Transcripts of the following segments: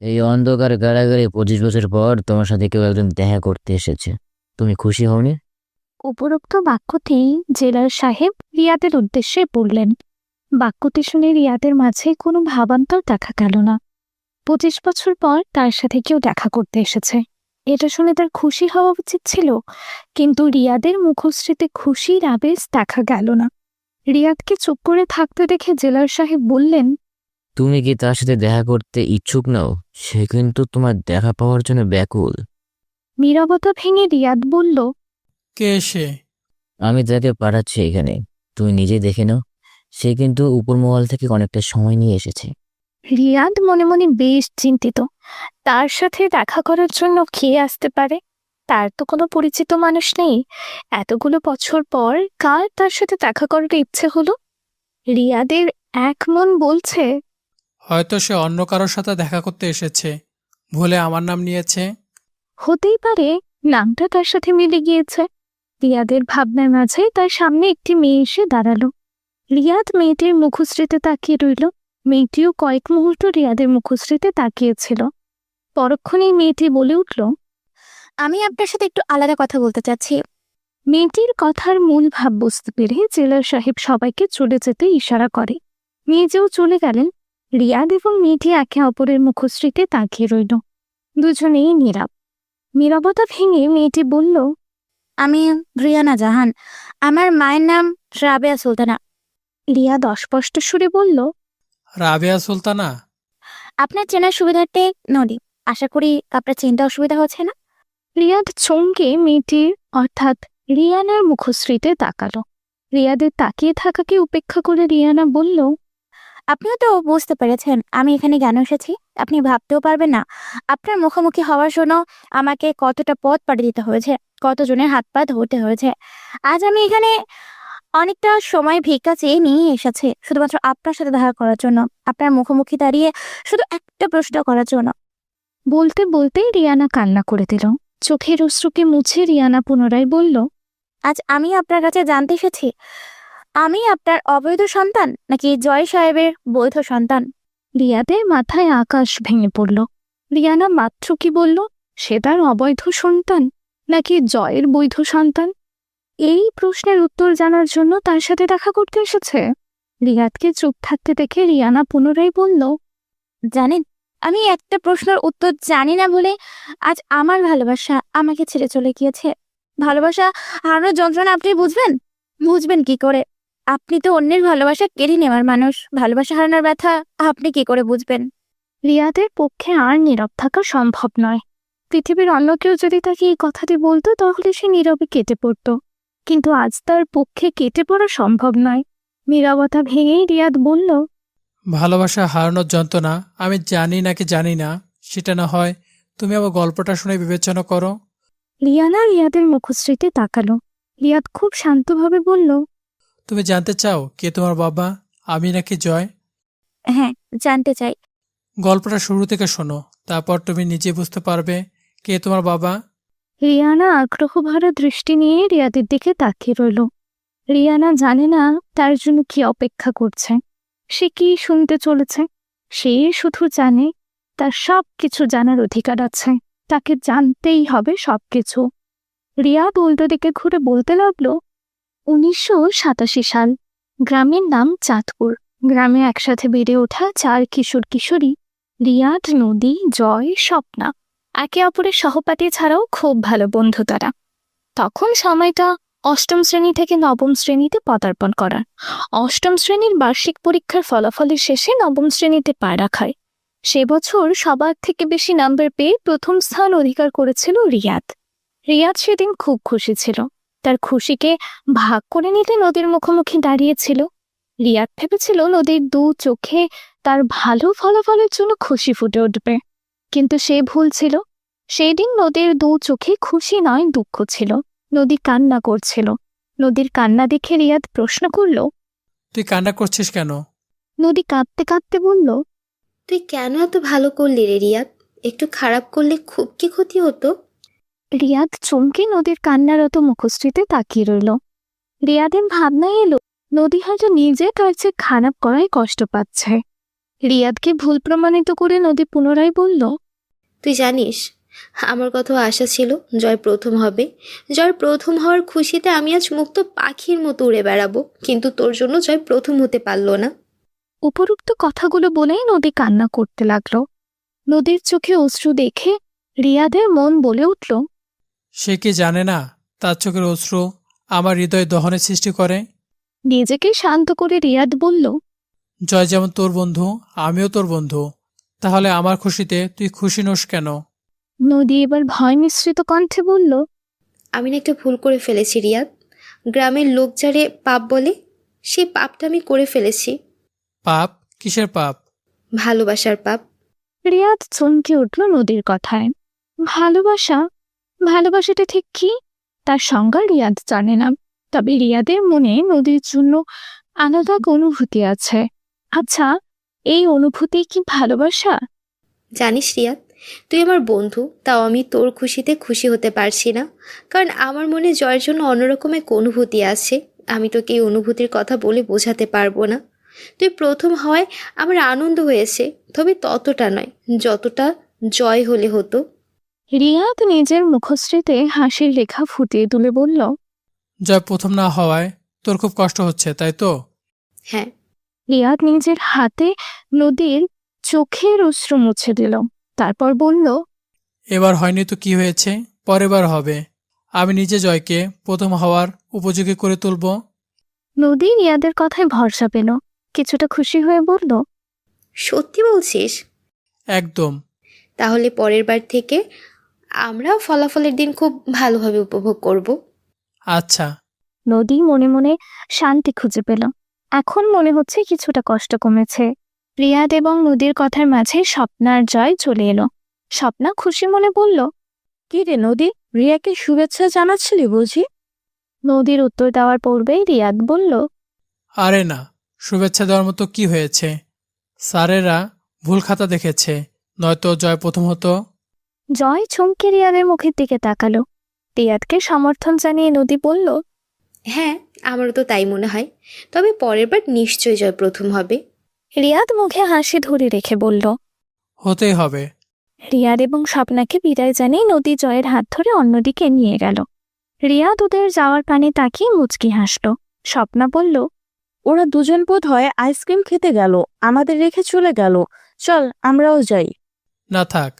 এই অন্ধকার কারাগারে 25 বছর পর তোমার সাথে কেউ একজন দেখা করতে এসেছে। তুমি খুশি হওনি? উপরোক্ত বাক্যটি জেলার সাহেব রিয়াদের উদ্দেশ্যে বললেন। বাক্যটি শুনে রিয়াদের মাঝে কোনো ভাবান্তর দেখা গেল না। 25 বছর পর তার সাথে কেউ দেখা করতে এসেছে, এটা শুনে তার খুশি হওয়া উচিত ছিল, কিন্তু রিয়াদের মুখশ্রীতে খুশির আবেশ দেখা গেল না। রিয়াদকে চুপ করে থাকতে দেখে জেলার সাহেব বললেন, তুমি কি তার সাথে দেখা করতে ইচ্ছুক নও? সে কিন্তু তোমার দেখা পাওয়ার জন্য ব্যাকুল। নীরবতা ভেঙে রিয়াদ বলল, কে সে? আমি তাকে পাঠাচ্ছি এখানে, তুমি নিজে দেখে নাও। সে কিন্তু উপর মহল থেকে অনেকটা সময় নিয়ে এসেছে। রিয়াদ মনে মনে বেশ চিন্তিত। তার সাথে দেখা করার জন্য কে আসতে পারে? তার তো কোনো পরিচিত মানুষ নেই। এতগুলো বছর পর কার তার সাথে দেখা করার ইচ্ছে হলো? রিয়াদের এক মন বলছে, হয়তো সে অন্য কারোর সাথে দেখা করতে এসেছে, ভুলে আমার নাম নিয়েছে। হতেই পারে নামটা তার সাথে মিলে গিয়েছে। রিয়াদের ভাবনার মাঝে তার সামনে একটি মেয়ে এসে দাঁড়ালো। রিয়াদ মেয়েটির মুখশ্রীতে তাকিয়ে রইল। মেয়েটিও কয়েক মুহূর্ত রিয়াদের মুখশ্রীতে তাকিয়েছিল। পরক্ষণেই মেয়েটি বলে উঠল, আমি আপনার সাথে একটু আলাদা কথা বলতে চাচ্ছি। মেয়েটির কথার মূল ভাব বুঝতে পেরে জেলার সাহেব সবাইকে চলে যেতে ইশারা করে। মেয়েটিও চলে গেলেন। রিয়াদ এবং মেয়েটি একে অপরের মুখশ্রীতে তাকিয়ে রইল। দুজনেই নীরব। নীরবতা ভেঙে মেয়েটি বলল, আমি রিয়ানা জাহান। আমার মায়ের নাম রাবেয়া সুলতানা। রিয়াদ অস্পষ্ট সুরে বলল, রাবেয়া সুলতানা? আপনার চেনার সুবিধার্থে নদী। আশা করি আপনার চিন্তা অসুবিধা হচ্ছে না। রিয়াদ চমকে মেয়েটির অর্থাৎ রিয়ানার মুখশ্রীতে তাকালো। রিয়াদের তাকিয়ে থাকাকে উপেক্ষা করে রিয়ানা বলল, আপনিও তো বুঝতে পেরেছেন আমি এখানে কেন এসেছি। আপনি ভাবতেও পারবেন না আপনার মুখোমুখি হওয়ার জন্য আমাকে কতটা পথ পাড়ি দিতে হয়েছে, কতজনের হাত পা ধরতে হয়েছে। আজ আমি এখানে অনেকটা সময় ভিক্ষা চেয়ে নিয়ে এসেছি শুধুমাত্র আপনার সাথে দেখা করার জন্য, আপনার মুখোমুখি দাঁড়িয়ে শুধু একটা প্রশ্ন করার জন্য। বলতে বলতেই রিয়ানা কান্না করে দিল। চোখের অশ্রুকে মুছে রিয়ানা পুনরায় বলল, আজ আমি আপনার কাছে জানতে এসেছি, আমি আপনার অবৈধ সন্তান নাকি জয় সাহেবের বৈধ সন্তান। রিয়াদের মাথায় আকাশ ভেঙে পড়ল। রিয়ানা মাত্র কি বলল সে তার অবৈধ সন্তান নাকি জয়ের বৈধ সন্তান? এই প্রশ্নের উত্তর জানার জন্য তার সাথে দেখা করতে এসেছে। রিয়াদকে চুপ থাকতে দেখে রিয়ানা পুনরায় বলল, জানেন, আমি একটা প্রশ্নের উত্তর জানি না বলে আজ আমার ভালোবাসা আমাকে ছেড়ে চলে গিয়েছে। ভালোবাসা হারানোর যন্ত্রণা আপনি বুঝবেন? বুঝবেন কি করে? আপনি তো অন্যের ভালোবাসা কেড়ে নেওয়ার মানুষ। ভালোবাসা হারানোর ব্যথা আপনি কি করে বুঝবেন? রিয়াদের পক্ষে আর নীরব থাকা সম্ভব নয়। পৃথিবীর অন্য কেউ যদি তাকে এই কথাটি বলতো তাহলে সে নীরবে কেটে পড়ত, কিন্তু আজ তার পক্ষে কেটে পড়া সম্ভব নয়। নীরবতা ভেঙেই রিয়াদ বলল, ভালোবাসা হারানোর যন্ত্রণা আমি জানি নাকি জানি না, সেটা না হয় তুমি আবার গল্পটা শুনে বিবেচনা করো। রিয়ানা রিয়াদের মুখশ্রীতে তাকালো। রিয়াদ খুব শান্তভাবে বলল, তুমি জানতে চাও কে তোমার বাবা, আমি নাকি জয়? হ্যাঁ, জানতে চাই। গল্পটা শুরু থেকে শোনো, তারপর তুমি নিজে বুঝতে পারবে কে তোমার বাবা। রিয়ানা আগ্রহ ভরা দৃষ্টি নিয়ে রিয়াদের দিকে তাকিয়ে রইল। রিয়ানা জানে না তার জন্য কি অপেক্ষা করছে, সে কি শুনতে চলেছে। সে শুধু জানে তার সব কিছু জানার অধিকার আছে, তাকে জানতেই হবে সবকিছু। রিয়াদ উল্টো দিকে ঘুরে বলতে লাগলো, 1987 সাল, গ্রামের নাম চাঁদপুর। গ্রামে একসাথে বেড়ে ওঠা 4 কিশোর কিশোরী, রিয়াদ, নদী, জয়, স্বপ্না, একে অপরের সহপাঠী ছাড়াও খুব ভালো বন্ধু তারা। তখন সময়টা 8ম শ্রেণী থেকে 9ম শ্রেণীতে পদার্পণ করার। 8ম শ্রেণীর বার্ষিক পরীক্ষার ফলাফলের শেষে 9ম শ্রেণীতে পা রাখায়। সে বছর সবার থেকে বেশি নাম্বার পেয়ে প্রথম স্থান অধিকার করেছিল রিয়াদ। রিয়াদ সেদিন খুব খুশি ছিল। তার খুশিকে ভাগ করে নিতে নদীর মুখোমুখি দাঁড়িয়েছিল। রিয়াদ ভেবেছিল নদীর দু চোখে তার ভালো ফলাফলের জন্য খুশি ফুটে উঠবে, কিন্তু সে ভুল ছিল। সেই দিন নদীর দু চোখে খুশি নয়, দুঃখ ছিল। নদী কান্না করছিল। নদীর কান্না দেখে রিয়াদ প্রশ্ন করল, তুই কান্না করছিস কেন? নদী কাঁদতে কাঁদতে বলল, তুই কেন এত ভালো করলি রে রিয়াদ? একটু খারাপ করলে খুব কি ক্ষতি হতো? রিয়াদ চমকে নদীর কান্নারত মুখশ্রীতে তাকিয়ে রইল। রিয়াদের ভাবনায় এলো নদী হয়তো নিজে তার চেয়ে খারাপ করায় কষ্ট পাচ্ছে। রিয়াদকে ভুল প্রমাণিত করে নদী পুনরায় বলল, তুই জানিস আমার কত আশা ছিল জয় প্রথম হবে। জয় প্রথম হওয়ার খুশিতে আমি আজ মুক্ত পাখির মতো উড়ে বেড়াবো, কিন্তু তোর জন্য জয় প্রথম হতে পারলো না। উপরোক্ত কথাগুলো বলেই নদী কান্না করতে লাগলো। নদীর চোখে অশ্রু দেখে রিয়াদের মন বলে উঠল, সে কি জানে না তার চোখের অশ্রু আমার হৃদয় দহনের সৃষ্টি করে? নিজেকে শান্ত করে রিয়াদ বলল, জয় যেমন তোর বন্ধু, আমিও তোর বন্ধু। তাহলে আমার খুশিতে তুই খুশি নোস কেন? নদী এবার ভয় মিশ্রিত কণ্ঠে বলল, আমি না একটা ভুল করে ফেলেছি রিয়াদ। গ্রামের লোক যারে পাপ বলে, সেই পাপটা আমি করে ফেলেছি। পাপ? কিসের পাপ? ভালোবাসার পাপ। রিয়াদ চমকে উঠল নদীর কথায়। ভালোবাসা? ভালোবাসাটা ঠিক কি তার সংজ্ঞা রিয়াদ জানে না, তবে রিয়াদের মনে নদীর জন্য আলাদা এক অনুভূতি আছে। আচ্ছা, এই অনুভূতি কি ভালোবাসা? জানিস রিয়াদ, তুই আমার বন্ধু, তাও আমি তোর খুশিতে খুশি হতে পারছি না, কারণ আমার মনে জয়ের জন্য অন্যরকম এক অনুভূতি আছে। আমি তোকে এই অনুভূতির কথা বলে বোঝাতে পারবো না। তুই প্রথম হওয়ায় আমার আনন্দ হয়েছে, তবে ততটা নয় যতটা জয় হলে হতো। রিয়াদ নিজের মুখশ্রীতে হাসির রেখা ফুটিয়ে তুলে বলল, জয় প্রথম না হওয়ায় তোর খুব কষ্ট হচ্ছে, তাই তো? হ্যাঁ। রিয়াদ নিজের হাতে নদীর চোখের অশ্রু মুছে দিল, তারপর বলল, এবার হয়নি তো কি হয়েছে, পরের বার হবে। আমি নিজে জয়কে প্রথম হওয়ার উপযোগী করে তুলব। নদী রিয়াদের কথায় ভরসা পেল, কিছুটা খুশি হয়ে বলল, সত্যি বলছিস? একদম। তাহলে পরের বার থেকে আমরা ফলাফলের দিন খুব ভালোভাবে উপভোগ করব। আচ্ছা। নদী মনে মনে শান্তি খুঁজে পেল। এখন মনে হচ্ছে কিছুটা কষ্ট কমেছে। রিয়াদ এবং নদীর কথার মাঝে স্বপ্নার জয় চলে এলো। স্বপ্না খুশি মনে বলল, কি রে নদী, রিয়াকে শুভেচ্ছা জানাচ্ছিলি বুঝি? নদীর উত্তর দেওয়ার পূর্বেই রিয়াদ বলল, আরে না, শুভেচ্ছা দেওয়ার মতো কি হয়েছে? স্যারেরা ভুল খাতা দেখেছে, নয়তো জয় প্রথম হতো। জয় চমকে রিয়াদের মুখের দিকে তাকালো। রিয়াদকে সমর্থন জানিয়ে নদী বলল, হ্যাঁ, আমারও তো তাই মনে হয়, তবে পরের বার নিশ্চয়ই জয় প্রথম হবে। রিয়াদ মুখে হাসি ধরে রেখে বলল। হতেই হবে। রিয়াদ এবং স্বপ্নাকে বিদায় জানিয়ে নদী জয়ের হাত ধরে অন্যদিকে নিয়ে গেল। রিয়াদ ওদের যাওয়ার পানে তাকিয়ে মুচকি হাসল। স্বপ্না বলল, ওরা দুজন বোধ হয় আইসক্রিম খেতে গেল, আমাদের রেখে চলে গেল। চল আমরাও যাই। না থাক,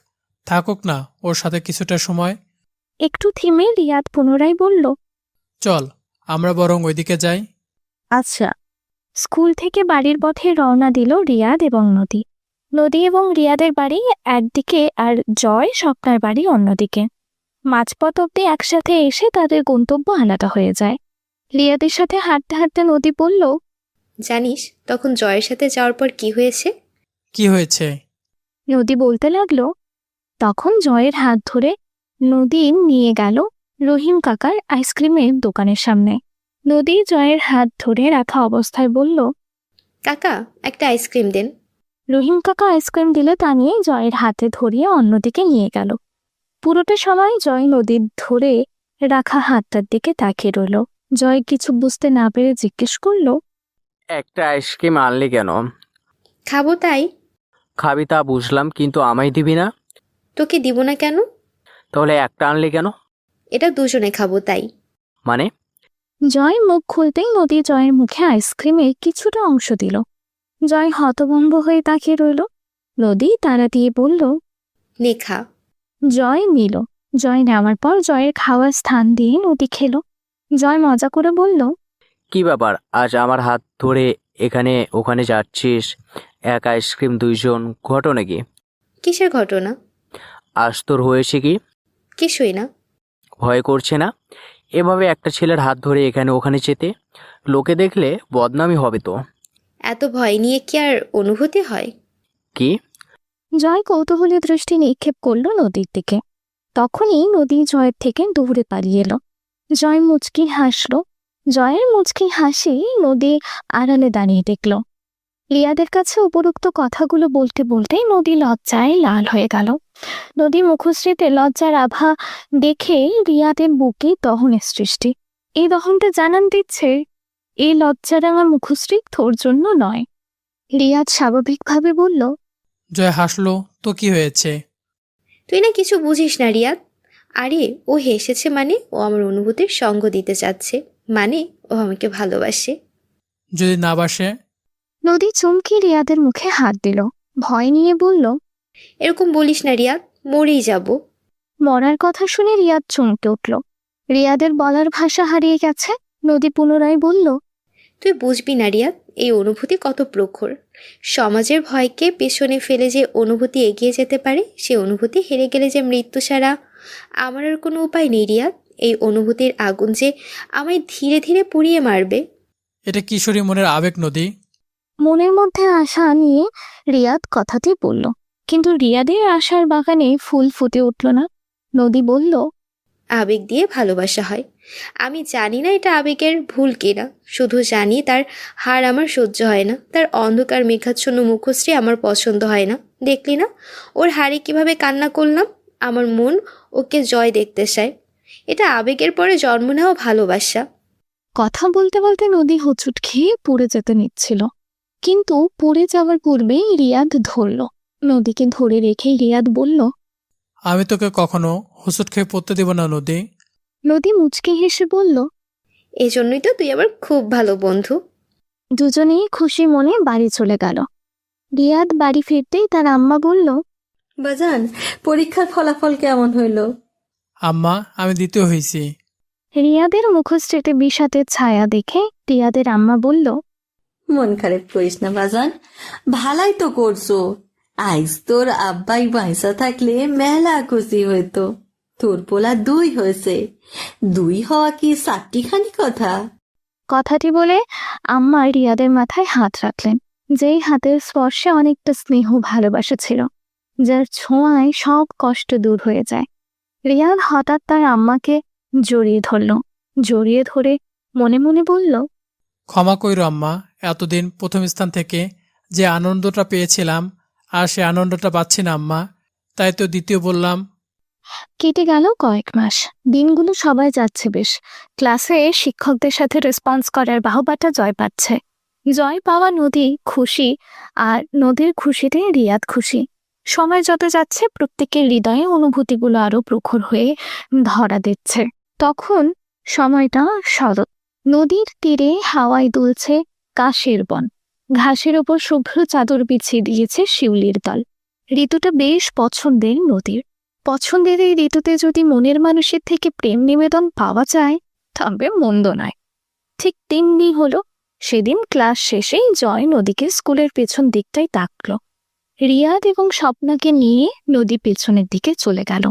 থাকুক না ওর সাথে কিছুটা সময়। একটু থেমে রিয়াদ পুনরায় বলল, চল আমরা বরং ওইদিকে যাই। আচ্ছা। স্কুল থেকে বাড়ির পথে রওনা দিল রিয়াদ এবং নদী। নদী এবং রিয়াদের বাড়ি একদিকে আর জয় স্বপ্নার বাড়ি অন্যদিকে। মাঝপথ অব্দি একসাথে এসে তাদের গন্তব্য আলাদা হয়ে যায়। রিয়াদের সাথে হাঁটতে হাঁটতে নদী বলল, জানিস তখন জয়ের সাথে যাওয়ার পর কি হয়েছে? কি হয়েছে? নদী বলতে লাগলো, তখন জয়ের হাত ধরে নদী নিয়ে গেল রহিম কাকার আইসক্রিমের দোকানের সামনে। নদী জয়ের হাত ধরে রাখা অবস্থায় বলল, কাকা, একটা আইসক্রিম দেন। রহিম কাকা আইসক্রিম দিলে তা নিয়ে জয়ের হাতে ধরিয়ে অন্যদিকে নিয়ে গেল। পুরোটা সময় জয় নদীর ধরে রাখা হাতটার দিকে তাকিয়ে রইল। জয় কিছু বুঝতে না পেরে জিজ্ঞেস করল, একটা আইসক্রিম আনলি কেন? খাবো তাই। খাবি তা বুঝলাম, কিন্তু আমায় দিবি না? তোকে দিব না কেন? তাহলে একটা আনলি কেন? এটা দুজনে খাবো তাই। মানে? জয় মুখ খুলতেই নদী জয়ের মুখে আইসক্রিমের কিছুটা অংশ দিল। জয় হতভম্ব হয়ে তাকিয়ে রইল। নদী তাড়া দিয়ে বলল, নে খা। জয় নিল। জয় নেওয়ার পর জয়ের খাওয়ার স্থান দিয়ে নদী খেলো। জয় মজা করে বলল, কি ব্যাপার, আজ আমার হাত ধরে এখানে ওখানে যাচ্ছিস? এক আইসক্রিম দুইজন, ঘটনা কি? কিসের ঘটনা? আজ তোর হয়েছে কি? কিছুই না। ভয় করছে না এভাবে একটা ছেলের হাত ধরে এখানে ওখানে যেতে? লোকে দেখলে বদনামি হবে তো। এত ভয় নিয়ে কি আর অনুভূতি হয়? কি? জয় কৌতূহলী দৃষ্টি নিক্ষেপ করল নদীর দিকে। তখনই নদী জয়ের থেকে দূরে পালিয়ে এলো। জয় মুচকি হাসল। জয়ের মুচকি হাসি নদী আড়ালে দাঁড়িয়ে দেখল। রিয়াদের কাছে উপরোক্ত কথাগুলো বলতে বলতেই নদী লজ্জায় লাল হয়ে গেল। নদী মুখশ্রীতে লজ্জার আভা দেখে রিয়াদের বুকে দহনের সৃষ্টি। এই দহনটা জানান দিচ্ছে এই লজ্জারাঙা মুখশ্রী তোর জন্য নয়, রিয়াদ স্বাভাবিকভাবে বলল, জয় হাসলো, তো কি হয়েছে? তুই না কিছু বুঝিস না রিয়াদ। আরে ও হেসেছে মানে ও আমার অনুভূতির সঙ্গ দিতে চাচ্ছে, মানে ও আমাকে ভালোবাসে। যদি না বাসে? নদী চমকে রিয়াদের মুখে হাত দিল, ভয় নিয়ে বলল। এরকম বলিস না রিয়াদ, মরেই যাব। মরার কথা শুনে রিয়াদ চমকে উঠল। রিয়াদের বলার ভাষা হারিয়ে গেছে। নদী পুনরায় বলল, তুই বুঝবি না রিয়াদ, এই অনুভূতি কত প্রখর। সমাজের ভয়কে পেছনে ফেলে যে অনুভূতি এগিয়ে যেতে পারে, সে অনুভূতি হেরে গেলে যে মৃত্যু ছাড়া আমার আর কোনো উপায় নেই রিয়াদ। এই অনুভূতির আগুন যে আমায় ধীরে ধীরে পুড়িয়ে মারবে। এটা কিশোরী মনের আবেগ নদী। মনের মধ্যে আশা নিয়ে রিয়াদ কথাটি বলল, কিন্তু রিয়াদের আশার বাগানে ফুল ফুটে উঠল না। নদী বলল, আবেগ দিয়ে ভালোবাসা হয়। আমি জানি না এটা আবেগের ভুল কিনা, শুধু জানি তার হার আমার সহ্য হয় না, তার অন্ধকার মেঘাচ্ছন্ন মুখশ্রী আমার পছন্দ হয় না। দেখলি না ওর হারে কিভাবে কান্না করলাম? আমার মন ওকে জয় দেখতে চায়। এটা আবেগের পরে জন্ম নেওয়া ভালোবাসা। কথা বলতে বলতে নদী হোঁচট খেয়ে পড়ে যেতে নিচ্ছিল, কিন্তু পড়ে যাওয়ার পূর্বেই রিয়াদ ধরল। নদীকে ধরে রেখেই রিয়াদ বলল, আমি তোকে কখনো হোঁচট খেয়ে পড়তে দেব না নদী। নদী মুচকে হেসে বলল। এজন্যই তো তুই আমার খুব ভালো বন্ধু। দুজনেই খুশি মনে বাড়ি চলে গেল। রিয়াদ বাড়ি ফিরতেই তার আম্মা বলল, বাজান, পরীক্ষার ফলাফল কেমন হইল? আম্মা, আমি দ্বিতীয় হয়েছি। রিয়াদের মুখশ্রীতে বিষাদের ছায়া দেখে রিয়াদের আম্মা বলল, মন খারাপ করিস না বাজান, ভালাই তো করছো। আইজ তোর আব্বাই বাইসা থাকলে মেলা খুশি হইতো। তোর পোলা 2 হয়েছে, 2 হওয়া কি 4টিখানি কথা? কথাটি বলে আম্মা রিয়াদের মাথায় হাত রাখলেন, যেই হাতের স্পর্শে অনেকটা স্নেহ ভালোবাসা ছিল, যার ছোঁয়ায় সব কষ্ট দূর হয়ে যায়। রিয়াদ হঠাৎ তার আম্মাকে জড়িয়ে ধরল। জড়িয়ে ধরে মনে মনে বলল, ক্ষমা কইরো আম্মা, এতদিন প্রথম স্থান থেকে যে আনন্দটা পেয়েছিলাম আর সে আনন্দটা পাচ্ছি না আম্মা, তাই তো দ্বিতীয় বললাম। কেটে গেল কয়েক মাস। দিনগুলো সবাই যাচ্ছে বেশ। ক্লাসে শিক্ষকদের সাথে রেসপন্স করার বাহবাটা জয় পাচ্ছে। জয় পাওয়া নদী খুশি, আর নদীর খুশিতে রিয়াদ খুশি। সময় যত যাচ্ছে প্রত্যেকের হৃদয়ে অনুভূতিগুলো আরো প্রখর হয়ে ধরা দিচ্ছে। তখন সময়টা শরৎ। নদীর তীরে হাওয়ায় দুলছে কাশের বন। ঘাসের ওপর শুভ্র চাদর বিছিয়ে দিয়েছে শিউলির দল। ঋতুটা বেশ পছন্দের নদীর। পছন্দের এই ঋতুতে যদি মনের মানুষের থেকে প্রেম নিবেদন পাওয়া যায়, তবে মন্দ নয়। ঠিক তেমনি হলো। সেদিন ক্লাস শেষেই জয় নদীকে স্কুলের পেছন দিকটায় ডাকল। রিয়াদ এবং স্বপ্নাকে নিয়ে নদী পেছনের দিকে চলে গেল।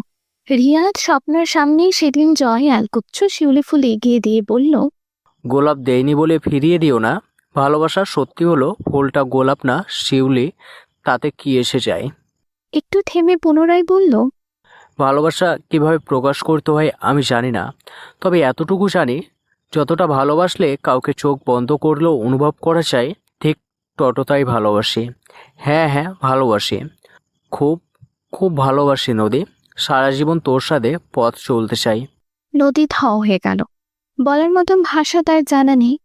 রিয়াদ স্বপ্নার সামনেই সেদিন জয় অ্যালকুচ্ছ শিউলি ফুল এগিয়ে দিয়ে বলল, গোলাপ দেয়নি বলে ফিরিয়ে দিও না। ভালোবাসা সত্যি হলো ফুলটা গোলাপ না শিউলি, তাতে কি এসে যায়? একটু থেমে পুনরায় বলল, ভালোবাসা কিভাবে প্রকাশ করতে হয় আমি জানি না, তবে এতটুকু জানি যতটা ভালোবাসলে কাউকে চোখ বন্ধ করলেও অনুভব করা যায়, ঠিক ততটাই ভালোবাসি। হ্যাঁ হ্যাঁ, ভালোবাসি, খুব খুব ভালোবাসি নদী। সারা জীবন তোর সাথে পথ চলতে চাই। নদী থ হয়ে গেল। বলার মতন ভাষা তার জানা নেই।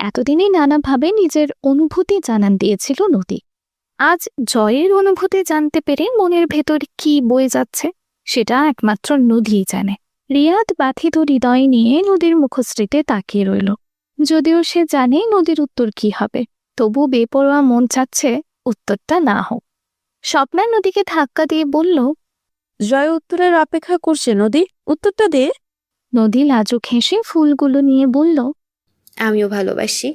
এতদিনে নানাভাবে নিজের অনুভূতি জানান দিয়েছিল নদী। আজ জয়ের অনুভূতি জানতে পেরে মনের ভেতর কি বয়ে যাচ্ছে সেটা একমাত্র নদীই জানে। রিয়াদ বাথিত হৃদয় নিয়ে নদীর মুখশ্রীতে তাকিয়ে রইল। যদিও সে জানে নদীর উত্তর কি হবে, তবু বেপরোয়া মন চাচ্ছে উত্তরটা না হোক। স্বপ্না নদীকে ধাক্কা দিয়ে বলল, জয় উত্তরের অপেক্ষা করছে নদী, উত্তরটা দে। নদী লাজুক হেসে ফুলগুলো নিয়ে বলল, আমিও ভালোবাসি।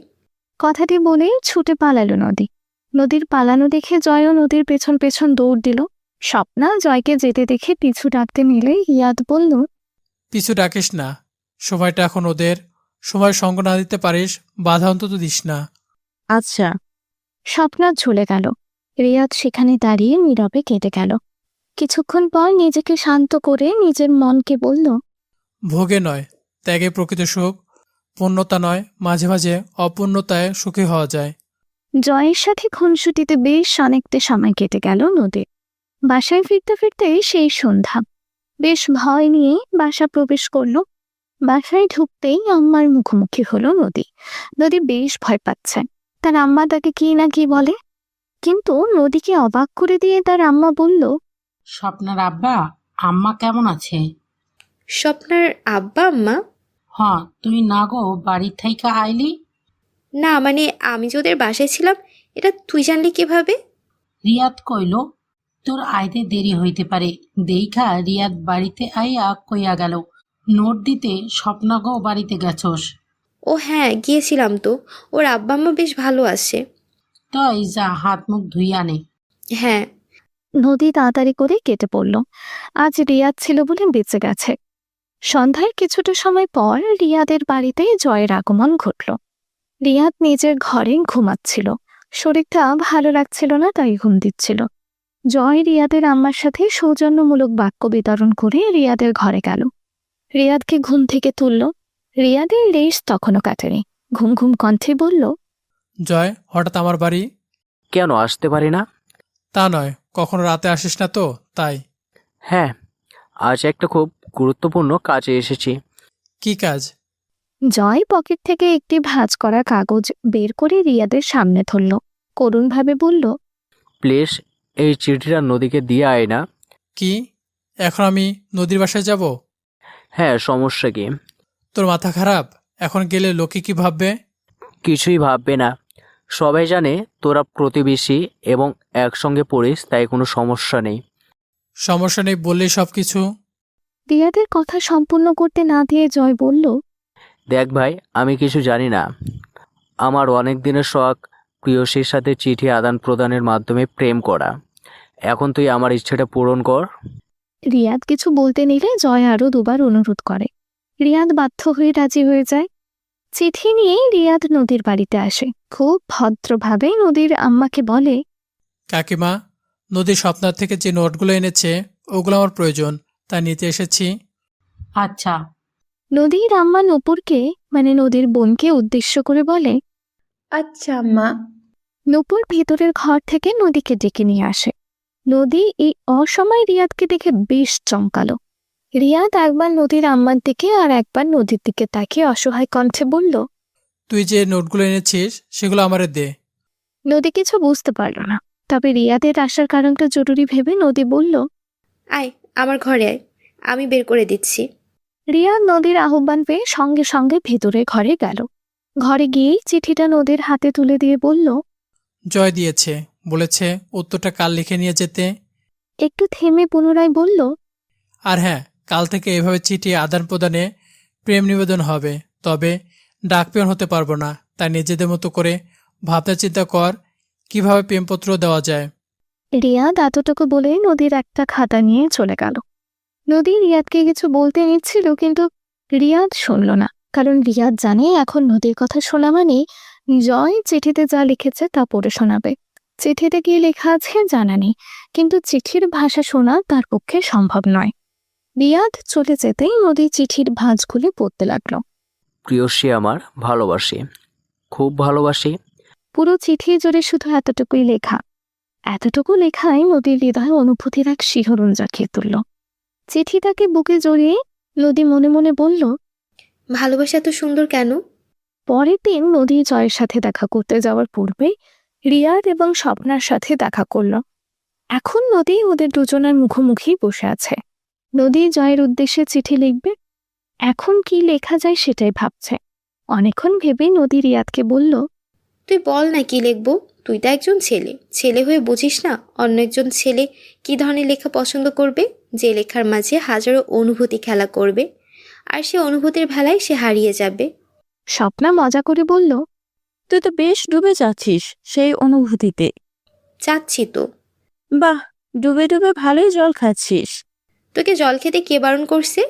কথাটি বলে ছুটে পালালো নদী। নদীর পালানো দেখে জয়ও নদীর পেছন পেছন দৌড় দিল। স্বপ্না জয়কে যেতে দেখে পিছু ডাকতে নিলে রিয়াদ বলল, পিছু ডাকিস না, সময়টা এখন ওদের। সময় সঙ্গ না দিতে পারিস, বাধা অন্তত দিস না। আচ্ছা। স্বপ্না চলে গেল। রিয়াদ সেখানে দাঁড়িয়ে নীরবে কেটে গেল। কিছুক্ষণ পর নিজেকে শান্ত করে নিজের মনকে বলল, ভোগে নয় ত্যাগে প্রকৃত সুখ, পূর্ণতা নয় মাঝে মাঝে অপূর্ণতায় সুখী হওয়া যায়। জয়ের সাথে খুনসুটিতে বেশ অনেকটা সময় কেটে গেল নদীর। বাসায় ফিরতে ফিরতে সেই সন্ধ্যা। বেশ ভয় নিয়ে বাসা প্রবেশ করলো। বাসায় ঢুকতেই আম্মার মুখোমুখি হলো নদী। নদী বেশ ভয় পাচ্ছে। তার আম্মা তাকে কি না কি বলে। কিন্তু নদীকে অবাক করে দিয়ে তার আম্মা বলল, স্বপ্নার আব্বা আম্মা কেমন আছে? স্বপ্নার আব্বা আম্মা? হ, তুই না গো বাড়ি থাইকা আইলি? না মানে আমি যে ওদের বাসায় ছিলাম, এটা তুই জানলি কিভাবে? রিয়াদ কইল তোর আইতে দেরি হইতে পারে, দেইখা রিয়াদ বাড়িতে আইয়া কইয়া গেল নোট দিতে স্বপ্না গো বাড়িতে গেছস। ও হ্যাঁ, গিয়েছিলাম তো। ওর আব্বা আম্মা বেশ ভালো আছে। তাই যা হাত মুখ ধুইয়া নে। হ্যাঁ। নদী তাড়াতাড়ি করে কেটে পড়ল। আজ রিয়াদ ছিল বলে বেঁচে গেছে। সন্ধ্যার কিছুটা সময় পর রিয়াদের বাড়িতে জয়ের আগমন ঘটল। রিয়াদ নিজের ঘরে ঘুমাচ্ছিল। শরীরটা ভালো লাগছিল না, তাই ঘুম দিচ্ছিল। জয় রিয়াদের আম্মার সাথে সৌজন্যমূলক বাক্য বিতরণ করে রিয়াদের ঘরে গেল। রিয়াদকে ঘুম থেকে তুলল। রিয়াদের রেশ তখনও কাটেনি। ঘুম ঘুম কণ্ঠে বলল, জয়, হঠাৎ আমার বাড়ি? কেন আসতে পারি না? তা নয়, কখনো রাতে আসিস না তো, তাই। হ্যাঁ, আজ একটা খুব গুরুত্বপূর্ণ কাজে এসেছি। কি কাজ? জয় পকেট থেকে একটি ভাঁজ করা কাগজ বের করে রিয়াদের সামনে ধরল। করুণভাবে বলল, প্লিজ এই চিঠিটা নদীকে দিয়ে আয় না। কি, এখন আমি নদীর বাসায় যাব? হ্যাঁ, সমস্যা কি? তোর মাথা খারাপ? এখন গেলে লোকে কি ভাববে? কিছুই ভাববে না। সবাই জানে তোরা প্রতিবেশী এবং একসঙ্গে পড়িস, তাই কোনো সমস্যা নেই। সমস্যা নেই বললেই সব কিছু? রিয়াদের কথা সম্পূর্ণ করতে না দিয়ে জয় বলল, দেখ ভাই, আমি কিছু জানি না। আমার অনেক দিনের শখ প্রিয়সীর সাথে চিঠি আদান প্রদানের মাধ্যমে প্রেম করা। এখন তুই আমার ইচ্ছেটা পূরণ কর। রিয়াদ কিছু বলতে নিলে জয় আরো দুবার অনুরোধ করে। রিয়াদ বাধ্য হয়ে রাজি হয়ে যায়। চিঠি নিয়েই রিয়াদ নদীর বাড়িতে আসে। খুব ভদ্রভাবে নদীর আম্মাকে বলে, কাকিমা, নদীর স্বপ্নার থেকে যে নোটগুলো এনেছে ওগুলো আমার প্রয়োজন, তা নিতে এসেছি। আচ্ছা। নদীর আম্মা নূপুরকে মানে নদীর বোনকে উদ্দেশ্য করে বলে, আচ্ছা আম্মা। নূপুর ভেতরের ঘর থেকে নদীকে ডেকে নিয়ে আসে। নদী এই অসময় রিয়াদকে দেখে বেশ চমকালো। রিয়াদ একবার নদীর আম্মার দিকে আর একবার নদীর দিকে তাকিয়ে অসহায় কণ্ঠে বলল, তুই যে নোটগুলো এনেছিস সেগুলো আমারে দে। নদী কিছু বুঝতে পারল না। তবে রিয়াদের আসার কারণটা জরুরি ভেবে নদী বলল, আয় আমার ঘরে আয়, আমি বের করে দিচ্ছি। রিয়াদ নদীর আহ্বান পেয়ে সঙ্গে সঙ্গে ভেতরে ঘরে গেল। ঘরে গিয়েই চিঠিটা নদীর হাতে তুলে দিয়ে বলল, জয় দিয়েছে, বলেছে উত্তরটা কাল লিখে নিয়ে যেতে। একটু থেমে পুনরায় বলল, আর হ্যাঁ, কাল থেকে এভাবে চিঠি আদান প্রদানে প্রেম নিবেদন হবে। তবে ডাক পিয়ন হতে পারবো না, তাই নিজেদের মতো করে ভাবনা চিন্তা কর কিভাবে প্রেমপত্র দেওয়া যায়। রিয়াদ এতটুকু বলে নদীর একটা খাতা নিয়ে চলে গেল। নদী রিয়াদকে কিছু বলতে নিচ্ছিল, কিন্তু রিয়াদ শুনল না। কারণ রিয়াদ জানে এখন নদীর কথা শোনা মানে জয় চিঠিতে যা লিখেছে তা পড়ে শোনাবে। চিঠিতে কি লেখা আছে জানা নেই, কিন্তু চিঠির ভাষা শোনা তার পক্ষে সম্ভব নয়। রিয়াদ চলে যেতেই নদী চিঠির ভাঁজ খুলে পড়তে লাগলো। প্রিয়সী আমার, ভালোবাসি, খুব ভালোবাসি। পুরো চিঠি জুড়ে শুধু এতটুকুই লেখা। এতটুকু লেখায় নদীর হৃদয় অনুভূতির এক শিহরণ জাগিয়ে তুলল। চিঠিটাকে বুকে জড়িয়ে নদী মনে মনে বলল, ভালোবাসা এত সুন্দর কেন? পরের দিন নদী জয়ের সাথে দেখা করতে যাওয়ার পূর্বে রিয়াদ এবং স্বপ্নার সাথে দেখা করল। এখন নদী ওদের দুজনের মুখোমুখি বসে আছে। নদী জয়ের উদ্দেশ্যে চিঠি লিখবে। এখন কি লেখা যায় সেটাই ভাবছে। অনেকক্ষণ ভেবে নদী রিয়াদকে বলল, তুই বল না কি লিখবো। তুই তো একজন ছেলে, ছেলে হয়ে বুঝিস না অন্য একজন ছেলে কি ধরনের লেখা পছন্দ করবে, যে লেখার মাঝে হাজারো অনুভূতি খেলা করবে, আর সে অনুভূতির ভেলায় সে হারিয়ে যাবে। স্বপ্না মজা করে বলল, তুই তো বেশ ডুবে যাচ্ছিস সেই অনুভূতিতে। চাচ্ছি তো। বাহ, ডুবে ডুবে ভালোই জল খাচ্ছিস। তোকে জল খেতে কে বারণ করছে?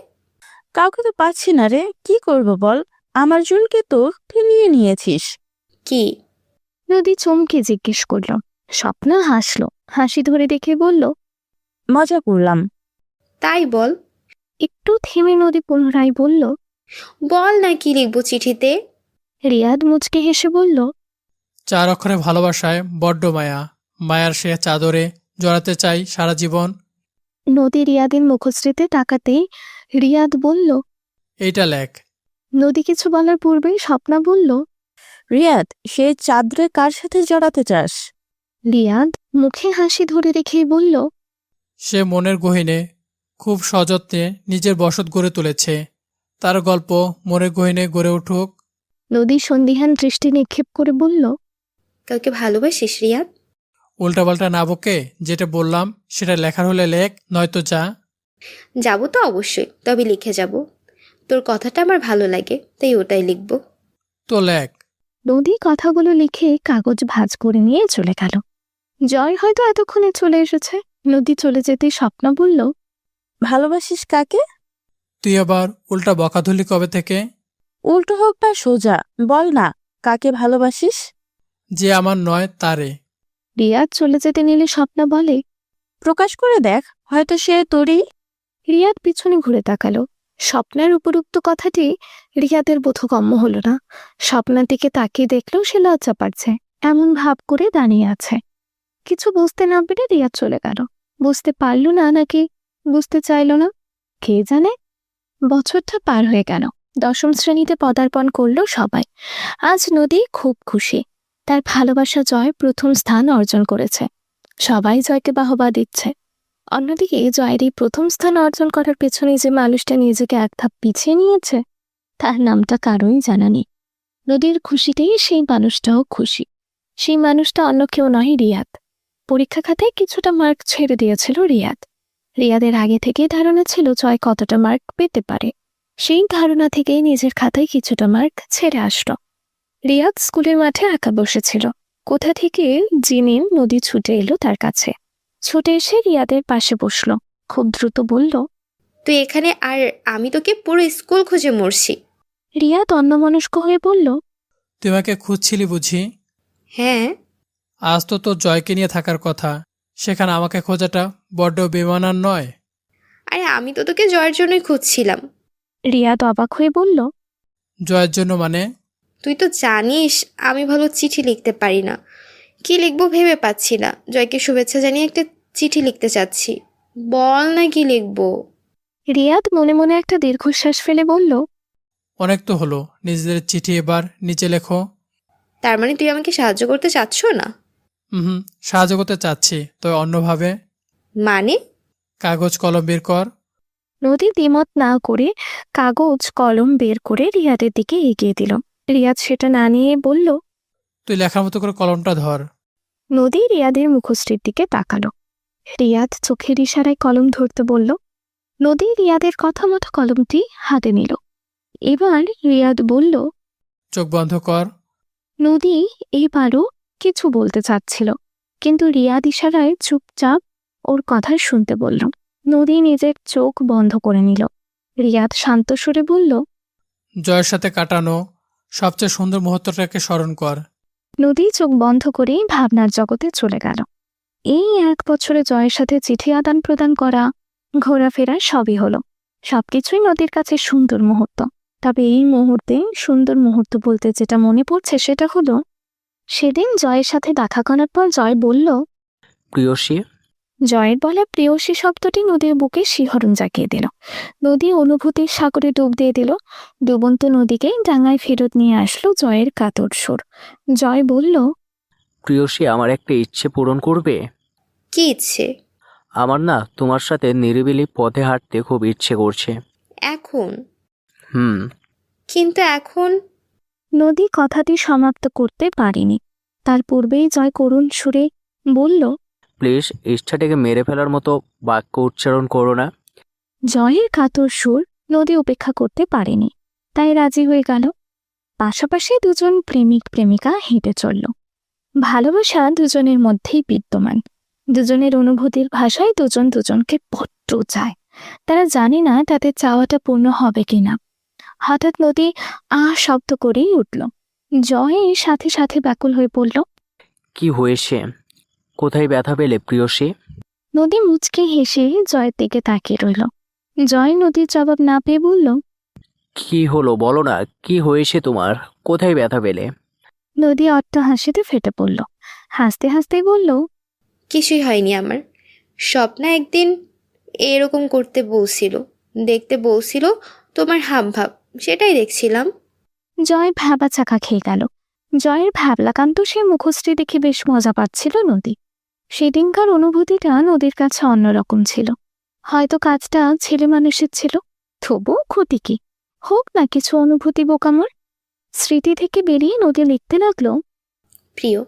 কাউকে তো পাচ্ছি না রে, কি করব বল। আমার জনকে তো ফিরিয়ে নিয়েছিস। কি? নদী চমকে জিজ্ঞেস করল। স্বপ্না হাসল। হাসি ধরে দেখে বলল, মজা করলাম। তাই বল। একটু থেমে নদী পুনরায় বলল, বল না কি লিখবো চিঠিতে। রিয়াদ মুচকে হেসে বলল, 4 অক্ষরে ভালোবাসায় বড্ড মায়া, মায়ার সে চাদরে জড়াতে চাই সারা জীবন। নদী রিয়াদের মুখশ্রীতে তাকাতেই রিয়াদ বলল, এইটা লেখ। নদী কিছু বলার পূর্বেই স্বপ্না বলল, রিয়াদ, সে চাঁদরে কার সাথে জড়াতে চাস? রিয়াদ মুখে হাসি ধরে রেখেই বলল, সে মনের গহীনে খুব সযত্নে নিজের বসত গড়ে তুলেছে। তার গল্প মনের গহীনে গড়ে উঠুক। নদী সন্দিহান দৃষ্টি নিক্ষেপ করে বলল, কাউকে ভালোবাসিস রিয়াদ? উল্টাপাল্টা না বকে যেটা বললাম সেটা লেখার হলে লেখ, নয়তো যা। যাবো তো অবশ্যই, তবে লিখে যাব। তোর কথাটা আমার ভালো লাগে, তাই ওটাই লিখব। তো লেখ। নদী কথাগুলো লিখে কাগজ ভাঁজ করে নিয়ে চলে গেল। জয় হয়তো এতক্ষণে চলে এসেছে। নদী চলে যেতে স্বপ্ন বলল, ভালোবাসিস কাকে? তুই আবার উল্টা বকাধুলি কবে থেকে? উল্টো হোক বা সোজা, বল না কাকে ভালোবাসিস? যে আমার নয় তারে। রিয়াদ চলে যেতে নিলে স্বপ্না বলে, প্রকাশ করে দেখ, হয়তো সে তোরই। রিয়াদ পিছনে ঘুরে তাকালো। স্বপ্নার উপরোক্ত কথাটি রিয়াদের বোধগম্য হলো না। স্বপ্নার দিকে তাকিয়ে দেখলেও সে লজ্জা পাচ্ছে, এমন ভাব করে দাঁড়িয়ে আছে। কিছু বুঝতে না পেরে রিয়াদ চলে গেল। বুঝতে পারল না নাকি বুঝতে চাইল না, কে জানে। বছরটা পার হয়ে গেল। 10ম শ্রেণীতে পদার্পণ করলো সবাই। আজ নদী খুব খুশি। তার ভালোবাসা জয় প্রথম স্থান অর্জন করেছে। সবাই জয়কে বাহবা দিচ্ছে। অন্যদিকে জয়ের এই প্রথম স্থান অর্জন করার পেছনে যে মানুষটা নিজেকে এক ধাপ পিছিয়ে নিয়েছে, তার নামটা কারোই জানা নেই। নদীর খুশিতেই সেই মানুষটাও খুশি। সেই মানুষটা অন্য কেউ নয়, রিয়াদ। পরীক্ষা খাতায় কিছুটা মার্ক ছেড়ে দিয়েছিল রিয়াদ। রিয়াদের আগে থেকেই ধারণা ছিল জয় কতটা মার্ক পেতে পারে। সেই ধারণা থেকেই নিজের খাতায় কিছুটা মার্ক ছেড়ে আসলো। রিয়াদ স্কুলের মাঠে একা বসেছিল। কোথা থেকে জিনিন নদী ছুটে এলো তার কাছে। ছুটে এসে রিয়াদের পাশে বসলো। খুব দ্রুত বলল, তুই এখানে, আর আমি তোকে পুরো স্কুল খুঁজে মরছি। রিয়াদ অন্যমনস্ক হয়ে বলল, তুই আমাকে খুঁজছিলি বুঝি? হ্যাঁ। আজ তো তোর জয়কে নিয়ে থাকার কথা, সেখানে আমাকে খোঁজাটা বড্ড বেমানান নয়? আরে আমি তো তোকে জয়ের জন্যই খুঁজছিলাম। রিয়াদ অবাক হয়ে বলল, জয়ের জন্য মানে? তুই তো জানিস আমি ভালো চিঠি লিখতে পারি না। কি লিখবো ভেবে পাচ্ছি না। জয়কে শুভেচ্ছা জানিয়ে একটা চিঠি লিখতে চাচ্ছি। বল না কি লিখবো। রিয়াদ মনে মনে একটা দীর্ঘশ্বাস ফেলে বলল, অনেক তো হলো, নিজেদের চিঠি এবার নিচে লেখো। তার মানে তুই আমাকে সাহায্য করতে চাচ্ছ না? হুম, সাহায্য করতে চাচ্ছি, তবে অন্যভাবে। মানে? কাগজ কলম বের কর। নদী দ্বিমত না করে কাগজ কলম বের করে রিয়াদের দিকে এগিয়ে দিল। রিয়াদ সেটা না নিয়ে বলল, তুই লেখার মতো করে কলমটা ধর। নদী রিয়াদের মুখশ্রীর দিকে তাকালো। রিয়াদ চোখের ইশারায় কলম ধরতে বলল। নদী রিয়াদের কথা মতো কলমটি হাতে নিল। এবার রিয়াদ বলল, চোখ বন্ধ কর। নদী এবারও কিছু বলতে চাচ্ছিল, কিন্তু রিয়াদ ইশারায় চুপচাপ ওর কথা শুনতে বলল। নদী নিজের চোখ বন্ধ করে নিল। রিয়াদ শান্ত সুরে বলল, জয়ের সাথে কাটানো সবচেয়ে সুন্দর মুহূর্তটাকে স্মরণ কর। নদী চোখ বন্ধ করেই ভাবনার জগতে চলে গেল। এই 1 বছরে জয়ের সাথে চিঠি আদান প্রদান করা, ঘোরাফেরা সবই হলো। সবকিছুই নদীর কাছে সুন্দর মুহূর্ত। তবে এই মুহূর্তে সুন্দর মুহূর্ত বলতে যেটা মনে পড়ছে সেটা হলো, সেদিন জয়ের সাথে দেখা করার পর জয় বলল, প্রিয়সী। জয়ের বলা প্রেয়সী শব্দটি নদীর বুকে শিহরণ জাগিয়ে দিল। নদী অনুভূতির সাগরে ডুব দিয়ে দিল। ডুবন্ত নদীকে ডাঙায় ফেরত নিয়ে আসলো জয়ের কাতর সুর। জয় বলল, প্রিয়সী, আমার একটা ইচ্ছে পূরণ করবে? কি ইচ্ছে? আমার না তোমার সাথে নিরিবিলি পথে হাঁটতে খুব ইচ্ছে করছে। এখন? হুম। কিন্তু এখন? নদী কথাটি সমাপ্ত করতে পারেনি। তার পূর্বেই জয় করুণ সুরে বলল, প্লিজ ইচ্ছাটাকে মেরে ফেলার মতো বাক্য উচ্চারণ করো না। জয়ের কাতর সুর নদী উপেক্ষা করতে পারেনি, তাই রাজি হয়ে গেল। পাশাপাশি দুজন প্রেমিক প্রেমিকা হেঁটে চলল। ভালোবাসা দুজনের মধ্যেই বিদ্যমান। দুজনের অনুভূতির ভাষায় দুজন দুজনকে বড্ড চায়। তারা জানে না তাদের চাওয়াটা পূর্ণ হবে কিনা। হঠাৎ নদী শব্দ করেই উঠল। জয় এর সাথে সাথে ব্যাকুল হয়ে পড়ল। কি হয়েছে? কোথায় ব্যথা পেলে প্রিয়সী? নদী মুচকে হেসে জয়ের দিকে তাকিয়ে রইল। জয় নদীর জবাব না পেয়ে বলল, কি হলো বলো না, কি হয়েছে তোমার? কোথায় ব্যথা পেলে? নদী অট্ট হাসিতে ফেটে পড়ল। হাসতে হাসতেই বলল, কিছুই হয়নি আমার। স্বপ্না একদিন এরকম করতে বলছিল, দেখতে বলছিল তোমার হাবভাব, সেটাই দেখছিলাম। জয় ভাবা চাকা খেয়ে গেল। জয়ের ভ্যাবলাকান্ত সে মুখশ্রী দেখে বেশ মজা পাচ্ছিল নদী। সেদিনকার অনুভূতিটা নদীর কাছে অন্যরকম ছিল। হয়তো কাজটা ছেলে মানুষের ছিল, তবুও ক্ষতি কি, হোক না কিছু অনুভূতি বোকামোর। স্মৃতি থেকে বেরিয়ে নদী লিখতে লাগলো, প্রিয়,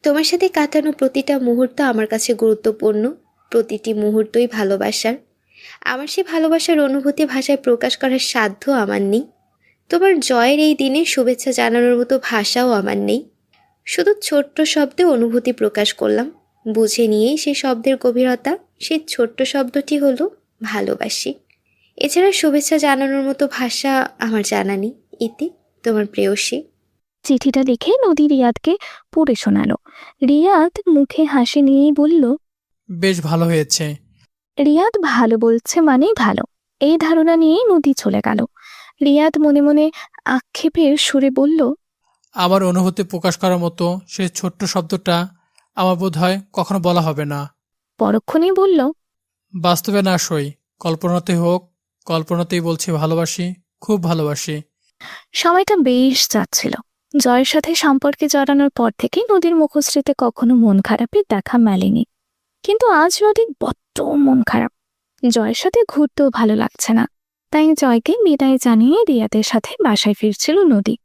তোমার সাথে কাটানো প্রতিটা মুহূর্ত আমার কাছে গুরুত্বপূর্ণ। প্রতিটি মুহূর্তই ভালোবাসার। আমার সে ভালোবাসার অনুভূতি ভাষায় প্রকাশ করার সাধ্য আমার নেই। তোমার জয়ের এই দিনে শুভেচ্ছা জানানোর মতো ভাষাও আমার নেই। শুধু ছোট্ট শব্দে অনুভূতি প্রকাশ করলাম। বুঝে নিয়েই সেই শব্দের গভীরতা। সেই ছোট্ট শব্দটি হলো ভালোবাসি। এছাড়া শুভেচ্ছা জানানোর মতো ভাষা আমার জানা নেই। ইতি, তোমার প্রেয়সী। চিঠিটা লিখে নদী রিয়াদকে পড়ে শোনালো। রিয়াদ মুখে হাসি নিয়েই বলল, বেশ ভালো হয়েছে। রিয়াদ ভালো বলছে মানেই ভালো, এই ধারণা নিয়েই নদী চলে গেল। রিয়াদ মনে মনে আক্ষেপের সুরে বলল, আমার অনুভূতি প্রকাশ করার মতো সেই ছোট্ট শব্দটা আমার বোধ হয় কখনো বলা হবে না। পরক্ষণেই বলল, বাস্তবে না সই, কল্পনাতেই হোক, কল্পনাতেই বলছি ভালোবাসি, খুব ভালোবাসি। সময়টা বেশ যাচ্ছিল। জয়ের সাথে সম্পর্কে জড়ানোর পর থেকে নদীর মুখশ্রীতে কখনো মন খারাপের দেখা মেলেনি, কিন্তু আজ নদীর বড্ড মন খারাপ। জয়ের সাথে ঘুরতেও ভালো লাগছে না। তাই জয়কে বিদায় জানিয়ে রিয়াদের সাথে বাসায় ফিরছিল নদী।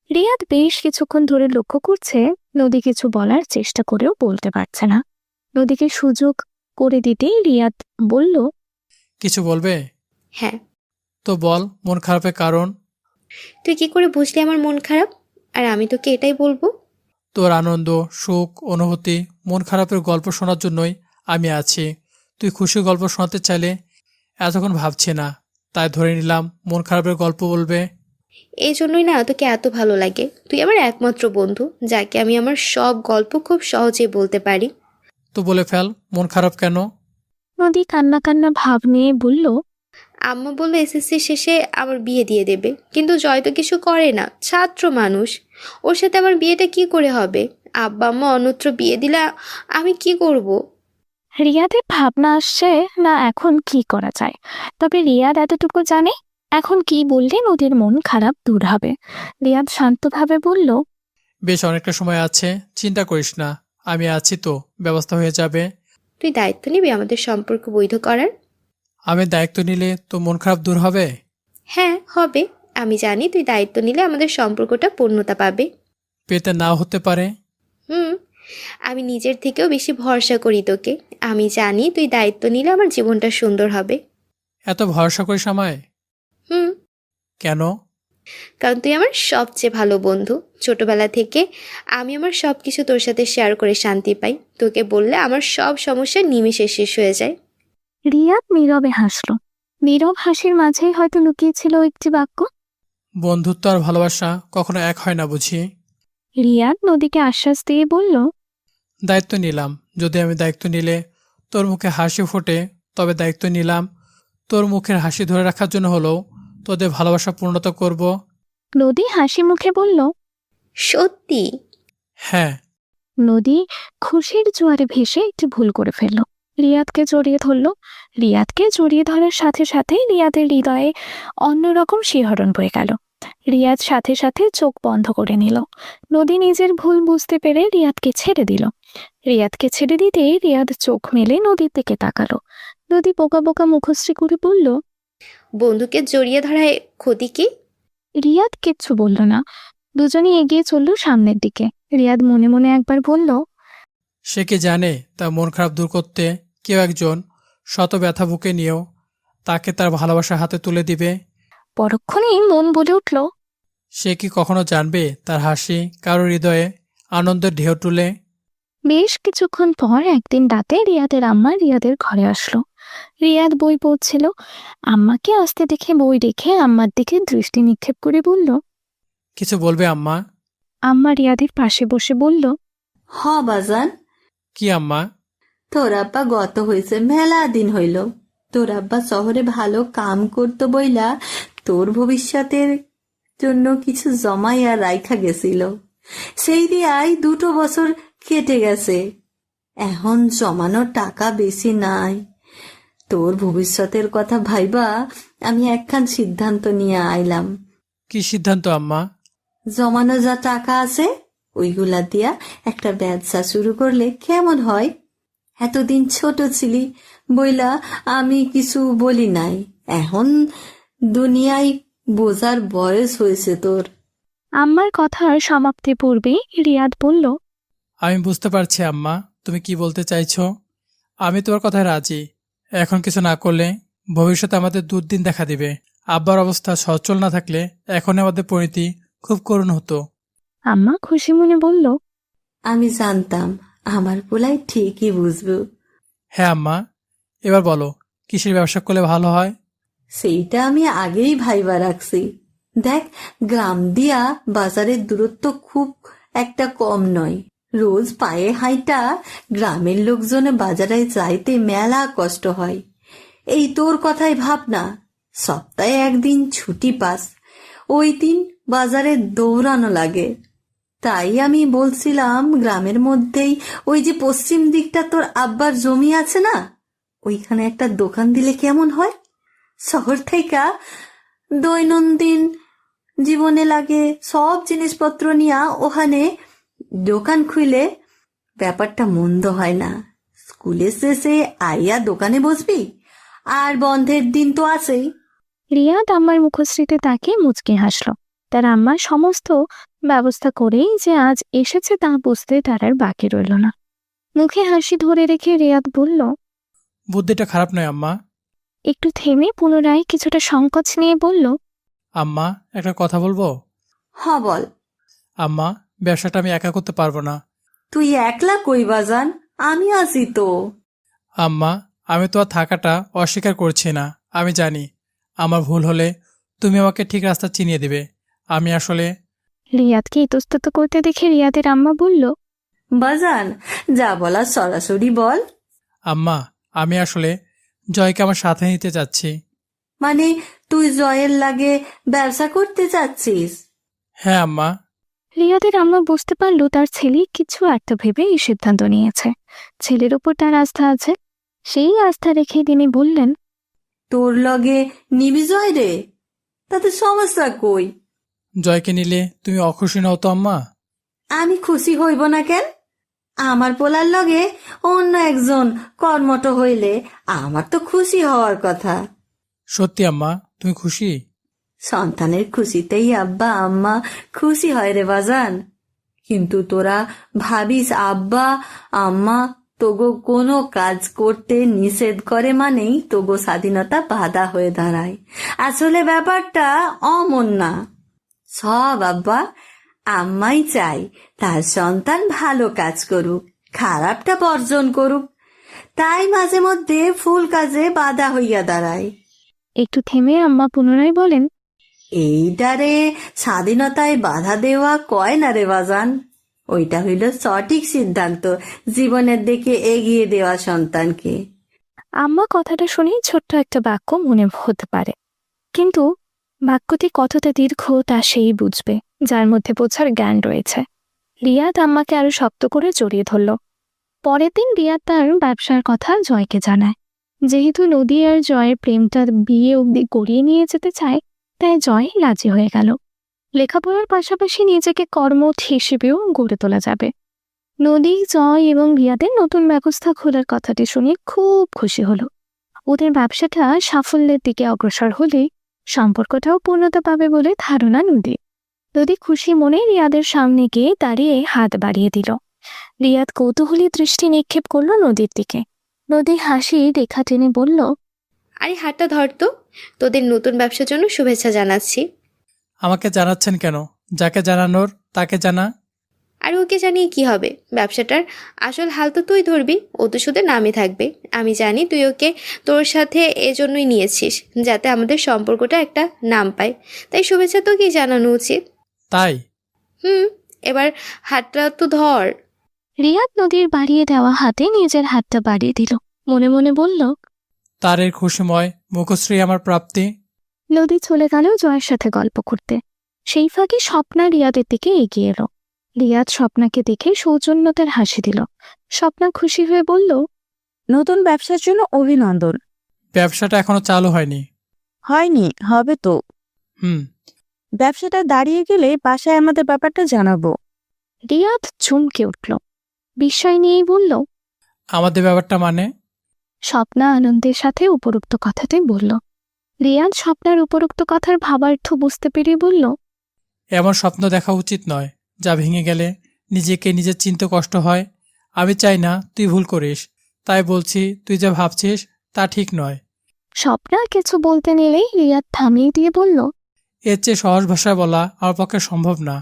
রিয়াদ বেশ কিছুক্ষণ ধরে লক্ষ্য করছে নদী কিছু বলার চেষ্টা করেও বলতে পারছে না। নদীকে সুযোগ করে দিতেই রিয়াদ বলল, কিছু বলবে? হ্যাঁ। তো বল, মন খারাপের কারণ। তুই কি করে বুঝলি আমার মন খারাপ? আর আমি তোকে এটাই বলবো। তোর আনন্দ, সুখ, অনুভূতি, মন খারাপের গল্প শোনার জন্যই আমি আছি। তুই খুশির গল্প শোনাতে চাইলে এতক্ষণ ভাবছি না, তাই ধরে নিলাম মন খারাপের গল্প বলবে। এই জন্যই না তোকে এত ভালো লাগে। তুই আমার একমাত্র বন্ধু, যাকে আমি আমার সব গল্প খুব সহজে বলতে পারি। তো বলে ফেল, মন খারাপ কেন? নদী কান্না কান্না ভাব নিয়ে বলল, আম্মা বললো এসএসসি শেষে আমার বিয়ে দিয়ে দেবে, কিন্তু জয় তো কিছু করে না, ছাত্র মানুষ। ওর সাথে আমার বিয়েটা কি করে হবে? আব্বা আম্মা অন্যত্র বিয়ে দিলে আমি কি করব? রিয়াদের ভাবনা আসছে না এখন কি করা যায়। তবে রিয়াদ এতটুকু জানে, এখন কি বললে নদীর মন খারাপ দূর হবে। রিয়াদ শান্তভাবে বলল, বেশ অনেকটা সময় আছে, চিন্তা করিস না, আমি আছি তো, ব্যবস্থা হয়ে যাবে। তুই দায়িত্ব নিবি আমাদের সম্পর্ক বৈধ করার? আমি দায়িত্ব নিলে তো মন খারাপ দূর হবে? হ্যাঁ হবে। আমি জানি তুই দায়িত্ব নিলে আমাদের সম্পর্কটা পূর্ণতা পাবে। পেতে নাও হতে পারে। আমি নিজের থেকেও বেশি ভরসা করি তোকে। আমি জানি তুই দায়িত্ব নিলে আমার জীবনটা সুন্দর হবে। এত ভরসা করিস আমায়? কেন? কারণ তুই আমার সবচেয়ে ভালো বন্ধু। ছোটবেলা থেকে আমি আমার সব কিছু তোর সাথে শেয়ার করে শান্তি পাই। তোকে বললে আমার সব সমস্যা নিমেষে শেষ হয়ে যায়। রিয়াদ নীরবে হাসল। নীরব হাসির মাঝেই হয়তো লুকিয়েছিল একটি বাক্য, বন্ধুত্ব আর ভালোবাসা কখনো এক হয় না বুঝি। রিয়াদ নদীকে আশ্বাস দিয়ে বলল, দায়িত্ব নিলাম। যদি আমি দায়িত্ব নিলে তোর মুখে হাসি ফোটে, তবে দায়িত্ব নিলাম তোর মুখের হাসি ধরে রাখার জন্য হলেও তোদের ভালোবাসা পূর্ণতা করব। নদী হাসি মুখে বলল, সত্যি? হ্যাঁ। নদী খুশির জোয়ারে ভেসে একটু ভুল করে ফেলল। রিয়াদকে জড়িয়ে ধরল। রিয়াদকে জড়িয়ে ধরার সাথে সাথে রিয়াদের হৃদয়ে অন্যরকম শিহরণ বয়ে গেল। রিয়াদ সাথে সাথে চোখ বন্ধ করে নিল। নদী নিজের ভুল বুঝতে পেরে রিয়াদকে ছেড়ে দিল। রিয়াদকে ছেড়ে দিতে রিয়াদ চোখ মেলে নদীর দিকে তাকালো। নদী বোকা বোকা মুখশ্রী করে বলল, বন্ধুকে জড়িয়ে ধরায় ক্ষতি কি? রিয়াদ কিচ্ছু বলল না। দুজনেই এগিয়ে চলল সামনের দিকে। রিয়াদ মনে মনে একবার বলল, সে কি জানে তার মন খারাপ দূর করতে কেউ একজন শত ব্যথা বুকে নিয়েও তাকে তার ভালোবাসা হাতে তুলে দিবে। পরক্ষণেই মন বলে উঠল, সে কি কখনো জানবে তার হাসি কারোর হৃদয়ে আনন্দের ঢেউ তুলে। বেশ কিছুক্ষণ পর একদিন রাতে রিয়াদের আম্মা রিয়াদের ঘরে আসলো। রিয়াদ বই পড়ছিল। আম্মাকে আসতে দেখে বই রেখে আম্মার দিকে দৃষ্টি নিক্ষেপ করে বলল, কিছু বলবে আম্মা? আম্মা রিয়াদের পাশে বসে বলল, হ বাজান। কি আম্মা? তোর আব্বা গত হয়েছে মেলা দিন হইল। তোর আব্বা শহরে ভালো কাম করতো বইলা তোর ভবিষ্যতের জন্য কিছু জমাইয়া রাইখা গেছিল। সেই দিয়াই 2 বছর কেটে গেছে। এখন জমানোর টাকা বেশি নাই। তোর ভবিষ্যতের কথা ভাইবা আমি একখান সিদ্ধান্ত নিয়ে আইলাম। কি সিদ্ধান্ত আম্মা? জমানো যা টাকা আছে ওইগুলা দিয়া একটা ব্যবসা শুরু করলে কেমন হয়? এতদিন ছোট ছিলি বইলা আমি কিছু বলি নাই, এখন দুনিয়ায় বোঝার বয়স হয়েছে তোর। আম্মার কথার সমাপ্তি পূর্বেই রিয়াদ বলল, আমি বুঝতে পারছি আম্মা, তুমি কি বলতে চাইছো। আমি তোমার কথায় রাজি। এখন কিছু না করলে ভবিষ্যতে আমাদের দুর্দিন দেখা দিবে। আব্বার অবস্থা সচল না থাকলে এখন আমাদের পরিণতি খুব করুণ হতো। আম্মা খুশি মনে বলল, আমি জানতাম আমার পোলাই ঠিকই বুঝবো। হ্যাঁ আম্মা, এবার বলো কিসের ব্যবসা করলে ভালো হয়। সেইটা আমি আগেই ভাইবা রাখছি। দেখ, গ্রাম দিয়া বাজারের দূরত্ব খুব একটা কম নয়। রোজ পায়ে হাঁটা গ্রামের লোকজনে বাজারে যাইতে মেলা কষ্ট হয়। এই তোর কথাই ভাবনা, সপ্তাহে একদিন ছুটি পাস, ওই দিন বাজারে দৌড়ানো লাগে। তাই আমি বলছিলাম গ্রামের মধ্যেই ওই যে পশ্চিম দিকটা তোর আব্বার জমি আছে না, ওইখানে একটা দোকান দিলে কেমন হয়? শহর থেকে দৈনন্দিন জীবনে লাগে সব জিনিসপত্র নিয়ে ওখানে দোকান খুলে ব্যাপারটা মন্দ হয় না। স্কুলের শেষে আইয়া দোকানে বসবি, আর বন্ধের দিন তো আছেই। রিয়াদ আম্মার মুখশ্রীতে তাকে মুচকি হাসল। তার আম্মা সমস্ত ব্যবস্থা করেই যে আজ এসেছে তা বুঝতে তার আর বাকি রইল না। মুখে হাসি ধরে রেখে রিয়াদ বলল, বুদ্ধিটা খারাপ নয় আম্মা। একটু থেমে পুনরায় কিছুটা সংকোচ নিয়ে বলল, আম্মা, একটা কথা বলবো। হ বল। আম্মা, ব্যবসাটা আমি একা করতে পারবো না। তুই একলা কই বাজান, আমি আছি তো। আম্মা, আমি তো আর থাকাটা অস্বীকার করছি না। আমি জানি আমার ভুল হলে তুমি আমাকে ঠিক রাস্তা চিনিয়ে দেবে। আমি আসলে রিয়াদকে ইতস্তত করতে দেখে রিয়াদের আম্মা বলল, বাজান, যা বলার সরাসরি বল। আম্মা, আমি আসলে জয়কে আমার সাথে নিতে চাচ্ছি। মানে তুই জয়ের লাগে ব্যবসা করতে চাচ্ছিস? হ্যাঁ আম্মা। রিয়াদের আম্মা বুঝতে পারল তার ছেলে কিছু একটা ভেবে এই সিদ্ধান্ত নিয়েছে। ছেলের উপর তার আস্থা আছে। সেই আস্থা রেখে তিনি বললেন, তোর লগে নিবি জয় রে, তাতে সমস্যা কই? জয়কে নিলে তুমি অখুশি নও তো আম্মা? আমি খুশি হইব না কেন? আমার পোলার লগে অন্য একজন কর্মঠ হইলে আমার তো খুশি হওয়ার কথা। সত্যি আম্মা, তুমি খুশি? সন্তানের খুশিতেই আব্বা আম্মা খুশি হয় রে বাজান। কিন্তু তোরা ভাবিস আব্বা আম্মা তোগো কোনো কাজ করতে নিষেধ করে মানেই তোগো স্বাধীনতা বাধা হয়ে দাঁড়ায়। আসলে ব্যাপারটা অমন না। সব আব্বা আম্মাই চাই তার সন্তান ভালো কাজ করুক, খারাপটা বর্জন করুক। তাই মাঝে মধ্যে ফুল কাজে বাধা হইয়া দাঁড়ায়। একটু থেমে আম্মা পুনরায় বলেন, এইটারে স্বাধীনতায় বাধা দেওয়া কয় না রে বাজান। ওইটা হইল সঠিক সিদ্ধান্ত, জীবনের দিকে এগিয়ে দেওয়া সন্তানকে। আম্মা কথাটা শুনেই ছোট্ট একটা বাক্য মনে হতে পারে, কিন্তু বাক্যটি কতটা দীর্ঘ তা সেই বুঝবে যার মধ্যে বোঝার জ্ঞান রয়েছে। রিয়াদ আম্মাকে আরো শক্ত করে জড়িয়ে ধরল। পরের দিন রিয়াদ তার ব্যবসার কথা জয়কে জানায়। যেহেতু নদী আর জয়ের প্রেমটা বিয়ে অবধি গড়িয়ে নিয়ে যেতে চায়, তাই জয় রাজি হয়ে গেল। লেখাপড়ার পাশাপাশি নিজেকে কর্মঠ হিসেবেও গড়ে তোলা যাবে। নদী, জয় এবং রিয়াদের নতুন ব্যবস্থা খোলার কথাটি শুনে খুব খুশি হলো। ওদের ব্যবসাটা সাফল্যের দিকে অগ্রসর হলে সম্পর্কটাও পূর্ণতা পাবে বলে ধারণা নদী। নদী খুশি মনে রিয়াদের সামনে গিয়ে দাঁড়িয়ে হাত বাড়িয়ে দিল। রিয়াদ কৌতূহলী দৃষ্টি নিক্ষেপ করলো নদীর দিকে। নদী হাসি রেখা টেনে বলল, আরে হাতটা ধর তো, তোদের নতুন ব্যবসার জন্য শুভেচ্ছা জানাচ্ছি। আমাকে জানাচ্ছেন কেন? যাকে জানানোর তাকে জানা। আর ওকে জানিয়ে কি হবে? ব্যবসাটার আসল হাল তো তুই ধরবি, ও তো শুধু নামে থাকবে। আমি জানি তুই ওকে তোর সাথে এজন্যই নিয়েছিস, যাতে আমাদের সম্পর্কটা একটা নাম পায়। তাই শুভেচ্ছা তোকেই জানানো উচিত। তাই? এবার হাতটা তো ধর। রিয়াদ নদীর বাড়িয়ে দেওয়া হাতে নিজের হাতটা বাড়িয়ে দিল। মনে মনে বলল, তার এর খুশিময় মুখশ্রী আমার প্রাপ্তি। নদী চলে গেল জয়ের সাথে গল্প করতে। সেই ফাঁকে স্বপ্না রিয়াদের দিকে এগিয়ে এলো। রিয়াদ স্বপ্নাকে দেখে সৌজন্যতার হাসি দিল। স্বপ্না খুশি হয়ে বলল, নতুন ব্যবসার জন্য অভিনন্দন। ব্যবসাটা এখনো চালু হয়নি। হয়নি, হবে তো। হুম। ব্যবসাটা দাঁড়িয়ে গেলে বাসায় আমাদের ব্যাপারটা জানাবো। রিয়াদ চমকে উঠল, বিস্ময় নিয়েই বলল। আমাদের ব্যাপারটা মানে? স্বপ্না আনন্দের সাথে উপরোক্ত কথাটাই বলল। রিয়াদ স্বপ্নার উপরোক্ত কথার ভাবার্থ বুঝতে পেরে বলল। এমন স্বপ্ন দেখা উচিত নয়, যা ভেঙে গেলে নিজেকে নিজের চিনতে কষ্ট হয়। আমি চাই না তুই ভুল করিস, তাই বলছি তুই যা ভাবছিস তা ঠিক নয়। স্বপ্না কিছু বলতে নিলেই রিয়াদ থামিয়ে দিয়ে বলল। এর চেয়ে সহজ ভাষায় বলা আমার পক্ষে সম্ভব না।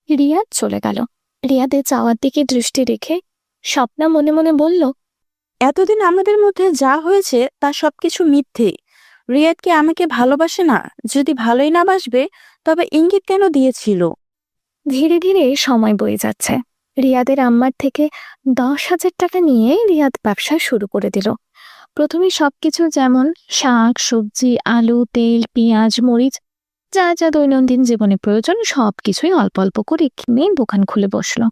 রিয়াদ চলে গেল। রিয়াদের যাওয়ার দিকে দৃষ্টি রেখে স্বপ্না মনে মনে বলল। এতদিন আমাদের মধ্যে যা হয়েছে তা সবকিছু মিথ্যে। রিয়াদ কি আমাকে ভালোবাসে না? যদি ভালোই না বাসবে তবে ইঙ্গিত কেন দিয়েছিল? ধীরে ধীরে সময় বয়ে যাচ্ছে। রিয়াদের আম্মার থেকে 10,000 টাকা নিয়ে রিয়াদ ব্যবসা শুরু করে দিল। প্রথমে সবকিছু যেমন শাক, সবজি, আলু, তেল, পেঁয়াজ, মরিচ, যা যা দৈনন্দিন জীবনে প্রয়োজন সবকিছুই অল্প অল্প করে কিনে দোকান খুলে বসলো।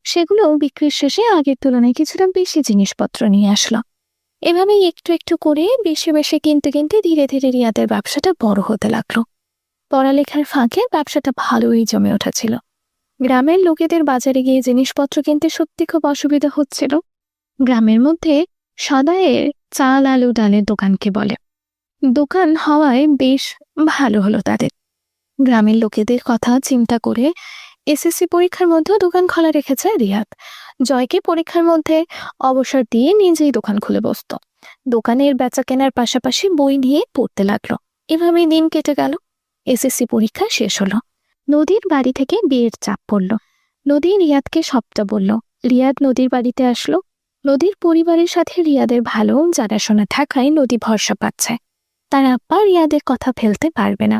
সেগুলো বিক্রির শেষে আগের তুলনায় কিছুটা বেশি জিনিসপত্র নিয়ে আসলো। এভাবেই একটু একটু করে বেশি বেশি কিনতে কিনতে ধীরে ধীরে রিয়াদের ব্যবসাটা বড় হতে লাগলো। পড়ালেখার ফাঁকে ব্যবসাটা ভালোই জমে উঠেছিল। গ্রামের লোকেদের বাজারে গিয়ে জিনিসপত্র কিনতে সত্যি খুব অসুবিধা হচ্ছিল। গ্রামের মধ্যে সদাইয়ের চাল, আলু, ডালের দোকানকে বলে। দোকান হওয়ায় বেশ ভালো হলো তাদের। গ্রামের লোকেদের কথা চিন্তা করে এসএসসি পরীক্ষার মধ্যেও দোকান খোলা রেখেছে রিয়াদ। জয়কে পরীক্ষার মধ্যে অবসর দিয়ে নিজেই দোকান খুলে বসত। দোকানের বেচা কেনার পাশাপাশি বই নিয়ে পড়তে লাগলো। এভাবেই দিন কেটে গেল। এসএসসি পরীক্ষা শেষ হলো। নদীর বাড়ি থেকে বিয়ের চাপ পড়ল। নদী রিয়াদকে সবটা বলল। রিয়াদ নদীর বাড়িতে আসলো। নদীর পরিবারের সাথে রিয়াদের ভালো জানাশোনা থাকায় নদী ভরসা পাচ্ছে। তার আব্বা রিয়াদের কথা ফেলতে পারবে না।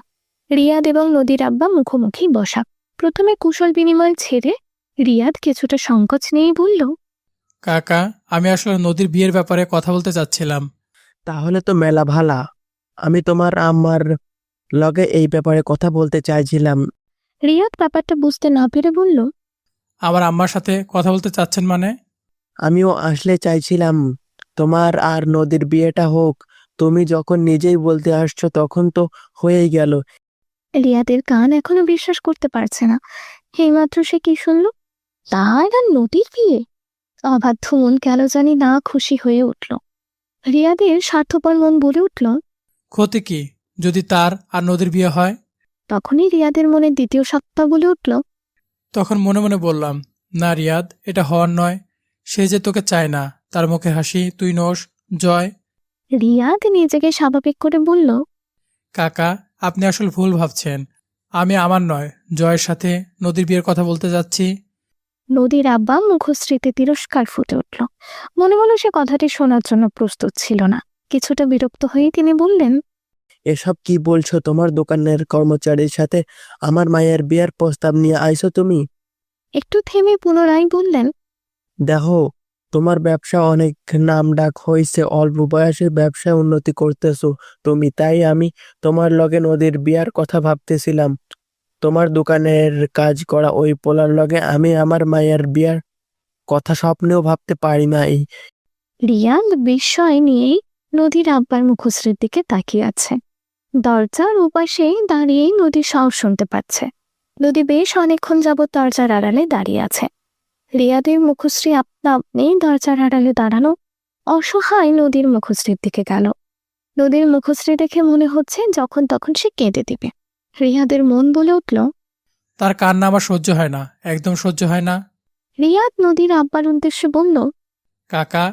রিয়াদ এবং নদীর আব্বা মুখোমুখি বসা। প্রথমে কুশল বিনিময় ছেড়ে রিয়াদ কিছুটা সংকোচ নিয়েই বলল। কাকা, আমি আসলে নদীর বিয়ের ব্যাপারে কথা বলতে চাচ্ছিলাম। তাহলে তো মেলা ভালা। আমি তোমার আমার লগে এই ব্যাপারে কথা বলতে চাইছিলাম। রিয়াদ ব্যাপারটা বুঝতে না পেরে বলল। আমার আম্মার সাথে কথা বলতে চাচ্ছেন মানে? আমিও আসলে চাইছিলাম তোমার আর নদীর বিয়েটা হোক। তুমি যখন নিজেই বলতে আসছো তখন তো হয়েই গেল। রিয়াদের কান এখনো বিশ্বাস করতে পারছে না। এইমাত্র সে কি শুনল? তার আর নদীর বিয়ে? অবাধ্য মন কেন জানি না খুশি হয়ে উঠল। রিয়াদের স্বার্থপর মন বলে উঠল। ক্ষতি কি যদি তার আর নদীর বিয়ে হয়? তখনই রিয়াদের মনে দ্বিতীয় সত্তা বলে উঠল। তখন মনে মনে বললাম, না রিয়াদ, এটা হওয়ার নয়। সে যে তোকে চায় না, তার মুখে হাসি তুই নোস। জয়। রিয়াদ নিজেকে স্বাভাবিক করে বলল। কাকা, আপনি আসলে ভুল ভাবছেন। আমি আমার নয়, জয়ের সাথে নদীর বিয়ের কথা বলতে যাচ্ছি। নদীর আব্বা মুখশ্রীতে তিরস্কার ফুটে উঠল। মনে মনে সে কথাটি শোনার জন্য প্রস্তুত ছিল না। কিছুটা বিরক্ত হয়ে তিনি বললেন। এসব কি বলছো? তোমার দোকানের কর্মচারীর সাথে আমার মায়ের বিয়ের প্রস্তাব নিয়ে আইছো তুমি? একটু থেমে পুনরায় বললেন। দেখো, তোমার ব্যবসা অনেক নাম ডাক হইছে, অল্প বয়সে ব্যবসায় উন্নতি করতেছো তুমি, তাই আমি তোমার লগে নদীর বিয়ার কথা ভাবতেছিলাম। তোমার দোকানের কাজ করা ওই পোলার লগে আমি আমার মায়ের বিয়ার কথা স্বপ্নেও ভাবতে পারি নাই। রিয়াদ বিস্ময় নিয়েই নদীর আব্বার মুখশ্রীর দিকে তাকিয়ে আছে। দরজার ওপাশে দাঁড়িয়েই নদীর সাহস শুনতে পাচ্ছে। নদী বেশ অনেকক্ষণ যাবৎ দরজার আড়ালে দাঁড়িয়ে আছে। রিয়াদের মুখশ্রী আপনা আপনি দরজার আড়ালে দাঁড়ানো অসহায় নদীর মুখশ্রীর দিকে গেল। নদীর মুখশ্রী দেখে মনে হচ্ছে যখন তখন সে কেঁদে দিবে। রিয়াদের মন বলে উঠল। তার কান্না আমার সহ্য হয় না, একদম সহ্য হয় না। রিয়াদ নদীর আব্বার উদ্দেশ্যে বলল। কাকা,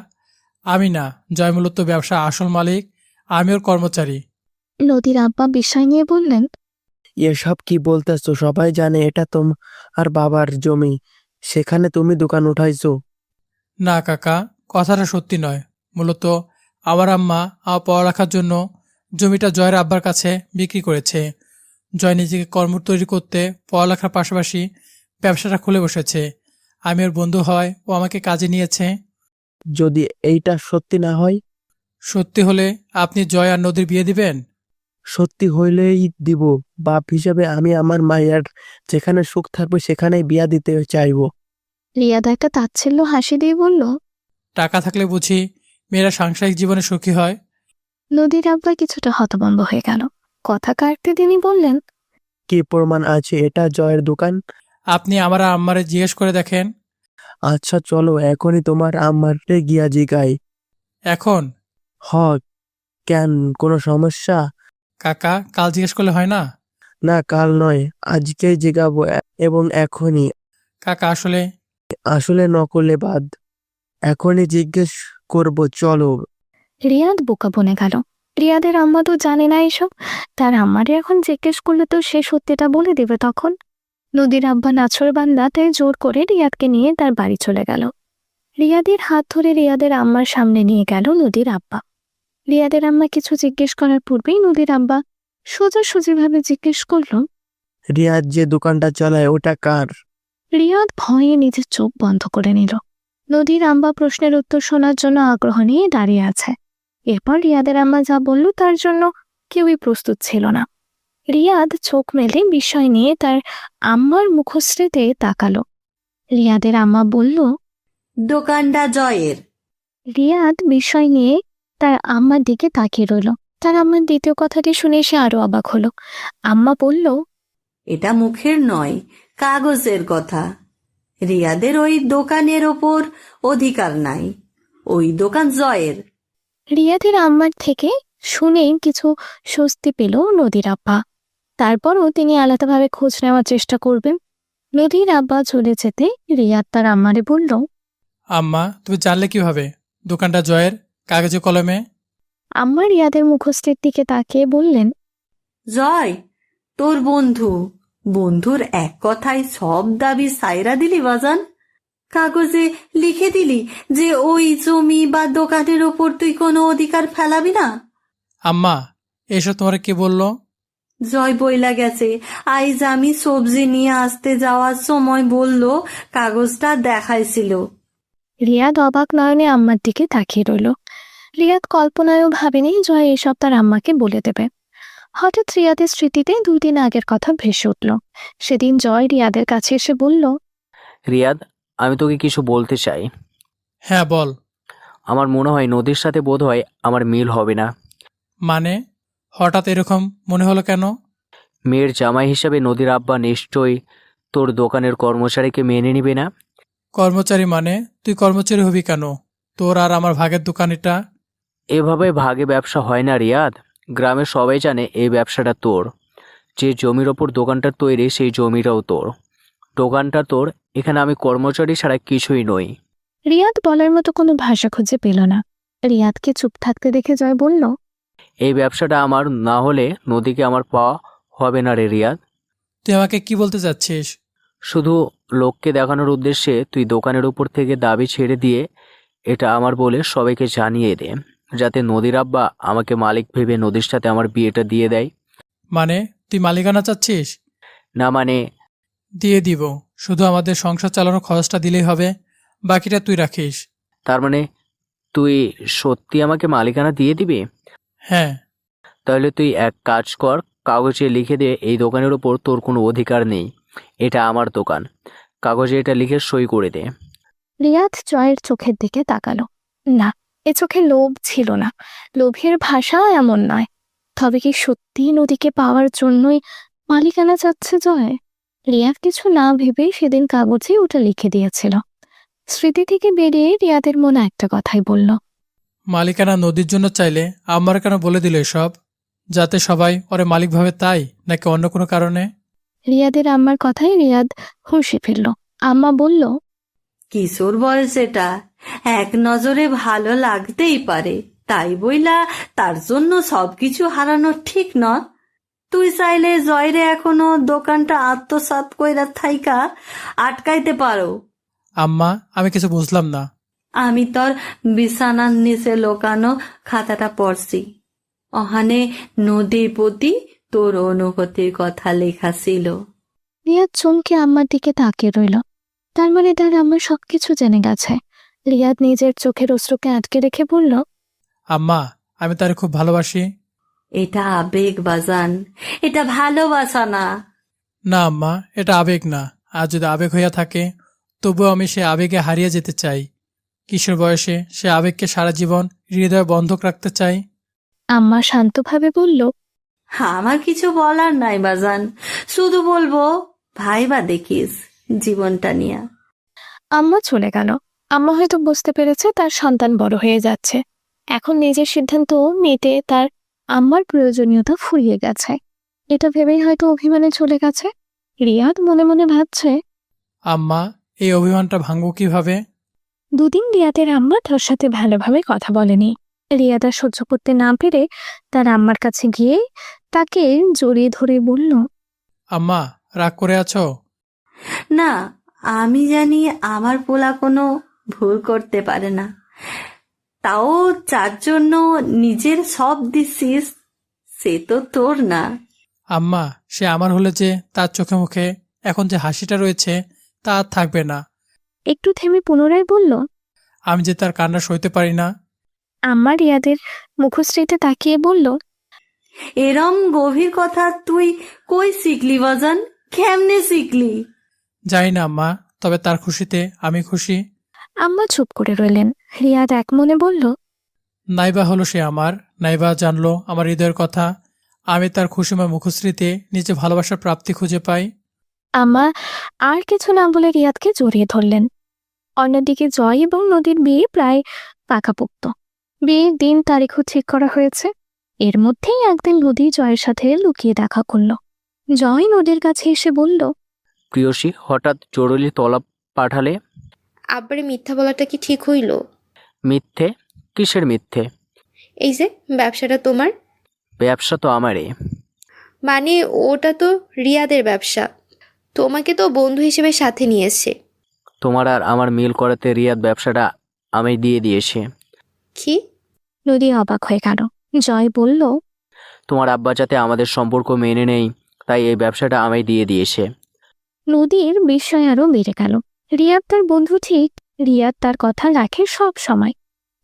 আমি না, জয় মূলত ব্যবসা আসল মালিক, আমি ওর কর্মচারী। নদীর আব্বা বিস্ময় নিয়ে বললেন। এসব কি বলতেছো? সবাই জানে এটা তোমার বাবার জমি, সেখানে তুমি দোকান উঠাইছো। না কাকা, কথাটা সত্যি নয়। মূলত আমার আম্মা আমার পড়ালেখার জন্য জমিটা জয়ের আব্বার কাছে বিক্রি করেছে। জয় নিজেকে কর্ম তৈরি করতে পড়ালেখার পাশাপাশি ব্যবসাটা খুলে বসেছে। আমি ওর বন্ধু হয় ও আমাকে কাজে নিয়েছে। যদি এইটা সত্যি না হয়? সত্যি হলে আপনি জয় আর নদীর বিয়ে দিবেন? সত্যি হইলেই দিব। বাপ হিসেবে আমি আমার মায়ের যেখানে সুখ থাকবে সেখানেই বিয়া দিতে চাইবো। রিয়াদ একটা তাচ্ছিল্য হাসি দিয়ে বলল। টাকা থাকলে বুঝি মেয়েরা সাংসারিক জীবনে সুখী হয়? নদীর আব্বা কিছুটা হতভম্ব হয়ে গেল। কথা কাটতে তিনি বললেন। কি প্রমাণ আছে এটা জয়ের দোকান? আপনি আমার আম্মারে জিজ্ঞেস করে দেখেন। আচ্ছা চলো এখনই তোমার আম্মারে গিয়া জিগাই। এখন? হ, কেন কোনো সমস্যা? কাকা, কাল জিজ্ঞেস করলে হয় না? না কাল নয়, আজকেই জিগাবো এবং এখনই। কাকা আসলে আসলে নকলে বাদ, এখনই জিজ্ঞেস করব, চলো। রিয়াদ বোকা বনে গেল। রিয়াদের আম্মা তো জানে না এসব। তার আম্মারে এখন জিজ্ঞেস করলে তো সে সত্যিটা বলে দেবে তখন। নদীর আব্বা নাছোড়বান্দা তাই জোর করে রিয়াদকে নিয়ে তার বাড়ি চলে গেল। রিয়াদের হাত ধরে রিয়াদের আম্মার সামনে নিয়ে গেল নদীর আব্বা। রিয়াদের আম্মা কিছু জিজ্ঞেস করার পূর্বেই নদীর আব্বা সোজাসুজিভাবে জিজ্ঞেস করল, রিয়াদ যে দোকানটা চালায় ওটা কার? রিয়াদ ভয়ে নিজের চোখ বন্ধ করে নিল। নদীর আম্মা প্রশ্নের উত্তর শোনার জন্য আগ্রহ নিয়ে দাঁড়িয়ে আছে। এরপর রিয়াদের আম্মা যা বলল তার জন্য কেউই প্রস্তুত ছিল না। রিয়াদ চোখ মেলে বিস্ময় নিয়ে তার আম্মার মুখশ্রীতে তাকালো। রিয়াদের আম্মা বলল, দোকানটা জয়ের। রিয়াদ বিস্ময় নিয়ে তার আম্মার দিকে তাকিয়ে রইল। তার আম্মার দ্বিতীয় কথাটি শুনে সে আরো অবাক হলো। আম্মা বলল, এটা মুখের নয়, কাগজের কথা। রিয়াদের ওই দোকানের ওপর অধিকার নাই, ওই দোকান জয়ের। রিয়াদের আম্মার থেকে শুনেই কিছু স্বস্তি পেল নদীর আব্বা। তারপরও তিনি আলাদাভাবে খোঁজ নেওয়ার চেষ্টা করবেন। নদীর আব্বা চলে যেতে রিয়াদ তার আম্মারে বলল, আম্মা, তুমি জানলে কিভাবে দোকানটা জয়ের, কাগজে কলমে? আম্মা রিয়াদের মুখশ্রীর দিকে তাকিয়ে বললেন, জয় তোর বন্ধু, বন্ধুর এক কথায় সব দাবি সাইরা দিলি বাজান। কাগজে লিখে দিলি যে ওই জমি বা দোকানের ওপর তুই কোনো অধিকার ফেলাবি না। আম্মা, এসব তোমার কে বললো? জয় বইলা গেছে, আইজ আমি সবজি নিয়ে আসতে যাওয়ার সময় বলল, কাগজটা দেখাইছিল। রিয়াদ অবাক নয়নে আম্মার দিকে তাকিয়ে রইল। রিয়াদ কল্পনায়ও ভাবেনি জয় এসব তার আম্মাকে বলে দেবে। হঠাৎ রিয়াদের স্মৃতিতে 2 দিন আগের কথা ভেসে উঠল। সেদিন জয় রিয়াদের কাছে এসে বলল, রিয়াদ, আমি তোকে কিছু বলতে চাই। হ্যাঁ বল। আমার মনে হয় নদীর সাথে বোধ হয় আমার মিল হবে না। মানে হঠাৎ এরকম মনে হলো কেন? মেয়ের জামাই হিসাবে নদীর আব্বা নিশ্চয়ই তোর দোকানের কর্মচারীকে মেনে নিবে না। কর্মচারী মানে তুই কর্মচারী হবি কেন? তোর আর আমার ভাগের দোকান এটা। এভাবে ভাগে ব্যবসা হয় না রিয়াদ। গ্রামের সবাই জানে এই ব্যবসাটা তোর। যে জমির ওপর দোকানটা তৈরি সেই জমিটাও তোর, দোকানটা তোর। এখানে আমি কর্মচারী ছাড়া কিছুই নই। রিয়াদ বলার মতো কোনো ভাষা খুঁজে পেল না। রিয়াদকে চুপ থাকতে দেখে জয় বলল, এই ব্যবসাটা আমার না হলে নদীকে আমার পাওয়া হবে না রে রিয়াদ। তুই আমাকে কি বলতে চাচ্ছিস? শুধু লোককে দেখানোর উদ্দেশ্যে তুই দোকানের উপর থেকে দাবি ছেড়ে দিয়ে এটা আমার বলে সবাইকে জানিয়ে দে, যাতে নদীর আব্বা আমাকে মালিক ভেবে নদীর সাথে আমার বিয়েটা দিয়ে দেয়। মানে তুই মালিকানা চাচ্ছিস? না মানে? দিয়ে দিব, শুধু আমাদের সংসার চালানোর খরচটা দিলেই হবে, বাকিটা তুই রাখিস। তার মানে তুই সত্যি আমাকে মালিকানা দিয়ে দিবি? হ্যাঁ। তাহলে তুই এক কাজ কর, কাগজে লিখে দে এই দোকানের ওপর তোর কোনো অধিকার নেই, এটা আমার দোকান। কাগজে এটা লিখে সই করে দে। রিয়াদ জয়ের চোখের দিকে তাকালো। না, এ চোখে লোভ ছিল না। লোভের ভাষা এমন নয়। তবে কি সত্যি নদীকে পাওয়ার জন্যই মালিকানা চাচ্ছে জয়? রিয়াদ কিছু না ভেবেই সেদিন কাগজে ওটা লিখে দিয়েছিল। স্মৃতি থেকে বেরিয়ে রিয়াদের মনে একটা কথাই বলল, মালিকানা নদীর জন্য চাইলে আমার কেন বলে দিল এসব? যাতে সবাই ওরে মালিক ভাবে, তাই নাকি অন্য কোনো কারণে? রিয়াদের আম্মার কথাই রিয়াদ হুঁশে ফিরল। আম্মা বলল, কিশোর বয়স এটা, এক নজরে ভালো লাগতেই পারে, তাই বইলা তার জন্য সবকিছু হারানো ঠিক না। তুই চাইলে জয়রে এখনো দোকানটা আত্মসাৎ কইরা থাইকা আটকাইতে পারো। আম্মা, আমি কিছু বুঝলাম না। আমি তোর বিছানার নিচে লোকানো খাতাটা পড়ছি, ওখানে নদীর প্রতি তোর অনুভূতির কথা লেখা ছিল। রিয়াদ চমকে আম্মার দিকে তাকিয়ে রইল। তার মানে তার আম্মা সবকিছু জেনে গেছে। রিয়াদ নিজের চোখের অশ্রুকে আটকে রেখে বলল, আম্মা, আমি তারে খুব ভালোবাসি। এটা আবেগ বাজান, এটা ভালোবাসা না। না আম্মা, এটা আবেগ না। আর যদি আবেগ হইয়া থাকে তবুও আমি সে আবেগে হারিয়ে যেতে চাই। কিশোর বয়সে সে আবেগকে সারা জীবন হৃদয়ে বন্ধক রাখতে চাই। আম্মা শান্তভাবে বলল, আমার কিছু বলার নাই বাজান, শুধু বলবো ভাইবা দেখিস জীবনটা নিয়ে। আম্মা চলে গেল। আম্মা হয়তো বুঝতে পেরেছে তার সন্তান বড় হয়ে যাচ্ছে। এখন নিজের সিদ্ধান্ত নিতে তার আম্মার প্রয়োজনীয়তা ফুরিয়ে গেছে। এটা ভেবেই হয়তো অভিমানে চলে গেছে। রিয়াদ মনে মনে ভাবছে, আম্মা, এই অভিমানটা ভাঙবো কিভাবে? দুদিন রিয়াদের আম্মা তার সাথে ভালোভাবে কথা বলেনি। রিয়াদ আর সহ্য করতে না পেরে তার আম্মার কাছে গিয়ে তাকে জড়িয়ে ধরে বলল, আম্মা, রাগ করে আছো? না, আমি জানি আমার পোলা কোনো ভুল করতে পারে না, তাও যার জন্য নিজের সব দিছিস সে তো তোর না। আম্মা, সে আমার হলে যে তার চোখে মুখে এখন যে হাসিটা রয়েছে তা আর থাকবে না। একটু থেমে পুনরায় বলল, আমি যে তার কান্না সইতে পারি না। আম্মা রিয়াদের মুখশ্রীতে তাকিয়ে বলল, এরম গভীর কথা তুই কই শিখলি বাজান? কেমনে শিখলি? জানি না আম্মা, তবে তার খুশিতে আমি খুশি। আম্মা চুপ করে রইলেন। রিয়াদ এক মনে বলল, নাইবা হলো সে আমার, নাইবা জানলো আমার হৃদয়ের কথা। আমি তার খুশিময় মুখশ্রীতে নিজে ভালোবাসার প্রাপ্তি খুঁজে পাই। আম্মা আর কিছু না বলে রিয়াদকে জড়িয়ে ধরলেন। অন্যদিকে জয় এবং নদীর বিয়ে প্রায় পাকাপোক্ত। বিয়ের দিন তারিখও ঠিক করা হয়েছে। এর মধ্যেই একদিন নদী জয়ের সাথে লুকিয়ে দেখা করল। জয় নদীর কাছে এসে বলল, প্রিয়সী, হঠাৎ জরুরি তলব পাঠালে? আব্বারে মিথ্যা বলাটা কি ঠিক হইল? মিথ্যে? কিসের মিথ্যে? এই যে ব্যবসাটা তোমার, ব্যবসা তো আমারই। মানে ওটা তো রিয়াদের ব্যবসা, তোমাকে তো বন্ধু হিসেবে সাথে নিয়ে এসছে। তোমার আর আমার মিল করাতে রিয়াদ ব্যবসাটা আমি দিয়ে দিয়েছে। কি? নদী অবাক হয়ে গেল। জয় বলল, তোমার আব্বা যাতে আমাদের সম্পর্ক মেনে নেই তাই এই ব্যবসাটা আমি দিয়ে দিয়েছে। নদীর বিস্ময় আরো বেড়ে গেল। রিয়াদ তার বন্ধু ঠিক, রিয়াদ তার কথা রাখে সব সময়,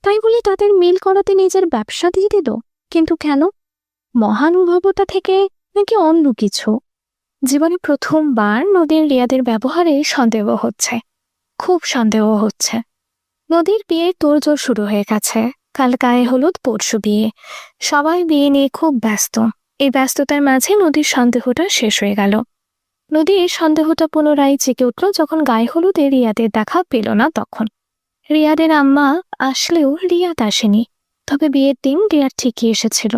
তাই বলে তাদের মিল করাতে নিজের ব্যবসা দিয়ে দিল। কিন্তু কেন? মহানুভবতা থেকে নাকি অন্য কিছু? জীবনে প্রথমবার নদীর রিয়াদের ব্যবহারে সন্দেহ হচ্ছে, খুব সন্দেহ হচ্ছে। নদীর বিয়ের তোড়জোড় শুরু হয়ে গেছে। কাল গায়ে হলুদ, পরশু বিয়ে। সবাই বিয়ে নিয়ে খুব ব্যস্ত। এই ব্যস্ততার মাঝে নদীর সন্দেহটা শেষ হয়ে গেল। নদীর সন্দেহটা পুনরায় জেগে উঠল যখন গায়ে হলুদে রিয়াদের দেখা পেল না তখন। রিয়াদের আম্মা আসলেও রিয়াদ আসেনি। তবে বিয়ের দিন রিয়াদ ঠিকই এসেছিল।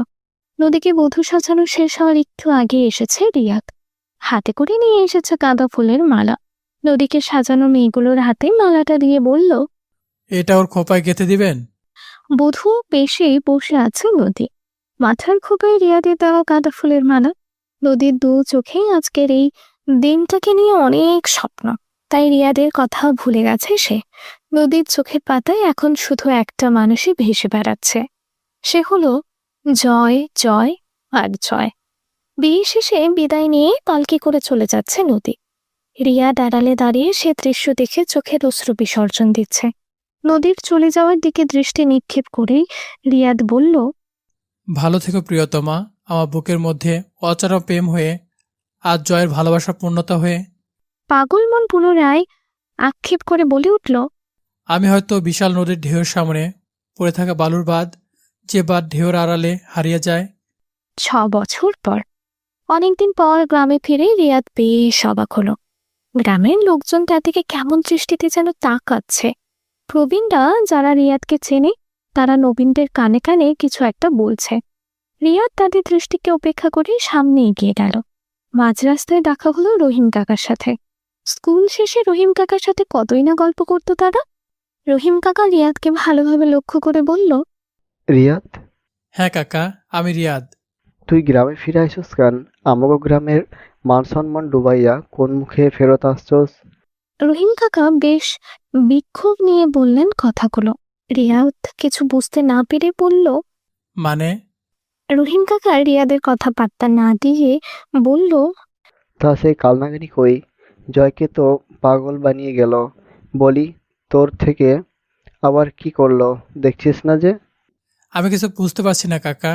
নদীকে বধূ সাজানো শেষ হওয়ার একটু আগে এসেছে রিয়াদ। হাতে করে নিয়ে এসেছে গাঁদা ফুলের মালা। নদীকে সাজানো মেয়েগুলোর হাতে মালাটা দিয়ে বলল, এটা ওর খোপায় গেঁথে দিবেন? বধূ বেশে বসে আছে নদী। মাথার খোপায় রিয়াদের দেওয়া গাঁদা ফুলের মালা। নদীর দু চোখে আজকের এই দিনটাকে নিয়ে অনেক স্বপ্ন, তাই রিয়াদের কথা ভুলে গেছে সে। নদীর চোখের পাতায় এখন শুধু একটা মানুষই ভেসে বেড়াচ্ছে, সে হলো জয়, জয় আর জয়। বিয়ে শেষে বিদায় নিয়ে পালকি করে চলে যাচ্ছে নদী। রিয়াদ আড়ালে দাঁড়িয়ে সে দৃশ্য দেখে চোখের অশ্রু বিসর্জন দিচ্ছে। নদীর চলে যাওয়ার দিকে দৃষ্টি নিক্ষেপ করেই রিয়াদ বলল, ভালো থেকো প্রিয়তমা, আমার বুকের মধ্যে অচারা প্রেম হয়ে আজ জয়ের ভালোবাসা পূর্ণতা হয়ে। পাগল মন পুনরায় আক্ষেপ করে বলে উঠল, আমি হয়তো বিশাল নদীর ঢেউয়ের সামনে পড়ে থাকা বালুর বাঁধ, যে বাঁধ ঢেউর আড়ালে হারিয়ে যায়। 6 বছর পর, অনেকদিন পর গ্রামে ফিরে রিয়াদ বেশ অবাক হলো। গ্রামের লোকজন তার দিকে কেমন দৃষ্টিতে যেন তাকাচ্ছে। প্রবীণরা যারা রিয়াদকে চেনে তারা নবীনদের কানে কানে কিছু একটা বলছে। রিয়াদ তাদের দৃষ্টিকে উপেক্ষা করে সামনে এগিয়ে গেল। মাঝ রাস্তায় দেখা হলো রহিম কাকার সাথে। স্কুল শেষে রহিম কাকার সাথে কতই না গল্প করতো তারা। রহিম কাকা রিয়াদকে ভালোভাবে লক্ষ্য করে বলল, রিয়াদ, হ্যাঁ কাকা, আমি রিয়াদ। তুই গ্রামে ফিরে আইসস কেন? আমাগো গ্রামের মান সম্মান ডুবাইয়া কোন মুখে ফেরত আসছস? রহিম কাকা বেশ বিক্ষোভ নিয়ে বললেন কথাগুলো। রিয়াদ কিছু বুঝতে না পেরে বলল, মানে? রহিম কাকা রিয়াদের কথা পাত্তা না দিয়ে বলল, তা সেই কালনাগিনী কই? জয়কে তো পাগল বানিয়ে গেল। বলি, তোর থেকে আবার কি করলো দেখছিস না যে? আমি কিছু বুঝতে পারছি না কাকা।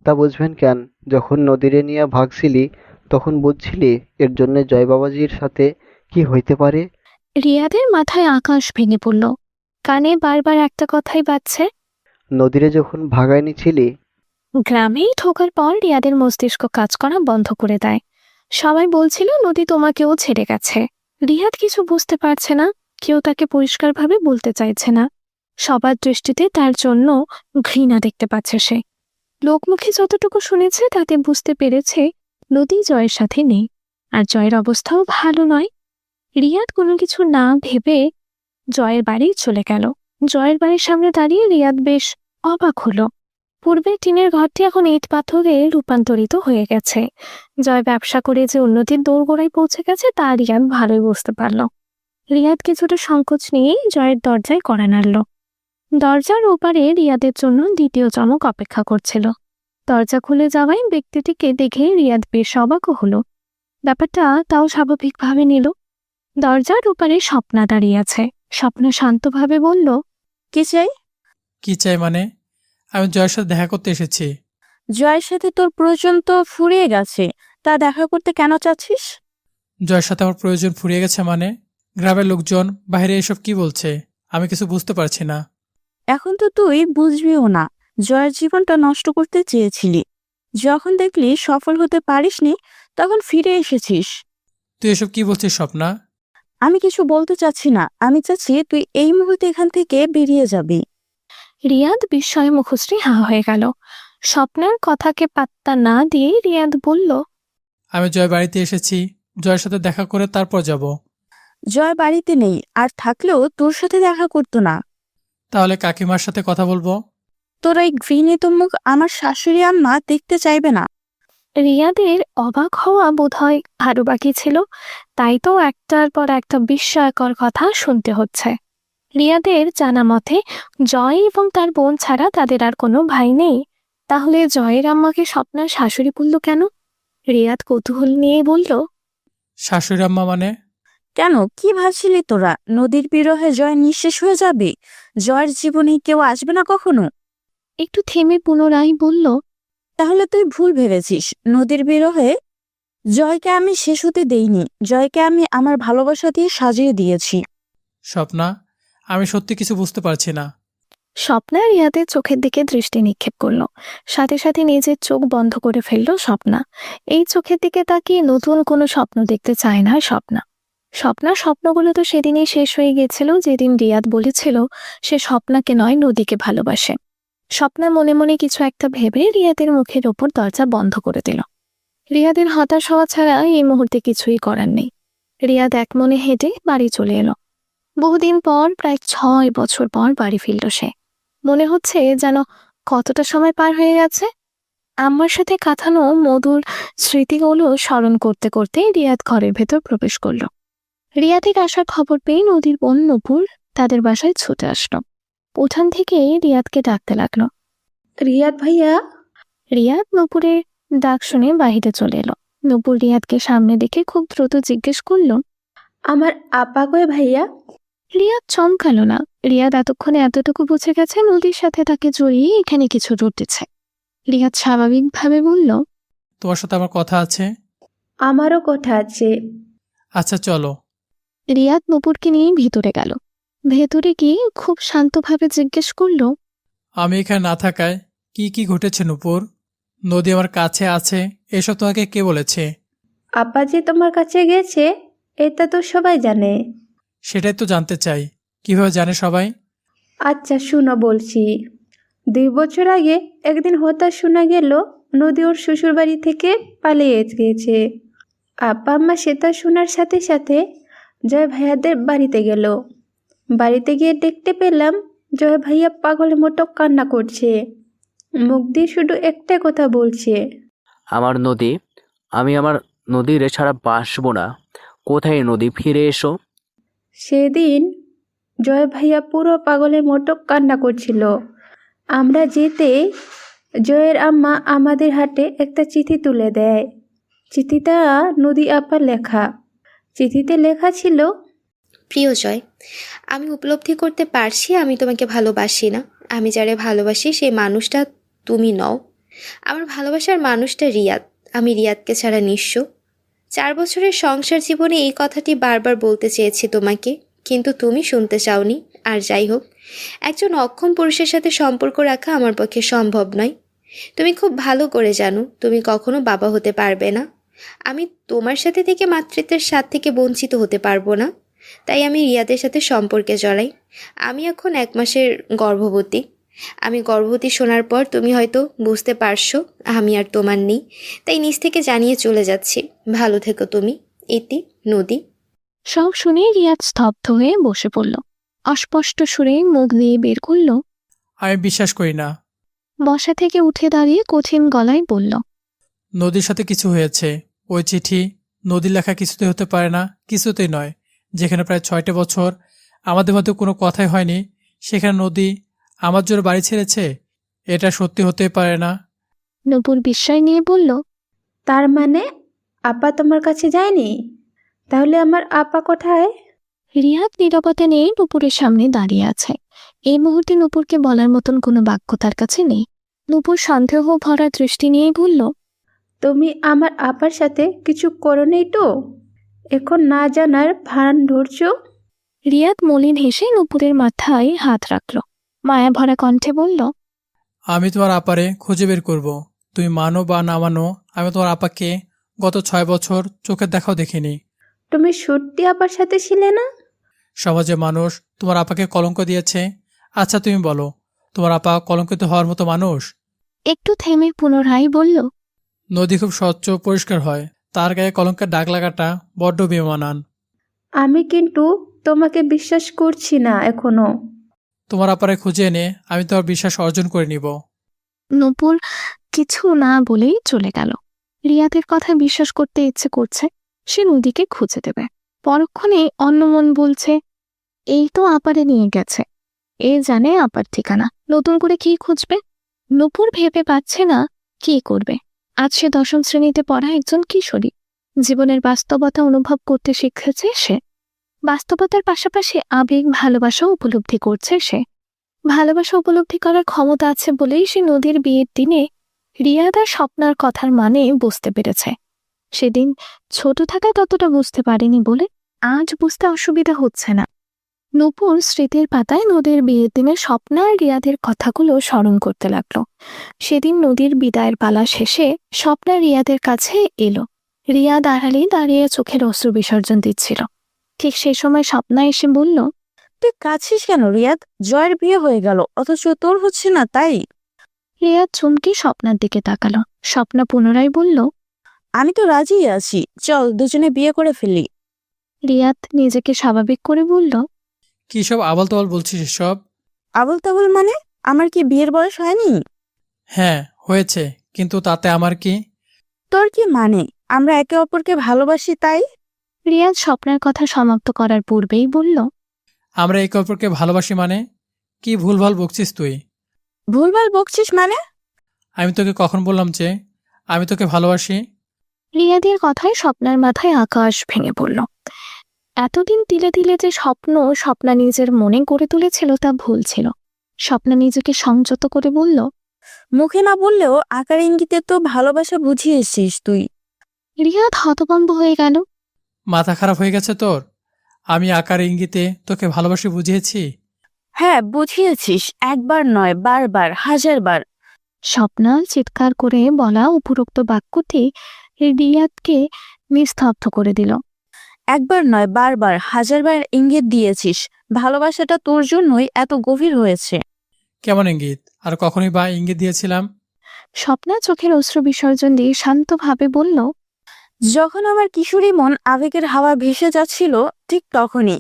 তা বুঝবেন কেন? যখন নদীরে নিয়ে ভাগছিলি তখন বুঝছিলি এর জন্য জয় বাবাজির সাথে কি হইতে পারে? রিয়াদের মাথায় আকাশ ভেঙে পড়ল। কানে বারবার একটা কথাই বাজছে। নদীরে যখন ভাগায় নিছিলি। গ্রামেই ঢোকার পর রিয়াদের মস্তিষ্ক কাজ করা বন্ধ করে দেয়। সবাই বলছিল নদী তোমাকেও ছেড়ে গেছে। রিয়াদ কিছু বুঝতে পারছে না, কেউ তাকে পরিষ্কারভাবে বলতে চাইছে না। সবার দৃষ্টিতে তার জন্য ঘৃণা দেখতে পাচ্ছে সে। লোকমুখে যতটুকু শুনেছে তাতে বুঝতে পেরেছে নদী জয়ের সাথে নেই, আর জয়ের অবস্থাও ভালো নয়। রিয়াদ কোনো কিছু না ভেবে জয়ের বাড়ি চলে গেল। জয়ের বাড়ির সামনে দাঁড়িয়ে রিয়াদ বেশ অবাক হলো। পূর্বে টিনের ঘরটি এখন ইট পাথরে রূপান্তরিত হয়ে গেছে। জয় ব্যবসা করে যে উন্নতির দোরগোড়ায় পৌঁছে গেছে তা রিয়াদ ভালোই বুঝতে পারল। রিয়াদ কিছুটা সংকোচ নিয়েই জয়ের দরজায় কড়া নাড়ল। দরজার ওপারে রিয়াদের জন্য দ্বিতীয় চমক অপেক্ষা করছিল। দরজা খুলে যাওয়ায় ব্যক্তিটিকে দেখে রিয়াদ বেশ অবাকও হলো। ব্যাপারটা তাও স্বাভাবিকভাবে নিল। দরজার ওপারে স্বপ্না দাঁড়িয়ে আছে। স্বপ্না শান্তভাবে বলল, কি চাই? কি চাই মানে? আমি জয়ের সাথে দেখা করতে এসেছি। জয়ের সাথে তোর প্রয়োজন তো ফুরিয়ে গেছে, তা দেখা করতে কেন চাচ্ছিস? জয়ের সাথে আমার প্রয়োজন ফুরিয়ে গেছে মানে? গ্রামের লোকজন বাইরে এসব কি বলছে? আমি কিছু বুঝতে পারছি না। এখন তো তুই বুঝবিও না। জয়ের জীবনটা নষ্ট করতে চেয়েছিলি, যখন দেখলি সফল হতে পারিসনি তখন ফিরে এসেছিস। তুই এসব কি বলছিস স্বপ্না? আমি কিছু বলতে চাচ্ছি না, আমি চাচ্ছি তুই এই মুহূর্তে এখান থেকে বেরিয়ে যাবি। রিয়াদ বিস্ময়ে মুখশ্রী হাঁ হয়ে গেল। স্বপ্নের কথাকে পাত্তা না দিয়ে রিয়াদ বলল, আমি জয় বাড়িতে এসেছি, জয়ের সাথে দেখা করে তারপর যাব। জয় বাড়িতে নেই, আর থাকলেও তোর সাথে দেখা করতো না। তাহলে কাকিমার সাথে কথা বলবো। তোর এই ঘৃণিত মুখ আমার শাশুড়ি আম্মা দেখতে চাইবে না। রিয়াদের অবাক হওয়া বোধহয় আরো বাকি ছিল, তাই তো একটার পর একটা বিস্ময়কর কথা শুনতে হচ্ছে। রিয়াদের জানা মতে জয় এবং তার বোন ছাড়া তাদের আর কোনো ভাই নেই। তাহলে জয়ের আম্মাকে স্বপ্নার শাশুড়ি বলল কেন? রিয়াদ কৌতূহল নিয়ে বলল, শাশুড়ি আম্মা মানে? কেন, কি ভাবছিলি তোরা নদীর বিরহে জয় নিঃশেষ হয়ে যাবে? জয়ের জীবনে কেউ আসবে না কখনো। একটু থেমে পুনরায় বলল, তাহলে তুই ভুল ভেবেছিস। নদীর বিরহে জয়কে আমি শেষ হতে দেইনি, জয়কে আমি আমার ভালোবাসা দিয়ে সাজিয়ে দিয়েছি। স্বপ্না, আমি সত্যি কিছু বুঝতে পারছি না। স্বপ্না রিয়াদের চোখের দিকে দৃষ্টি নিক্ষেপ করল। সাথে সাথে নিজের চোখ বন্ধ করে ফেলল স্বপ্না। এই চোখের দিকে তাকিয়ে নতুন কোনো স্বপ্ন দেখতে চায় না স্বপ্না। স্বপ্নার স্বপ্নগুলো তো সেদিনই শেষ হয়ে গেছিল যেদিন রিয়াদ বলেছিল সে স্বপ্নাকে নয় নদীকে ভালোবাসে। স্বপ্না মনে মনে কিছু একটা ভেবে রিয়াদের মুখের ওপর দরজা বন্ধ করে দিল। রিয়াদের হতাশ হওয়া ছাড়া এই মুহূর্তে কিছুই করার নেই। রিয়াদ এক মনে হেঁটে বাড়ি চলে এলো। বহুদিন পর, প্রায় 6 বছর পর বাড়ি ফিরল সে। মনে হচ্ছে যেন কতটা সময় পার হয়ে গেছে। আম্মার সাথে কাটানো মধুর স্মৃতিগুলো স্মরণ করতে করতে রিয়াদ ঘরের ভেতর প্রবেশ করলো। রিয়াদের আসার খবর পেয়ে নদীর বোন নূপুর তাদের বাসায় ছুটে আসলো। উঠান থেকে রিয়াদকে ডাকতে লাগলো। রিয়াদ ভাইয়া। রিয়াদ নূপুরের ডাক শুনে বাহিরে চলে এলো। নূপুর রিয়াদকে সামনে দেখে খুব দ্রুত জিজ্ঞেস করলো, আমার আপা কই ভাইয়া? রিয়াদ চমকালো না। রিয়াদ এতক্ষণে এতটুকু বুঝে গেছে নদীর সাথে তাকে জড়িয়ে এখানে কিছু ঘটেছে। রিয়াদ স্বাভাবিকভাবে বলল, তোমার সাথে আমার কথা আছে। আমারও কথা আছে। আচ্ছা চলো। রিয়াদ নূপুরকে নিয়ে ভিতরে গেল। ভেতরে গিয়ে খুব শান্তভাবে জিজ্ঞেস করলো, আমি এখানে না থাকায় কি কি ঘটেছে নূপুর? নদী আমার কাছে আছে এসব তোমাকে কে বলেছে? আপা যে তোমার কাছে গেছে এটা তো সবাই জানে। সেটাই তো জানতে চাই, কিভাবে জানে সবাই? আচ্ছা শুনো বলছি। 2 বছর আগে একদিন হঠাৎ শোনা গেল নদী ওর শ্বশুর বাড়ি থেকে পালিয়ে গেছে। আপা আম্মা সেটা শোনার সাথে সাথে জয় ভাইয়াদের বাড়িতে গেল। বাড়িতে গিয়ে দেখতে পেলাম জয় ভাইয়া পাগলের মতো কান্না করছে, মুখ দিয়ে শুধু একটা কথা বলছে, আমার নদী, আমি আমার নদীর ছাড়া বাসবো না। কোথায় নদী, ফিরে এসো। সেদিন জয় ভাইয়া পুরো পাগলের মতো কান্না করছিল। আমরা যেতে জয়ের আম্মা আমাদের হাতে একটা চিঠি তুলে দেয়। চিঠিটা নদী আপার লেখা। চিঠিতে লেখা ছিল, প্রিয় জয়, আমি উপলব্ধি করতে পারছি আমি তোমাকে ভালোবাসি না। আমি যারে ভালোবাসি সেই মানুষটা তুমি নও। আমার ভালোবাসার মানুষটা রিয়াদ। আমি রিয়াদকে ছাড়া নিঃস্ব। 4 বছরের সংসার জীবনে এই কথাটি বারবার বলতে চেয়েছি তোমাকে, কিন্তু তুমি শুনতে চাওনি। আর যাই হোক, একজন অক্ষম পুরুষের সাথে সম্পর্ক রাখা আমার পক্ষে সম্ভব নয়। তুমি খুব ভালো করে জানো তুমি কখনো বাবা হতে পারবে না। আমি তোমার সাথে থেকে মাতৃত্বের স্বাদ থেকে বঞ্চিত হতে পারবো না, তাই আমি রিয়াদের সাথে সম্পর্কে জড়াই। আমি এখন 1 মাসের গর্ভবতী। আমি গর্ভবতী শোনার পর তুমি হয়তো বুঝতে পারছো আমি আর তোমার নেই, তাই নিজ থেকে জানিয়ে চলে যাচ্ছি। ভালো থেকো তুমি। ইতি, নদী। সব শুনে রিয়াদ স্তব্ধ হয়ে বসে পড়ল। অস্পষ্ট সুরে মুখ দিয়ে বের করল, আমি বিশ্বাস করি না। বসা থেকে উঠে দাঁড়িয়ে কঠিন গলায় বলল, নদীর সাথে কিছু হয়েছে। ওই চিঠি নদীর লেখা কিছুতেই হতে পারে না, কিছুতেই নয়। যেখানে প্রায় 6টা বছর আমাদের মধ্যে কোনো কথাই হয়নি, সেখানে নদী আমার জন্য বাড়ি ছেড়েছে। এটা সত্যি হতে পারে না। নূপুর বিস্ময় নিয়ে বলল, তার মানে আপা তোমার কাছে যায়নি? তাহলে আমার আপা কোথায়? রিয়াদ নীরবতা নিয়ে নূপুরের সামনে দাঁড়িয়ে আছে। এই মুহূর্তে নূপুরকে বলার মতন কোনো বাক্য তার কাছে নেই। নূপুর সন্দেহ ভরা দৃষ্টি নিয়ে বলল, তুমি আমার আপার সাথে কিছু করোনি তো? এখন না জানার ভান ধরছো? রিয়াদ মলিন হেসে নূপুরের মাথায় হাত রাখল। মায়া ভরা কণ্ঠে বলল, আমি তোমার আপারে খুঁজে বের করব। তুমি মানো বা না মানো, আমি তোমার আপাকে গত 6 বছর চোখের দেখাও দেখিনি। তুমি সত্যি আপার সাথে ছিলে না? সমাজে মানুষ তোমার আপাকে কলঙ্ক দিয়েছে। আচ্ছা তুমি বলো, তোমার আপা কলঙ্কিত হওয়ার মতো মানুষ? একটু থেমে পুনরায় বলল, নদী খুব স্বচ্ছ পরিষ্কার হয়, তার গায়ে কলঙ্কের দাগ লাগাটা বড্ড বেমানান। আমি কিন্তু তোমাকে বিশ্বাস করছি না এখনো। তোমার আপারে খুঁজে এনে আমি তোমার বিশ্বাস অর্জন করে নিব। নূপুর কিছু না বলেই চলে গেল। রিয়াদের কথা বিশ্বাস করতে ইচ্ছে করছে, সে নদীকে খুঁজে দেবে। পরক্ষণে অন্য মন বলছে, এই তো আপারে নিয়ে গেছে, এ জানে আপার ঠিকানা, নতুন করে কি খুঁজবে? নূপুর ভেবে পাচ্ছে না কি করবে। আজ সে 10ম শ্রেণীতে পড়া একজন কিশোরী। জীবনের বাস্তবতা অনুভব করতে শিখেছে সে। বাস্তবতার পাশাপাশি আবেগ, ভালোবাসা উপলব্ধি করছে সে। ভালোবাসা উপলব্ধি করার ক্ষমতা আছে বলেই সে নদীর বিয়ের দিনে রিয়াদ আর স্বপ্নার কথার মানে বুঝতে পেরেছে। সেদিন ছোট থাকায় ততটা বুঝতে পারেনি বলে আজ বুঝতে অসুবিধা হচ্ছে না। নূপুর স্মৃতির পাতায় নদীর বিয়ের দিনে স্বপ্না আর রিয়াদের কথাগুলো স্মরণ করতে লাগলো। সেদিন নদীর বিদায়ের পালা শেষে স্বপ্না রিয়াদের কাছে এলো। রিয়াদ আড়ালে দাঁড়িয়ে চোখের অশ্রু বিসর্জন দিচ্ছিল। ঠিক সেই সময় স্বপ্না এসে বলল, তুই কাঁদছিস কেন রিয়াদ? জয়ের বিয়ে হয়ে গেল, অথচ তোর হচ্ছে না, তাই? রিয়াদ চমকে স্বপ্নার দিকে তাকালো। স্বপ্না পুনরায় বলল, আমি তো রাজি আছি, চল দুজনে বিয়ে করে ফেলি। রিয়াদ নিজেকে স্বাভাবিক করে বলল, কি সব আবাল তাবাল বলছিস এসব? আবল তাবল মানে? আমার কি বিয়ের বয়স হয়নি? হ্যাঁ হয়েছে, কিন্তু তাতে আমার কি? তোর কি মানে? আমরা একে অপরকে ভালোবাসি তাই? রিয়াদ স্বপ্নের কথা সমাপ্ত করার পূর্বেই বলল, আমরা একে অপরকে ভালোবাসি মানে? কি ভুলভাল বকছিস তুই? ভুলভাল বকছিস মানে? আমি তোকে কখন বললাম যে আমি তোকে ভালোবাসি? রিয়াদের কথায় স্বপ্নার মাথায় আকাশ ভেঙে পড়ল। এতদিন তিলে তিলে যে স্বপ্না নিজের মনে গড়ে তুলেছিল তা ভুল ছিল। স্বপ্না নিজেকে সংযত করে বলল, মুখে না বললেও আকার ইঙ্গিতে তো ভালোবাসা বুঝিয়েছিস তুই। রিয়াদ হতভম্ব হয়ে গেল। মাথা খারাপ হয়ে গেছে তোর? আমি আকার ইঙ্গিতে তোকে ভালোবাসি বুঝিয়েছি? হ্যাঁ বুঝিয়েছিস, একবার নয়, বারবার, 1000 বার। স্বপ্না চিৎকার করে বলা উপরোক্ত বাক্যটি রিয়াদকে নিস্তব্ধ করে দিল। একবার নয়, বারবার, 1000 বার ইঙ্গিত দিয়েছিস। ভালোবাসাটা তোর জন্যই এত গভীর হয়েছে। কেমন ইঙ্গিত? আর কখনই বা ইঙ্গিত দিয়েছিলাম? স্বপ্না চোখের অশ্রু বিসর্জন দিয়ে শান্তভাবে বলল, যখন আমার কিশোরী মন আবেগের হাওয়া ভেসে যাচ্ছিল ঠিক তখনই।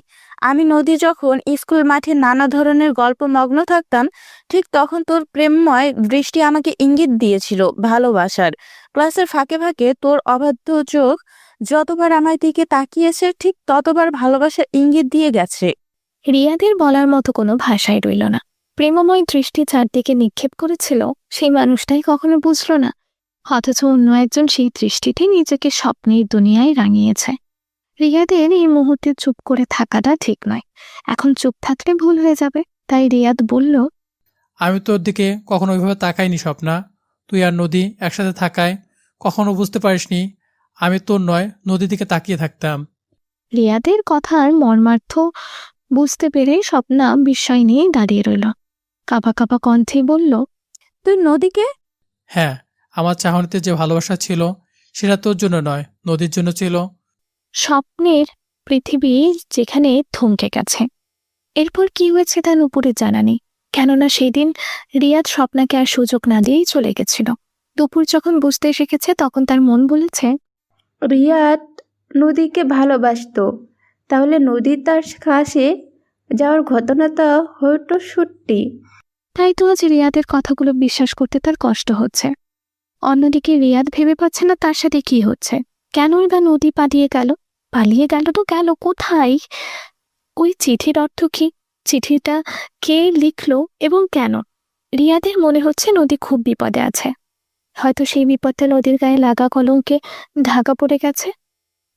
আমি নদী যখন স্কুল মাঠে নানা ধরনের গল্প মগ্ন থাকতাম, ঠিক তখন তোর প্রেমময় দৃষ্টি আমাকে ইঙ্গিত দিয়েছিল ভালোবাসার। ক্লাসের ফাঁকে ফাঁকে তোর অবাধ্য চোখ যতবার আমার দিকে তাকিয়েছে ঠিক ততবার ভালোবাসার ইঙ্গিত দিয়ে গেছে। রিয়াদের বলার মতো কোনো ভাষাই রইল না। প্রেমময় দৃষ্টি চারদিকে নিক্ষেপ করেছিল সেই মানুষটাই কখনো বুঝল না, অথচ অন্য একজন সেই দৃষ্টিতে নিজেকে স্বপ্নের দুনিয়ায় রাঙিয়েছে। রিয়াদের এই মুহূর্তে চুপ করে থাকাটা ঠিক নয়। এখন চুপ থাকলে ভুল হয়ে যাবে। তাই রিয়াদ বলল, আমি তোর দিকে কখনো ওইভাবে তাকাইনি স্বপ্না। তুই আর নদী একসাথে থাকায় কখনো বুঝতে পারিসনি আমি তোর নয় নদীর দিকে তাকিয়ে থাকতাম। রিয়াদের কথার মর্মার্থ বুঝতে পেরে স্বপ্না বিস্ময় নিয়ে দাঁড়িয়ে রইল। কাঁপা কাঁপা কণ্ঠে বলল, তুই নদীকে? হ্যাঁ, আমার চাহনিতে যে ভালোবাসা ছিল সেটা তোর জন্য নয়, নদীর জন্য ছিল। স্বপ্নের পৃথিবী যেখানে থমকে গেছে। এরপর কি হয়েছে তা নুপুরের জানা নেই, কেননা সেদিন রিয়াদ স্বপ্নাকে আর সুযোগ না দিয়েই চলে গেছিল। দুপুর যখন বুঝতে শিখেছে তখন তার মন বলেছে, রিয়াদ নদীকে ভালোবাসতো, তাহলে নদী তার কাছে যাওয়ার ঘটনাটা হয়তো সত্যি। তাই তো আজ রিয়াদের কথাগুলো বিশ্বাস করতে তার কষ্ট হচ্ছে। অন্যদিকে রিয়াদ ভেবে পাচ্ছে না তার সাথে কি হচ্ছে। কেনই বা নদী পালিয়ে গেল? পালিয়ে গেল তো গেল কোথায়? ওই চিঠির অর্থ কি? চিঠিটা কে লিখলো এবং কেন? রিয়াদের মনে হচ্ছে নদী খুব বিপদে আছে। হয়তো সেই বিপদটা নদীর গায়ে লাগা কলঙ্কে ঢাকা পড়ে গেছে।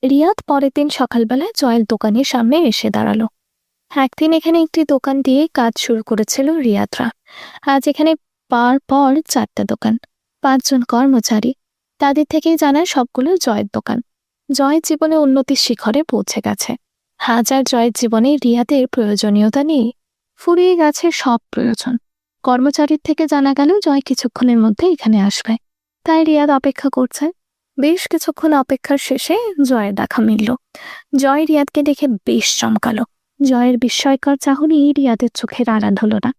রিয়াদ পরের দিন সকালবেলায় জয়ের দোকানের সামনে এসে দাঁড়ালো। একদিন এখানে একটি দোকান দিয়ে কাজ শুরু করেছিল রিয়াদরা। আজ এখানে পর 4টা দোকান, 5 জন কর্মচারী। তাদের থেকেই জানা সবগুলো জয়ের দোকান। জয়ের জীবনে উন্নতির শিখরে পৌঁছে গেছে। হাজার জয়ের জীবনে রিয়াদের প্রয়োজনীয়তা নেই, ফুরিয়ে গেছে সব প্রয়োজন। কর্মচারীর থেকে জানা গেল জয় কিছুক্ষণের মধ্যে এখানে আসবে। তাই রিয়াদ অপেক্ষা করছে। বেশ কিছুক্ষণ অপেক্ষার শেষে জয়ের দেখা মিলল। জয় রিয়াদকে দেখে বেশ চমকালো। জয়ের বিস্ময়কর চাহনি রিয়াদের চোখের আড়াল হলো না।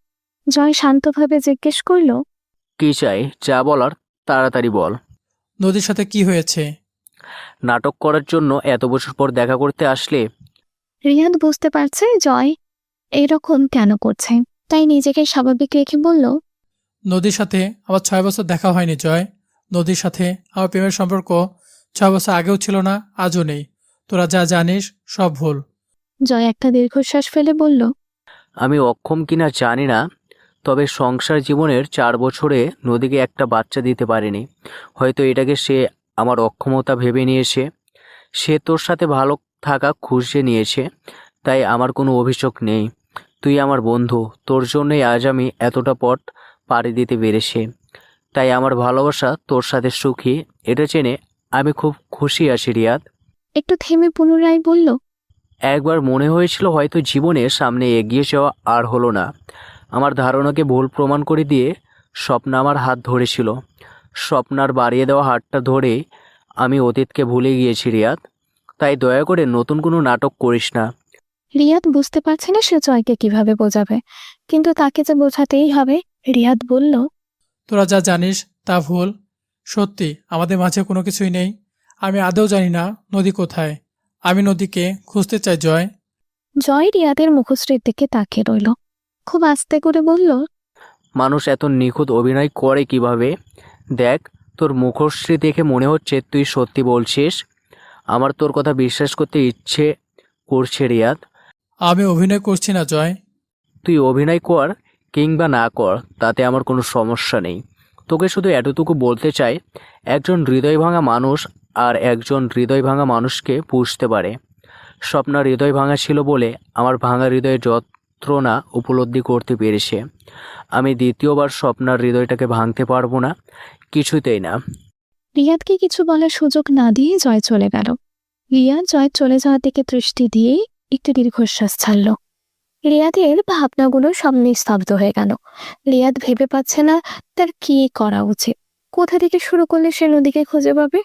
জয় শান্তভাবে জিজ্ঞেস করল, কি চাই? যা বলার তাড়াতাড়ি বল। নদীর সাথে কি হয়েছে? নাটক করার জন্য এত বছর পর দেখা করতে আসলে? রিয়াদ বুঝতে পারছে জয় এরকম কেন করছে, তাই নিজেকে স্বাভাবিক রেখে বলল, নদীর সাথে আমার 6 বছর দেখা হয়নি জয়। নদীর সাথে আমার প্রেমের সম্পর্ক 6 বছর আগেও ছিল না, আজও নেই। তোরা যা জানিস সব ভুল। জয় একটা দীর্ঘশ্বাস ফেলে বলল, আমি অক্ষম কিনা জানি না, তবে সংসার জীবনের 4 বছরে নদীকে একটা বাচ্চা দিতে পারেনি। হয়তো এটাকে সে আমার অক্ষমতা ভেবে নিয়েছে। সে তোর সাথে ভালো থাকা খুঁজে নিয়েছে, তাই আমার কোনো অভিযোগ নেই। তুই আমার বন্ধু, তোর জন্যই আজ আমি এতটা পথ পাড়ি দিতে পেরেছি। তাই আমার ভালোবাসা তোর সাথে সুখী, এটা জেনে আমি খুব খুশি আছি রিয়াদ। একটু থেমে পুনরায় বলল, একবার মনে হয়েছিল হয়তো জীবনে সামনে এগিয়ে যাওয়া আর হলো না। আমার ধারণাকে ভুল প্রমাণ করে দিয়ে স্বপ্ন আমার হাত ধরেছিল। স্বপ্নার বাড়িয়ে দেওয়া হাতটা ধরে আমি অতীতকে ভুলে গিয়েছি রিয়াদ। তাই দয়া করে নতুন কোনো নাটক করিস না। রিয়াদ বুঝতে পারছে না সে জয়কে কিভাবে বোঝাবে, কিন্তু তাকে যে বোঝাতেই হবে। রিয়াদ বলল, তোরা যা জানিস তা ভুল। সত্যি আমাদের মাঝে কোনো কিছুই নেই। আমি আদৌ জানি না নদী কোথায়। আমি নদীকে খুঁজতে চাই জয়। জয় রিয়াদের মুখশ্রীর দিকে তাকিয়ে রইল। খুব আস্তে করে বলল, মানুষ এত নিখুঁত অভিনয় করে কিভাবে? দেখ, তোর মুখশ্রী দেখে মনে হচ্ছে তুই সত্যি বলছিস। আমার তোর কথা বিশ্বাস করতে ইচ্ছে করছে রিয়াদ। আমি অভিনয় করছি না জয়। তুই অভিনয় কর কিংবা না কর, তাতে আমার কোনো সমস্যা নেই। তোকে শুধু এতটুকু বলতে চাই, একজন হৃদয় ভাঙা মানুষ আর একজন হৃদয় ভাঙা মানুষকে বুঝতে পারে। স্বপ্নার হৃদয় ভাঙা ছিল বলে আমার ভাঙা হৃদয়ের যন্ত্রণা উপলব্ধি করতে পেরেছে। আমি দ্বিতীয়বার স্বপ্নার হৃদয়টাকে ভাঙতে পারবো না, কিছুতেই না। রিয়াদকে কিছু বলার সুযোগ না দিয়ে জয় চলে গেল। রিয়াদ জয় চলে যাওয়ার দিকে দৃষ্টি দিয়ে একটু দীর্ঘশ্বাস ছাড়ল। রিয়াদের ভাবনাগুলো সব নিস্তব্ধ হয়ে গেল। রিয়াদ ভেবে পাচ্ছে না তার কি করা উচিত। কোথা থেকে শুরু করলে সে নদীকে খুঁজে পাবে?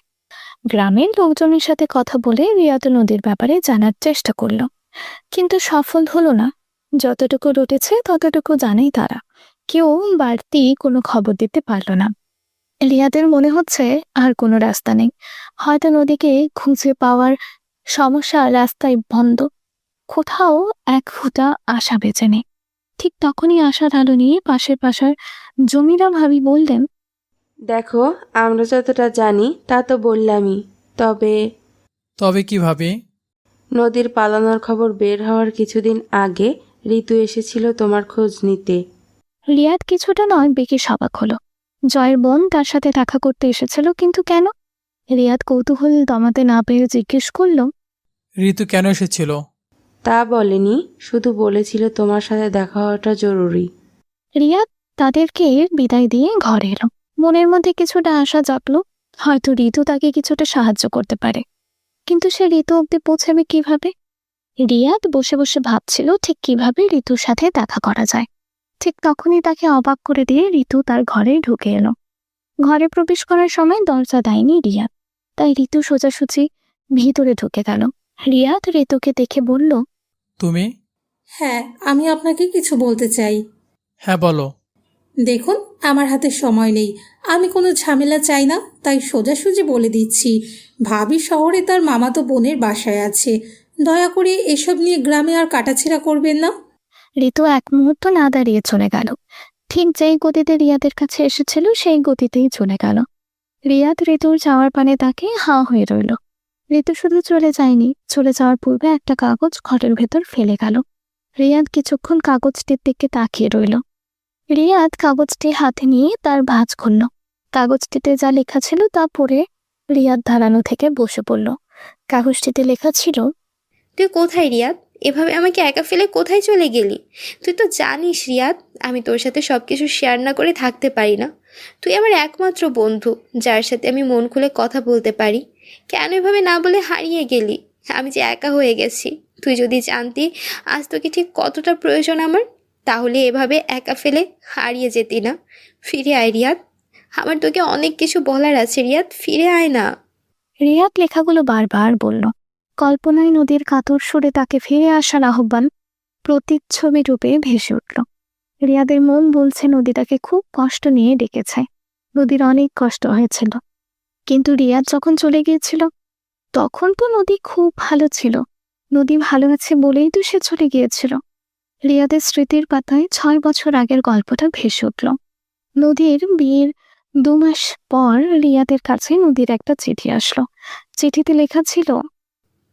গ্রামের লোকজনের সাথে কথা বলে রিয়াদ নদীর ব্যাপারে জানার চেষ্টা করল, কিন্তু সফল হলো না। যতটুকু রটেছে ততটুকু জানেই তারা, কেউ বাড়তি কোনো খবর দিতে পারল না। রিয়াদের মনে হচ্ছে আর কোনো রাস্তা নেই। হয়তো নদীকে খুঁজে পাওয়ার সমস্যা রাস্তায় বন্ধ। কোথাও এক ফোঁটা আশা বেঁচে নেই। ঠিক তখনই আশার আলো নিয়ে পাশের জমিরা ভাবি বললেন, দেখো, আমরা যতটা জানি তা তো বললামই, তবে কি ভাবি? নদীর পালানোর খবর বের হওয়ার কিছুদিন আগে ঋতু এসেছিল তোমার খোঁজ নিতে। রিয়াদ কিছুটা নয় বেশি সবাক হলো। জয়ের বোন তার সাথে দেখা করতে এসেছিল, কিন্তু কেন? রিয়াদ কৌতূহল দমাতে না পেরে জিজ্ঞেস করল, ঋতু কেন এসেছিল? তা বলেনি, শুধু বলেছিল তোমার সাথে দেখা হওয়াটা জরুরি। রিয়াদ তাদেরকে বিদায় দিয়ে ঘরে এলো। মনের মধ্যে কিছুটা আশা জাগলো, হয়তো ঋতু তাকে কিছুটা সাহায্য করতে পারে। কিন্তু সে ঋতু অব্দি পৌঁছাবে কিভাবে? রিয়াদ বসে বসে ভাবছিল ঠিক কিভাবে ঋতুর সাথে দেখা করা যায়। ঠিক তখনই তাকে অবাক করে দিয়ে ঋতু তার ঘরে ঢুকে এলো। ঘরে প্রবেশ করার সময় দরজা দেয়নি রিয়াদ। তাই ঋতু সোজাসুজি ভিতরে ঢুকে গেল। রিয়াদ ঋতুকে দেখে বলল, তুমি? হ্যাঁ, আমি আপনাকে কিছু বলতে চাই। হ্যাঁ, বলো। দেখুন, আমার হাতে সময় নেই, আমি কোনো ঝামেলা চাই না, তাই সোজাসুজি বলে দিচ্ছি, ভাবি শহরে তার মামাতো বোনের বাসায় আছে। দয়া করে এসব নিয়ে গ্রামে আর কাটাছেঁড়া করবেন না। ঋতু এক মুহূর্ত না দাঁড়িয়ে চলে গেল। ঠিক যেই গতিতে রিয়াদের কাছে এসেছিল সেই গতিতেই চলে গেল। রিয়াদ ঋতুর যাওয়ার পানে তাকে হাঁ হয়ে রইল। ঋতু শুধু চলে যায়নি, চলে যাওয়ার পূর্বে একটা কাগজ ঘরের ভেতর ফেলে গেল। রিয়াদ কিছুক্ষণ কাগজটির দিকে তাকিয়ে রইল। রিয়াদ কাগজটি হাতে নিয়ে তার ভাঁজ খুলল। কাগজটিতে যা লেখা ছিল তা পড়ে রিয়াদ দাঁড়ানো থেকে বসে পড়ল। কাগজটিতে লেখা ছিল, তুই কোথায় রিয়াদ? এভাবে আমাকে একা ফেলে কোথায় চলে গেলি? তুই তো জানিস রিয়াদ, আমি তোর সাথে সব কিছু শেয়ার না করে থাকতে পারি না। তুই আমার একমাত্র বন্ধু, যার সাথে আমি মন খুলে কথা বলতে পারি। কেন এভাবে না বলে হারিয়ে গেলি? আমি যে একা হয়ে গেছি, তুই যদি জানতি আজ তোকে ঠিক কতটা প্রয়োজন আমার, তাহলে এভাবে একা ফেলে হারিয়ে যেতি না। ফিরে আয় রিয়াদ, আমার তোকে অনেক কিছু বলার আছে রিয়াদ, ফিরে আয় না। রিয়াদ লেখাগুলো বারবার বলল। কল্পনায় নদীর কাতর সুরে তাকে ফিরে আসার আহ্বান প্রতিচ্ছবি রূপে ভেসে উঠল। রিয়াদের মন বলছে নদী তাকে খুব কষ্ট নিয়ে ডেকেছে। নদীর অনেক কষ্ট হয়েছিল, কিন্তু রিয়াদ যখন চলে গিয়েছিল তখন তো নদী খুব ভালো ছিল। নদী ভালো আছে বলেই তো সে চলে গিয়েছিল। রিয়াদের স্মৃতির পাতায় 6 বছর আগের গল্পটা ভেসে উঠল। নদীর বিয়ের 2 মাস পর রিয়াদের কাছে নদীর একটা চিঠি আসলো। চিঠিতে লেখা ছিল,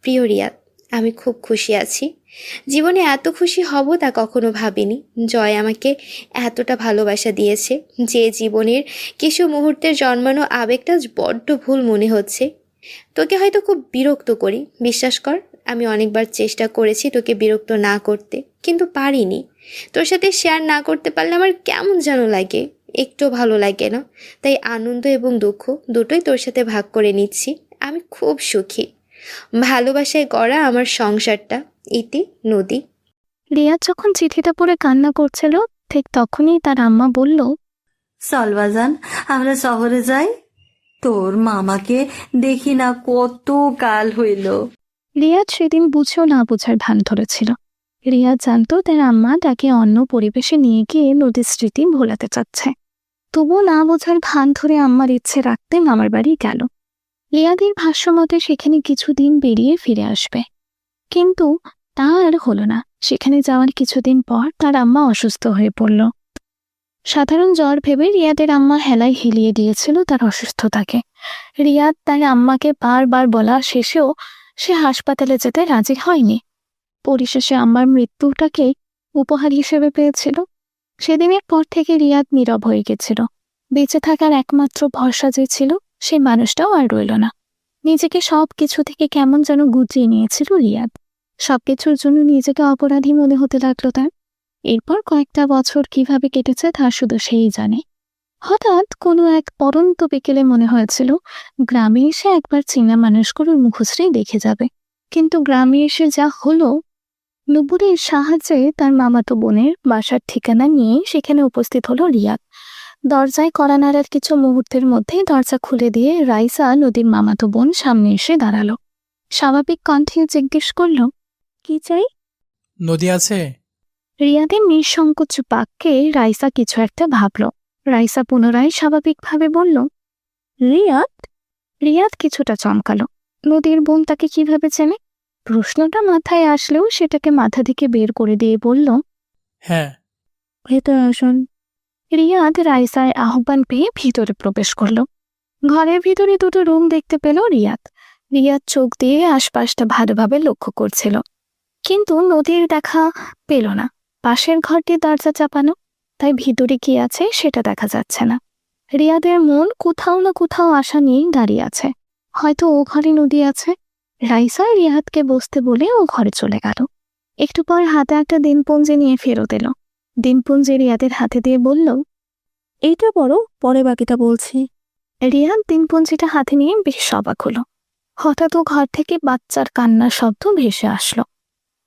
প্রিয় রিয়াদ, আমি খুব খুশি আছি। জীবনে এত খুশি হব তা কখনো ভাবিনি। জয় আমাকে এতটা ভালোবাসা দিয়েছে যে জীবনের কিছু মুহূর্তের জন্মানো আবেগটা বড্ড ভুল মনে হচ্ছে। তোকে হয়তো খুব বিরক্ত করি, বিশ্বাস কর। আমি অনেকবার চেষ্টা করেছি তোকে বিরক্ত না করতে, কিন্তু পারিনি। তোর সাথে শেয়ার না করতে পারলে আমার কেমন যেন লাগে, একটু ভালো লাগে না। তাই আনন্দ এবং দুঃখ দুটোই তোর সাথে ভাগ করে নিচ্ছি। আমি খুব সুখী। ভালোবাসায় গড়া আমার সংসারটা। ইতি, নদী। রিয়াদ যখন চিঠিটা পড়ে কান্না করছিল ঠিক তখনই তার আম্মা বলল, চল বাজান, আমরা শহরে যাই। তোর মামাকে দেখি না কত কাল হইল। রিয়াদ সেদিন বুঝেও না বোঝার ভান ধরেছিল। রিয়াদ জানতো তার আম্মা তাকে অন্য পরিবেশে নিয়ে গিয়ে নদীর স্মৃতি ভোলাতে চাচ্ছে। তবুও না বোঝার ভান ধরে আম্মার ইচ্ছে রাখতে মামার বাড়ি গেল। রিয়াদের ভাষ্য মতে সেখানে কিছুদিন বেরিয়ে ফিরে আসবে, কিন্তু তা আর হলো না। সেখানে যাওয়ার কিছুদিন পর তার আম্মা অসুস্থ হয়ে পড়ল। সাধারণ জ্বর ভেবে রিয়াদের আম্মা হেলায় হেলিয়ে দিয়েছিল তার অসুস্থতাকে। রিয়াদ তার আম্মাকে বারবার বলা শেষেও সে হাসপাতালে যেতে রাজি হয়নি। পরিশেষে আম্মার মৃত্যুটাকে উপহার হিসেবে পেয়েছিল। সেদিনের পর থেকে রিয়াদ নীরব হয়ে গেছিল। বেঁচে থাকার একমাত্র ভরসা যে ছিল সেই মানুষটাও আর রইল না। নিজেকে সব কিছু থেকে কেমন যেন গুটিয়ে নিয়েছিল রিয়াদ। সবকিছুর জন্য নিজেকে অপরাধী মনে হতে লাগলো তার। এরপর কয়েকটা বছর কিভাবে কেটেছে তা শুধু সেই জানে। হঠাৎ কোনো এক পরন্ত বিকেলে মনে হয়েছিল গ্রামে এসে একবার চেনা মানুষগুলোর মুখশ্রী দেখে যাবে। কিন্তু গ্রামে এসে যা হলো, নুপুরের সাহায্যে তার মামাতো বোনের বাসার ঠিকানা নিয়ে সেখানে উপস্থিত হলো রিয়াদ। দরজায় কড়া নাড়ার কিছু মুহূর্তের মধ্যেই দরজা খুলে দিয়ে রাইসা নদীর মামাতো বোন সামনে এসে দাঁড়ালো। স্বাভাবিক কণ্ঠে জিজ্ঞেস করলো, কি চাই? নদী আছে? রিয়াদের নিঃসংকোচ বাক্যে রাইসা কিছু একটা ভাবল। রাইসা পুনরায় স্বাভাবিকভাবে বলল, রিয়াদ। রিয়াদ কিছুটা চমকালো। নদীর বোন তাকে কিভাবে চেনে? প্রশ্নটা মাথায় আসলেও সেটাকে মাথা থেকে বের করে দিয়ে বলল, হ্যাঁ। ভেতরে আসুন। রিয়াদ রাইসার আহ্বান পেয়ে ভিতরে প্রবেশ করলো। ঘরের ভিতরে দুটো রুম দেখতে পেল রিয়াদ। রিয়াদ চোখ দিয়ে আশপাশটা ভালোভাবে লক্ষ্য করছিল, কিন্তু নদীর দেখা পেল না। পাশের ঘরটি দরজা চাপানো, তাই ভিতরে কি আছে সেটা দেখা যাচ্ছে না। রিয়াদের মন কোথাও না কোথাও আশা নিয়েই দাঁড়িয়ে আছে, হয়তো ও ঘরে নদী আছে। রাইসা রিয়াদকে বসতে বলে ও ঘরে চলে গেল। একটু পর হাতে একটা দিনপঞ্জি নিয়ে ফেরত এলো। দিনপঞ্জি রিয়াদের হাতে দিয়ে বলল, এইটা বড়, পরে বাকিটা বলছি। রিয়াদ দিনপঞ্জিটা হাতে নিয়ে বেশ অবাক হলো। হঠাৎ ও ঘর থেকে বাচ্চার কান্নার শব্দ ভেসে আসলো।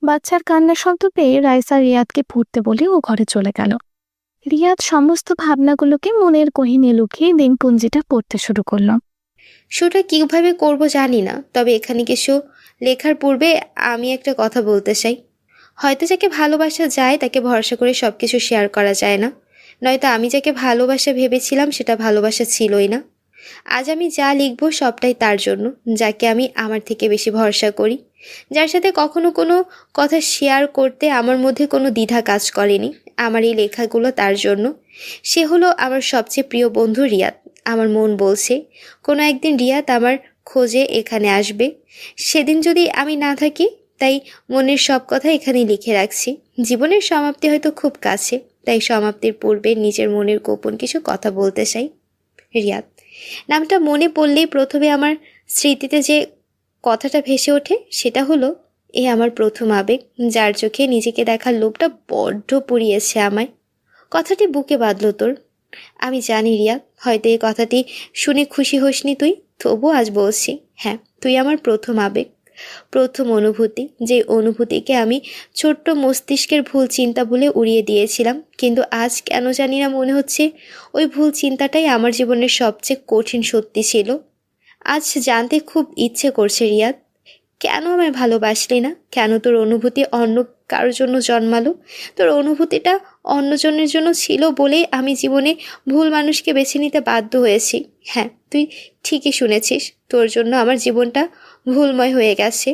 বাচ্চার কান্নার শব্দ পেয়ে রাইসা রিয়াদকে পড়তে বলে ও ঘরে চলে গেল। রিয়াদ সমস্ত ভাবনাগুলোকে মনের গহীনে লুকিয়ে দিনপঞ্জিটা পড়তে শুরু করলো। শোটা কীভাবে করব জানি না, তবে এখানে কিছু লেখার পূর্বে আমি একটা কথা বলতে চাই। হয়তো যাকে ভালোবাসা যায় তাকে ভরসা করে সব কিছু শেয়ার করা যায় না, নয়তো আমি যাকে ভালোবাসা ভেবেছিলাম সেটা ভালোবাসা ছিলই না। আজ আমি যা লিখব সবটাই তার জন্য, যাকে আমি আমার থেকে বেশি ভরসা করি, যার সাথে কখনো কোনো কথা শেয়ার করতে আমার মধ্যে কোনো দ্বিধা কাজ করেনি। আমার এই লেখাগুলো তার জন্য। সে হলো আমার সবচেয়ে প্রিয় বন্ধু রিয়াদ। আমার মন বলছে কোনো একদিন রিয়াদ আমার খোঁজে এখানে আসবে, সেদিন যদি আমি না থাকি। তাই মনের সব কথা এখানে লিখে রাখছি। জীবনের সমাপ্তি হয়তো খুব কাছে, তাই সমাপ্তির পূর্বে নিজের মনের গোপন কিছু কথা বলতে চাই। রিয়াদ নামটা মনে পড়লেই প্রথমে আমার স্মৃতিতে যে কথাটা ভেসে ওঠে সেটা হলো, এ আমার প্রথম আবেগ, যার চোখে নিজেকে দেখার লোভটা বড্ড পুড়িয়েছে আমায়। কথাটি বুকে বাঁধল তোর। আমি জানি রিয়াদ, হয়তো এই কথাটি শুনে খুশি হোসনি তুই, তবু আজ বলছি, হ্যাঁ তুই আমার প্রথম আবেগ, প্রথম অনুভূতি। যে অনুভূতিকে আমি ছোট্ট মস্তিষ্কের ভুল চিন্তা বলে উড়িয়ে দিয়েছিলাম, কিন্তু আজ কেন জানি না মনে হচ্ছে ওই ভুল চিন্তাটাই আমার জীবনের সবচেয়ে কঠিন সত্যি ছিল। আজ জানতে খুব ইচ্ছে করছে রিয়াদ, কেন আমায় ভালোবাসলি না? কেন তোর অনুভূতি অন্য কারোর জন্য জন্মালো? তোর অনুভূতিটা অন্যজনের জন্য ছিল বলেই আমি জীবনে ভুল মানুষকে বেছে নিতে বাধ্য হয়েছি। হ্যাঁ তুই ঠিকই শুনেছিস, তোর জন্য আমার জীবনটা ভুলময় হয়ে গেছে।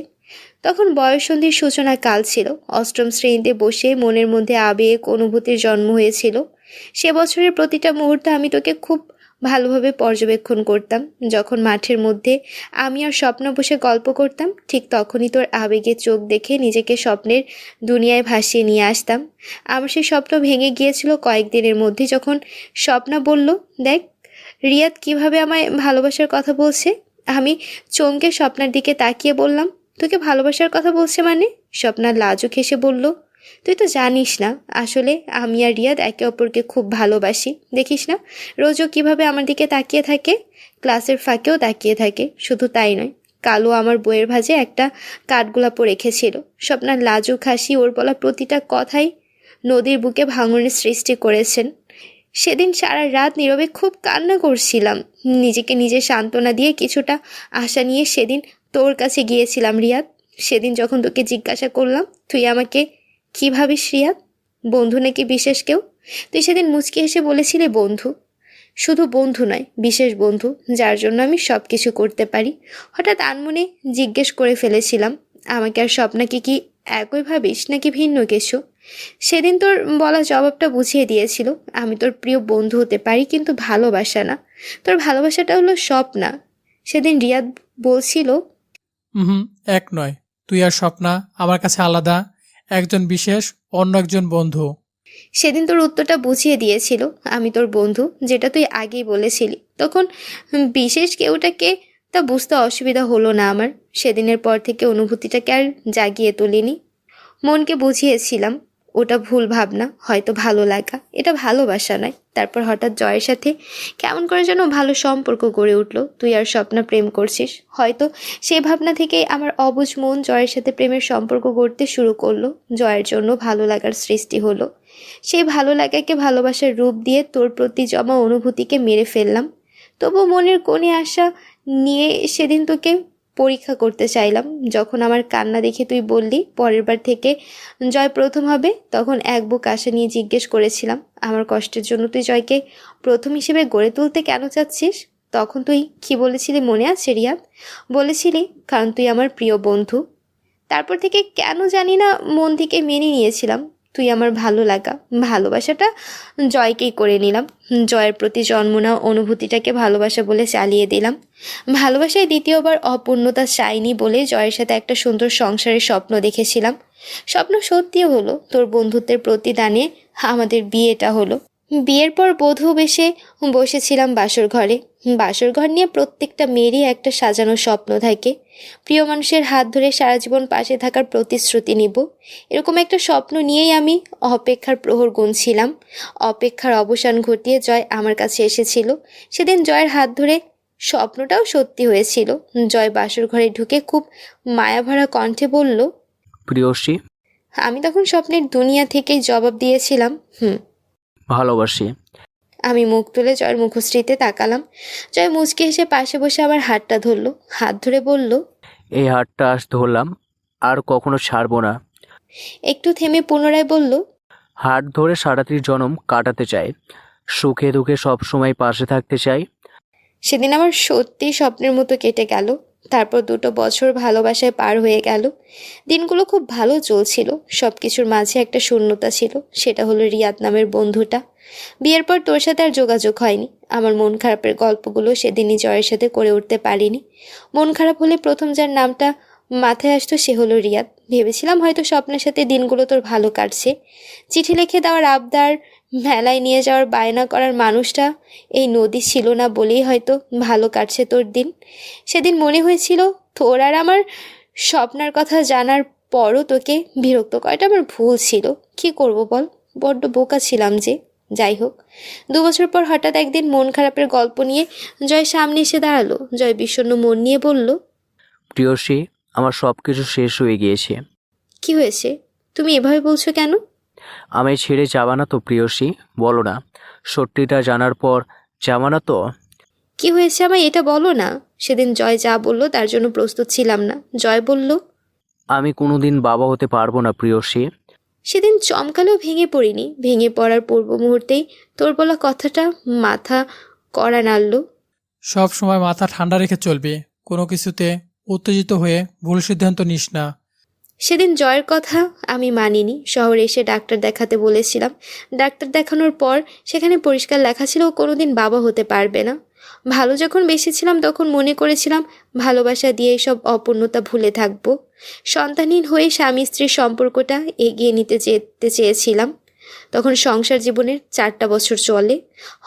তখন বয়ঃসন্ধির সূচনা কাল ছিল। অষ্টম শ্রেণীতে বসে মনের মধ্যে আবেগ অনুভূতির জন্ম হয়েছিল। সে বছরের প্রতিটা মুহূর্তে আমি তোকে খুব ভালোভাবে পর্যবেক্ষণ করতাম। যখন মাঠের মধ্যে আমি আর স্বপ্ন বসে গল্প করতাম, ঠিক তখনই তোর আবেগে চোখ দেখে নিজেকে স্বপ্নের দুনিয়ায় ভাসিয়ে নিয়ে আসতাম। আমার সেই স্বপ্ন ভেঙে গিয়েছিল কয়েকদিনের মধ্যে, যখন স্বপ্না বলল, দেখ রিয়াদ কিভাবে আমায় ভালোবাসার কথা বলছে। আমি চমকে স্বপ্নার দিকে তাকিয়ে বললাম, তোকে ভালোবাসার কথা বলছে মানে? স্বপ্না লাজুক হেসে বলল, তুই তো জানিস না, আসলে আমি আর রিয়াদ একে অপরকে খুব ভালোবাসি। দেখিস না রোজও কিভাবে আমার দিকে তাকিয়ে থাকে, ক্লাসের ফাঁকেও তাকিয়ে থাকে। শুধু তাই নয়, কালো আমার বইয়ের ভাঁজে একটা কাঠগোলাপও রেখেছিল। স্বপ্নার লাজুক হাসি ওর বলা প্রতিটা কথাই নদীর বুকে ভাঙনের সৃষ্টি করেছেন। সেদিন সারা রাত নীরবে খুব কান্না করছিলাম, নিজেকে নিজে সান্ত্বনা দিয়ে কিছুটা আশা নিয়ে সেদিন তোর কাছে গিয়েছিলাম রিয়াদ। সেদিন যখন তোকে জিজ্ঞাসা করলাম তুই আমাকে কী ভাবিস রিয়াদ, বন্ধু নাকি বিশেষ কেউ, তুই সেদিন মুচকি হেসে বলেছিলি বন্ধু। শুধু বন্ধু নয়, বিশেষ বন্ধু, যার জন্য আমি সব কিছু করতে পারি। হঠাৎ আনমনে জিজ্ঞেস করে ফেলেছিলাম, আমাকে আর স্বপ্নাকে কি একই ভাবিস নাকি ভিন্ন কিছু? সেদিন তোর বলা জবাবটা বুঝিয়ে দিয়েছিল, আমি তোর প্রিয় বন্ধু হতে পারি, কিন্তু ভালোবাসা না। তোর ভালোবাসাটা হলো স্বপ্না। সেদিন রিয়াদ বলছিল, এক নয়, তুই আর স্বপ্না আমার কাছে আলাদা, একজন বিশেষ, অন্য একজন বন্ধু। সেদিন তোর উত্তরটা বুঝিয়ে দিয়েছিল, আমি তোর বন্ধু, যেটা তুই আগেই বলেছিলি। তখন বিশেষ কেউটাকে তা বুঝতে অসুবিধা হলো না আমার। সেদিনের পর থেকে অনুভূতিটাকে আর জাগিয়ে তুলিনি, মনকে বুঝিয়েছিলাম ওটা ভুল ভাবনা, হয়তো ভালো লাগা, এটা ভালোবাসা নয়। তারপর হঠাৎ জয়ের সাথে কেমন করে যেন ভালো সম্পর্ক গড়ে উঠলো। তুই আর স্বপ্না প্রেম করছিস, হয়তো সেই ভাবনা থেকেই আমার অবুঝ মন জয়ের সাথে প্রেমের সম্পর্ক গড়তে শুরু করলো। জয়ের জন্য ভালো লাগার সৃষ্টি হলো। সেই ভালো লাগাকে ভালোবাসার রূপ দিয়ে তোর প্রতি জমা অনুভূতিকে মেরে ফেললাম। তবু মনের কোণে আশা নিয়ে সেদিন তোকে পরীক্ষা করতে চাইলাম। যখন আমার কান্না দেখে তুই বললি পরের বার থেকে জয় প্রথম হবে, তখন এক বুক আশা নিয়ে জিজ্ঞেস করেছিলাম, আমার কষ্টের জন্য তুই জয়কে প্রথম হিসেবে গড়ে তুলতে কেন চাচ্ছিস? তখন তুই কি বলেছিলি মনে আছে রিয়াদ? বলেছিলি কারণ তুই আমার প্রিয় বন্ধু। তারপর থেকে কেন জানি না মন থেকে মেনে নিয়েছিলাম তুই আমার ভালো লাগা, ভালোবাসাটা জয়কেই করে নিলাম। জয়ের প্রতি জন্ম নেওয়া অনুভূতিটাকে ভালোবাসা বলে চালিয়ে দিলাম। ভালোবাসায় দ্বিতীয়বার অপূর্ণতা চাইনি বলে জয়ের সাথে একটা সুন্দর সংসারের স্বপ্ন দেখেছিলাম। স্বপ্ন সত্যিও হলো, তোর বন্ধুত্বের প্রতিদানে আমাদের বিয়েটা হলো। বিয়ের পর বধূ বেশে বসেছিলাম বাসর ঘরে। বাসর ঘর নিয়ে প্রত্যেকটা মেয়েরই একটা সাজানো স্বপ্ন থাকে, প্রিয় মানুষের হাত ধরে সারা জীবন পাশে থাকার প্রতিশ্রুতি নিব। এরকম একটা স্বপ্ন নিয়েই আমি অপেক্ষার প্রহর গুনছিলাম। অপেক্ষার অবসান ঘটিয়ে জয় আমার কাছে এসেছিল। সেদিন জয়ের হাত ধরে স্বপ্নটাও সত্যি হয়েছিল। জয় বাসর ঘরে ঢুকে খুব মায়াভরা কণ্ঠে বলল, প্রিয়সী। আমি তখন স্বপ্নের দুনিয়া থেকেই জবাব দিয়েছিলাম, ভালোবাসি। আমি মুখ তুলে জয়ের মুখশ্রীতে তাকালাম। জয় মুচকি হেসে পাশে বসে আমার হাতটা ধরলো, হাত ধরে বলল, এই হাতটা আজ ধরলাম, আর কখনো ছাড়বো না। একটু থেমে পুনরায় বলল, হাত ধরে সারাটি জনম কাটাতে চাই, সুখে দুঃখে সব সময় পাশে থাকতে চাই। সেদিন আমার সত্যি স্বপ্নের মতো কেটে গেল। তারপর 2 বছর ভালোবাসায় পার হয়ে গেল। দিনগুলো খুব ভালো চলছিল। সব কিছুর মাঝে একটা শূন্যতা ছিল, সেটা হলো রিয়াদ নামের বন্ধুটা। বিয়ের পর তোর সাথে আর যোগাযোগ হয়নি। আমার মন খারাপের গল্পগুলো সেদিনই জয়ের সাথে করে উঠতে পারিনি। মন খারাপ হলে প্রথম যার নামটা মাথায় আসতো সে হলো রিয়াদ। ভেবেছিলাম হয়তো স্বপ্নের সাথে দিনগুলো তোর ভালো কাটছে। চিঠি লিখে দেওয়ার আবদার, মেলায় নিয়ে যাওয়ার বায়না করার মানুষটা এই নদী ছিল না বলেই হয়তো ভালো কাটছে তোর দিন। সেদিন মনে হয়েছিল তোর আর আমার স্বপ্নের কথা জানার পরও তোকে বিরক্ত করাটা আমার ভুল ছিল। কি করব বল, বড্ড বোকা ছিলাম যে। যাই হোক, 2 বছর পর হঠাৎ একদিন মন খারাপের গল্প নিয়ে জয় সামনে এসে দাঁড়ালো। জয় বিষণ্ণ মন নিয়ে বলল, প্রিয়সী, আমার সব কিছু শেষ হয়ে গিয়েছে। কি হয়েছে? তুমি এভাবে বলছো কেন? আমায় ছেড়ে যাবা না তো প্রিয়সী? বলো না, সত্যিটা জানার পর যাবা না তো? কি হয়েছে আমায় এটা বলো না। সেদিন জয় যা বলল তার জন্য প্রস্তুত ছিলাম না। জয় বলল, আমি কোনোদিন বাবা হতে পারবো না প্রিয়সী। সেদিন চমকালেও ভেঙে পড়িনি। ভেঙে পড়ার পূর্ব মুহূর্তেই তোর বলা কথাটা মাথা কড়া নাড়ল। সব সময় মাথা ঠান্ডা রেখে চলবি, কোনো কিছুতে উত্তেজিত হয়ে ভুল সিদ্ধান্ত নিস না। সেদিন জয়ের কথা আমি মানিনি। শহরে এসে ডাক্তার দেখাতে বলেছিলাম। ডাক্তার দেখানোর পর সেখানে পরিষ্কার লেখা ছিল ও কোনোদিন বাবা হতে পারবে না। ভালো যখন বেসেছিলাম তখন মনে করেছিলাম ভালোবাসা দিয়ে সব অপূর্ণতা ভুলে থাকবো। সন্তানহীন হয়ে স্বামী স্ত্রীর সম্পর্কটা এগিয়ে নিতে যেতে চেয়েছিলাম। তখন সংসার জীবনের 4টা বছর চলে।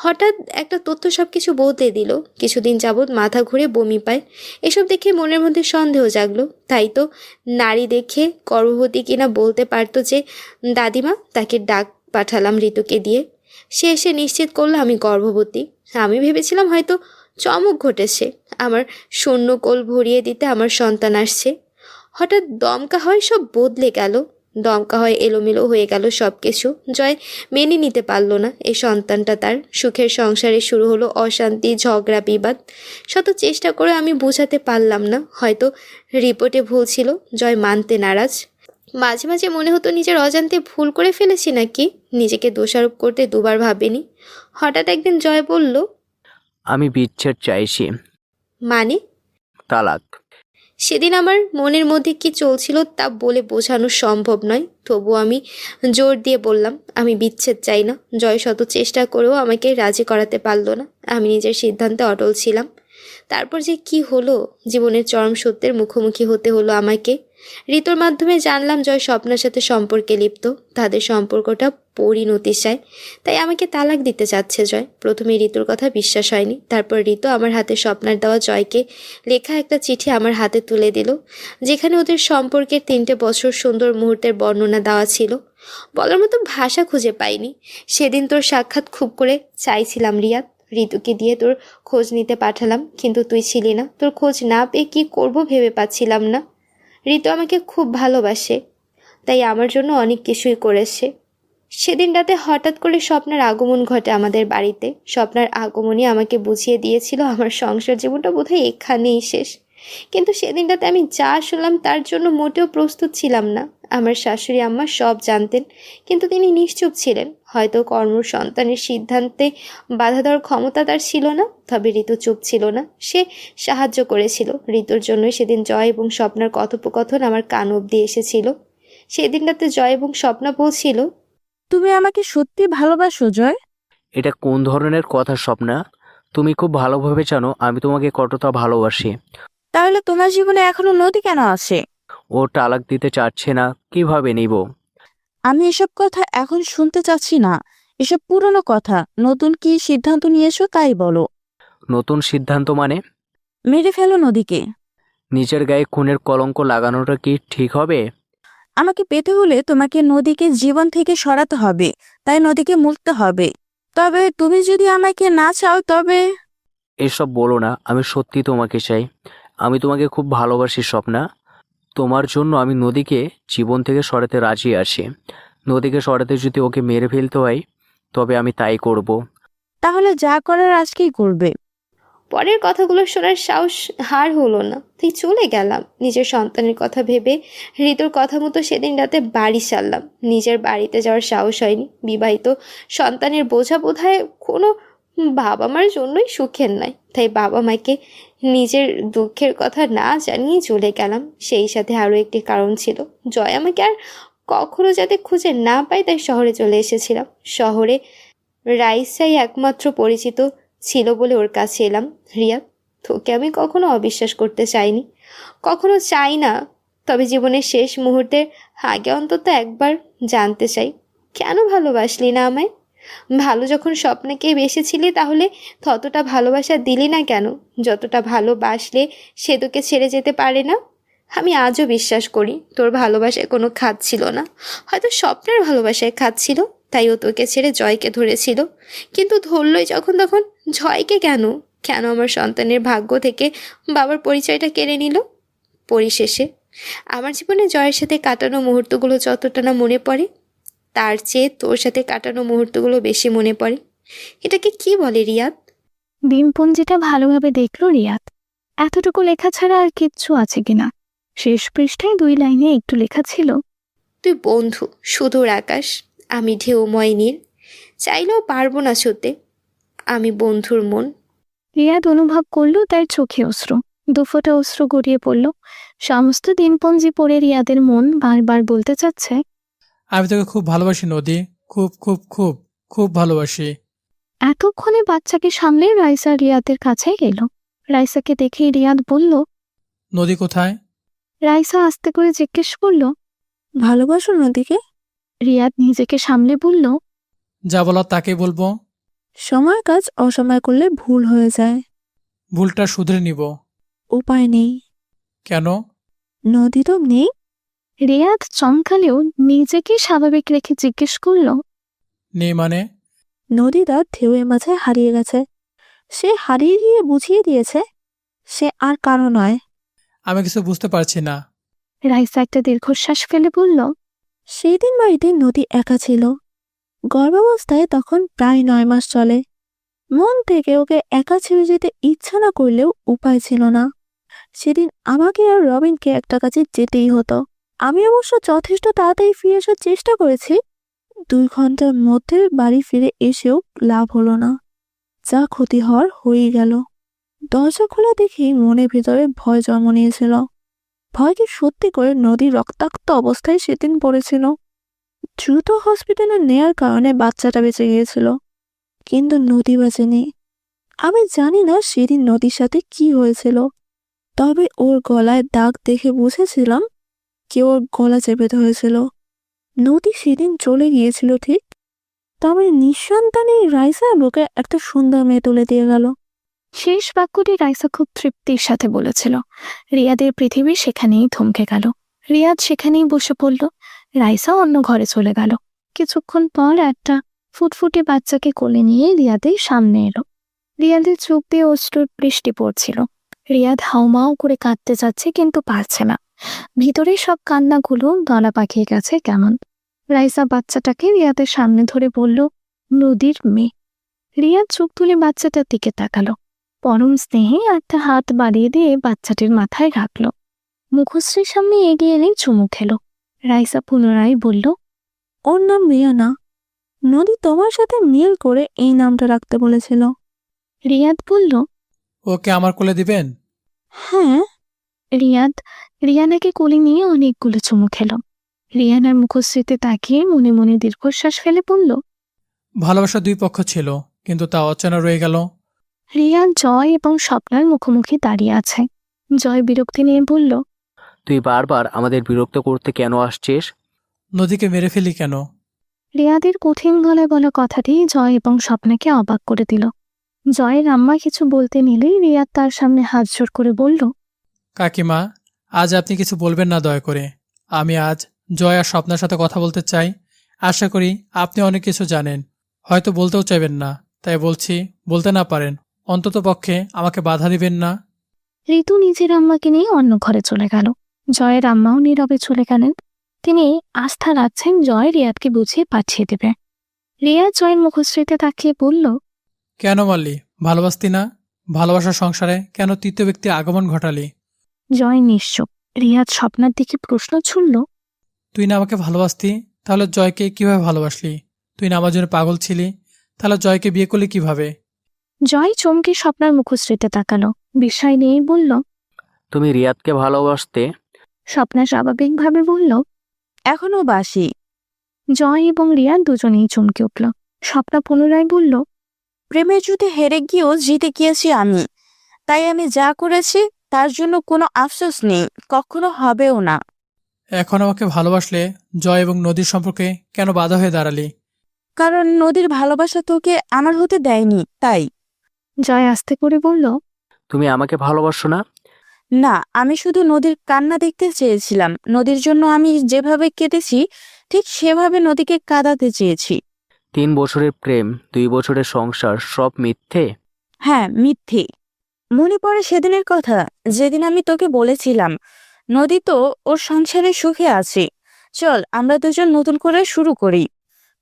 হঠাৎ একটা তথ্য সব কিছু বদলে দিল। কিছুদিন যাবৎ মাথা ঘুরে বমি পায়। এসব দেখে মনের মধ্যে সন্দেহ জাগলো। তাই তো নারী দেখে গর্ভবতী কিনা বলতে পারতো যে দাদিমা, তাকে ডাক পাঠালাম ঋতুকে দিয়ে। সে এসে নিশ্চিত করলো আমি গর্ভবতী। আমি ভেবেছিলাম হয়তো চমক ঘটেছে, আমার শূন্য কোল ভরিয়ে দিতে আমার সন্তান আসছে। হঠাৎ দমকা হয় সব বদলে গেল। দমকা হয় এলোমেলো হয়ে গেল সব কিছু। জয় মেনে নিতে পারলো না এই সন্তানটা তার। সুখের সংসারে শুরু হলো অশান্তি, ঝগড়া, বিবাদ। শত চেষ্টা করে আমি বোঝাতে পারলাম না, হয়তো রিপোর্টে ভুল ছিল। জয় মানতে নারাজ। মাঝে মাঝে মনে হতো নিজের অজান্তে ভুল করে ফেলেছি নাকি। নিজেকে দোষারোপ করতে 2বার ভাবিনি। হঠাৎ একদিন জয় বলল, আমি বিচ্ছেদ চাইছি। মানে? তালাক। সেদিন আমার মনের মধ্যে কি চলছিল তা বলে বোঝানো সম্ভব নয়। তবু আমি জোর দিয়ে বললাম আমি বিচ্ছেদ চাই না। জয় শত চেষ্টা করেও আমাকে রাজি করাতে পারল না। আমি নিজের সিদ্ধান্তে অটল ছিলাম। তারপর যে কি হলো, জীবনের চরম সত্যের মুখোমুখি হতে হলো আমাকে। ঋতুর মাধ্যমে জানলাম জয় স্বপ্নের সাথে সম্পর্কে লিপ্ত। তাদের সম্পর্কটা পরিণতি চায়, তাই আমাকে তালাক দিতে চাচ্ছে জয়। প্রথমে ঋতুর কথা বিশ্বাস হয়নি। তারপর ঋতু আমার হাতে স্বপ্নার দেওয়া জয়কে লেখা একটা চিঠি আমার হাতে তুলে দিল, যেখানে ওদের সম্পর্কের 3টে বছর সুন্দর মুহূর্তের বর্ণনা দেওয়া ছিল। বলার মতো ভাষা খুঁজে পাইনি। সেদিন তোর সাক্ষাৎ খুব করে চাইছিলাম রিয়াদ। ঋতুকে দিয়ে তোর খোঁজ নিতে পাঠালাম, কিন্তু তুই ছিলি না। তোর খোঁজ না পেয়ে কী করবো ভেবে পাচ্ছিলাম না। ঋতু আমাকে খুব ভালোবাসে, তাই আমার জন্য অনেক কিছুই করেছে। সেদিন রাতে হঠাৎ করে স্বপ্নের আগমন ঘটে আমাদের বাড়িতে। স্বপ্নের আগমনই আমাকে বুঝিয়ে দিয়েছিল আমার সংসার জীবনটা বোধহয় এখানেই শেষ। কিন্তু সেদিন রাতে আমি যা শুনলাম তার জন্য মোটেও প্রস্তুত ছিলাম না। আমার শাশুড়ি আম্মা সব জানতেন, কিন্তু তিনি নিশ্চুপ ছিলেন। হয়তো কর্ম সন্তানের সিদ্ধান্তে বাধা দেওয়ার ক্ষমতা তার ছিল না। তবে ঋতু চুপ ছিল না, সে সাহায্য করেছিল। ঋতুর জন্যই সেদিন জয় এবং স্বপ্নার কথোপকথন আমার কান অবধি এসেছিল। সেদিন রাতে জয় এবং স্বপ্না বলছিল, তুমি আমাকে সত্যি ভালোবাসো জয়? এটা কোন ধরনের কথা স্বপ্না? তুমি খুব ভালোভাবে জানো আমি তোমাকে কতটা ভালোবাসি। তাহলে তোমার জীবনে এখনো নদী কেন আছে? ও তালাক দিতে চাচ্ছে না, কিভাবে নিব? আমি এসব কথা এখন শুনতে চাচ্ছি না। এসব পুরনো কথা। নতুন কি সিদ্ধান্ত নিয়েছো তাই বলো। নতুন সিদ্ধান্ত মানে? মেরে ফেলো নদীকে। নিজের গায়ে খুনের কলঙ্ক লাগানোটা কি ঠিক হবে? আমাকে পেতে হলে তোমাকে নদীকে জীবন থেকে সরাতে হবে, তাই নদীকে মুছতে হবে। তবে তুমি যদি আমাকে না চাও তবে... এসব বলো না, আমি সত্যি তোমাকে চাই। আমি তোমাকে খুব ভালোবাসি স্বপ্না। তোমার জন্য আমি নদীকে জীবন থেকে সরাতে রাজি আছি। নদীকে সরাতে যদি ওকে মেরে ফেলতে হয় তবে আমি তাই করব। তাহলে যা করার আজকেই করবে। পরের কথাগুলো শোনার সাহস হার হলো না, তাই চলে গেলাম। নিজের সন্তানের কথা ভেবে ঋতুর কথা মতো সেদিন রাতে বাড়ি সারলাম। নিজের বাড়িতে যাওয়ার সাহস হয়নি। বিবাহিত সন্তানের বোঝা বোধহয় কোনো বাবা মার জন্যই সুখের নয়, তাই বাবা মাকে নিজের দুঃখের কথা না জানিয়ে চলে গেলাম। সেই সাথে আরও একটি কারণ ছিল, জয় আমাকে আর কখনো যাতে খুঁজে না পায়, তাই শহরে চলে এসেছিলাম। শহরে রাইসাই একমাত্র পরিচিত ছিল বলে ওর কাছে এলাম। রিয়াদ, তোকে আমি কখনো অবিশ্বাস করতে চাইনি, কখনো চাই না, তবে জীবনের শেষ মুহূর্তের আগে অন্তত একবার জানতে চাই, কেন ভালোবাসলি না আমায়? ভালো যখন স্বপ্নকে বেসেছিলি, তাহলে ততটা ভালোবাসা দিলি না কেন? যতটা ভালোবাসলে সে তোকে ছেড়ে যেতে পারে না। আমি আজও বিশ্বাস করি তোর ভালোবাসায় কোনো খাদ ছিল না, হয়তো স্বপ্নের ভালোবাসায় খাদ ছিল, তাই ও তোকে ছেড়ে জয়কে ধরেছিল। কিন্তু ধরলই যখন, তখন জয়কে কেন? কেন আমার সন্তানের ভাগ্য থেকে বাবার পরিচয়টা কেড়ে নিল? পরিশেষে আমার জীবনে জয়ের সাথে কাটানো মুহূর্তগুলো যতটা না মনে পড়ে, তার চেয়ে তোর সাথে কাটানো মুহূর্তগুলো বেশি মনে পড়ে। এটাকে কি বলে রিয়াদ? দিনপঞ্জিটা ভালোভাবে দেখলো রিয়াদ। এতটুকু লেখা ছাড়া আর কিচ্ছু আছে কিনা? শেষ পৃষ্ঠায় 2 লাইনে একটু লেখা ছিল, তুই বন্ধু, সুদূর আকাশ, আমি ঢেউময় নীল, চাইলেও পারবো না ছুতে আমি বন্ধুর মন। রিয়াদ অনুভব করলো তার চোখে অশ্রু, 2 ফোঁটা অশ্রু গড়িয়ে পড়ল। সমস্ত দিনপঞ্জি পড়ে রিয়াদের মন বারবার বলতে চাচ্ছে, আমি তোকে খুব ভালোবাসি নদী, খুব খুব খুব খুব ভালোবাসি। এতক্ষণে বাচ্চাকে সামলে রাইসা রিয়াদের কাছে গেল। রাইসাকে দেখেই রিয়াদ বলল, নদী কোথায়? রাইসা আস্তে করে জিজ্ঞেস করলো। ভালোবাসো নদীকে? রিয়াদ নিজেকে সামলে বলল, যা বলার তাকে বলবো। সময় কাজ অসময় করলে ভুল হয়ে যায়। ভুলটা শুধরে নিব। উপায় নেই। কেন? নদী তো নেই। রিয়াদ চমকালেও নিজেকে স্বাভাবিক রেখে জিজ্ঞেস করলো, নেই মানে? নদী তার ঢেউয়ের মাঝে হারিয়ে গেছে। সে হারিয়ে গিয়ে বুঝিয়ে দিয়েছে সে আর কারো নয়। আমি কিছু বুঝতে পারছি না। রাইসা একটা দীর্ঘশ্বাস ফেলে বলল, সেই দিন বাড়িতে নদী একা ছিল। গর্ভাবস্থায় তখন প্রায় 9 মাস চলে। মন থেকে ওকে একা ছেড়ে যেতে ইচ্ছা না করলেও উপায় ছিল না। সেদিন আমাকে আর রবিনকে একটা কাজে যেতেই হতো। আমি অবশ্য যথেষ্ট তাড়াতাড়ি ফিরে আসার চেষ্টা করেছি। 2 ঘন্টার মধ্যে বাড়ি ফিরে এসেও লাভ হলো না। যা ক্ষতি হওয়ার হয়েই গেল। দরজা খোলা দেখেই মনের ভিতরে ভয় জন্ম নিয়েছিল। ভয়কে সত্যি করে নদী রক্তাক্ত অবস্থায় সেদিন পড়েছিল। দ্রুত হসপিটালে নেয়ার কারণে বাচ্চাটা বেঁচে গিয়েছিল, কিন্তু নদী বাঁচেনি। আমি জানি না সেদিন নদীর সাথে কি হয়েছিল, তবে ওর গলায় দাগ দেখে বুঝেছিলাম কেউ ওর গলা চেপে ধরেছিল। নদী সেদিন চলে গিয়েছিল ঠিক, তবে নিঃসন্তানে রাইসার বুকে একটা সুন্দর মেয়ে তুলে দিয়ে গেল। শেষ বাক্যটি রাইসা খুব তৃপ্তির সাথে বলেছিল। রিয়াদের পৃথিবী সেখানেই থমকে গেল। রিয়াদ সেখানেই বসে পড়ল। রাইসা অন্য ঘরে চলে গেল। কিছুক্ষণ পর একটা ফুটফুটে বাচ্চাকে কোলে নিয়ে রিয়াদের সামনে এলো। রিয়াদের চোখ দিয়ে অশ্রুর বৃষ্টি পড়ছিল। রিয়াদ হাউমাউ করে কাঁদতে যাচ্ছে, কিন্তু পারছে না। ভিতরে সব কান্নাগুলো দলা পাকিয়ে গেছে কেমন। রাইসা বাচ্চাটাকে রিয়াদের সামনে ধরে বলল, নদীর মেয়ে। রিয়াদ চোখ তুলে বাচ্চাটার দিকে তাকালো। পরম স্নেহে একটা হাত বাড়িয়ে দিয়ে বাচ্চাটির মাথায় রাখল। মুখশ্রীর সামনে এগিয়ে এনে চুমু খেলো। রাইসা পুনরায় বলল, ওর নাম রিয়া না, নদী তোমার সাথে মিল করে এই নামটা রাখতে বলেছিল। রিয়াদ বলল, ওকে আমার কোলে দিবেন? হ্যাঁ। রিয়াদ রিয়ানাকে কোলে নিয়ে অনেকগুলো চুমু খেলো। রিয়ানার মুখশ্রীতে তাকিয়ে মনে মনে দীর্ঘশ্বাস ফেলে বলল, ভালোবাসা 2 পক্ষ ছিল, কিন্তু তা অচেনা রয়ে গেল। রিয়ান জয় এবং স্বপ্নার মুখোমুখি দাঁড়িয়ে আছে। জয় বিরক্তি নিয়ে বলল, তুই বারবার আমাদের বিরক্ত করতে কেন আসছিস? নদীকে মেরে ফেলি কেন? রিয়াদের কঠিন গলায় বলা কথাটি জয় এবং স্বপ্নাকে অবাক করে দিল। জয়ের আম্মা কিছু বলতে নিলেই রিয়াদ তার সামনে হাত জোর করে বলল, কাকিমা, আজ আপনি কিছু বলবেন না দয়া করে। আমি আজ জয় আর স্বপ্নার সাথে কথা বলতে চাই। আশা করি আপনি অনেক কিছু জানেন, হয়তো বলতেও চাইবেন না, তাই বলছি বলতে না পারেন অন্তত পক্ষে আমাকে বাধা দিবেন না। ঋতু নিজের আম্মাকে নিয়ে অন্য ঘরে চলে গেল। জয়ের আম্মাও নীরবে চলে গেলেন। তিনি আস্থা রাখছেন জয় রিয়াদকে বুঝিয়ে পাঠিয়ে দেবে। রিয়াদ জয়ের মুখশ্রীতে তাকিয়ে বলল, কেন মারলি? ভালোবাসতি না? ভালোবাসার সংসারে কেন তৃতীয় ব্যক্তি আগমন ঘটালি? জয় নিশ্চুপ। রিয়াদ স্বপ্নার দিকে প্রশ্ন ছুড়ল। তুই না আমাকে ভালোবাসতি, তাহলে জয়কে কিভাবে ভালোবাসলি? তুই না আমার জন্য পাগল ছিলি, তাহলে জয়কে বিয়ে করলি কিভাবে? জয় চমকে স্বপ্নার মুখশ্রীতে তাকালো, বিস্ময় নিয়েই বলল। তুমি রিয়াদকে ভালোবাসতে? স্বপ্না স্বাভাবিকভাবে বলল। এখনো বাসি। জয় এবং রিয়াদ দুজনেই চমকে উঠল। স্বপ্না পুনরায় বলল। প্রেমের যুদ্ধে হেরে গিয়েও জিতে গিয়েছি আমি, তাই আমি যা করেছি তার জন্য কোনো আফসোস নেই, কখনো হবেও না। এখন আমাকে ভালোবাসলে জয় এবং নদীর সম্পর্কে কেন বাধা হয়ে দাঁড়ালি? কারণ নদীর ভালোবাসা তোকে আমার হতে দেয়নি, তাই। জয় আস্তে করে বলল। তুমি আমাকে ভালোবাসো না? না, আমি শুধু নদীর কান্না দেখতে চেয়েছিলাম। নদীর জন্য আমি যেভাবে কেটেছি ঠিক সেভাবে নদীকে কাঁদাতে চেয়েছি। 3 বছরের প্রেম, 2 বছরের সংসার, সব মিথ্যে? হ্যাঁ, মিথ্যে। মনে পড়ে সেদিনের কথা, যেদিন আমি তোকে বলেছিলাম নদী তো ওর সংসারে সুখে আছে, চল আমরা দুজন নতুন করে শুরু করি।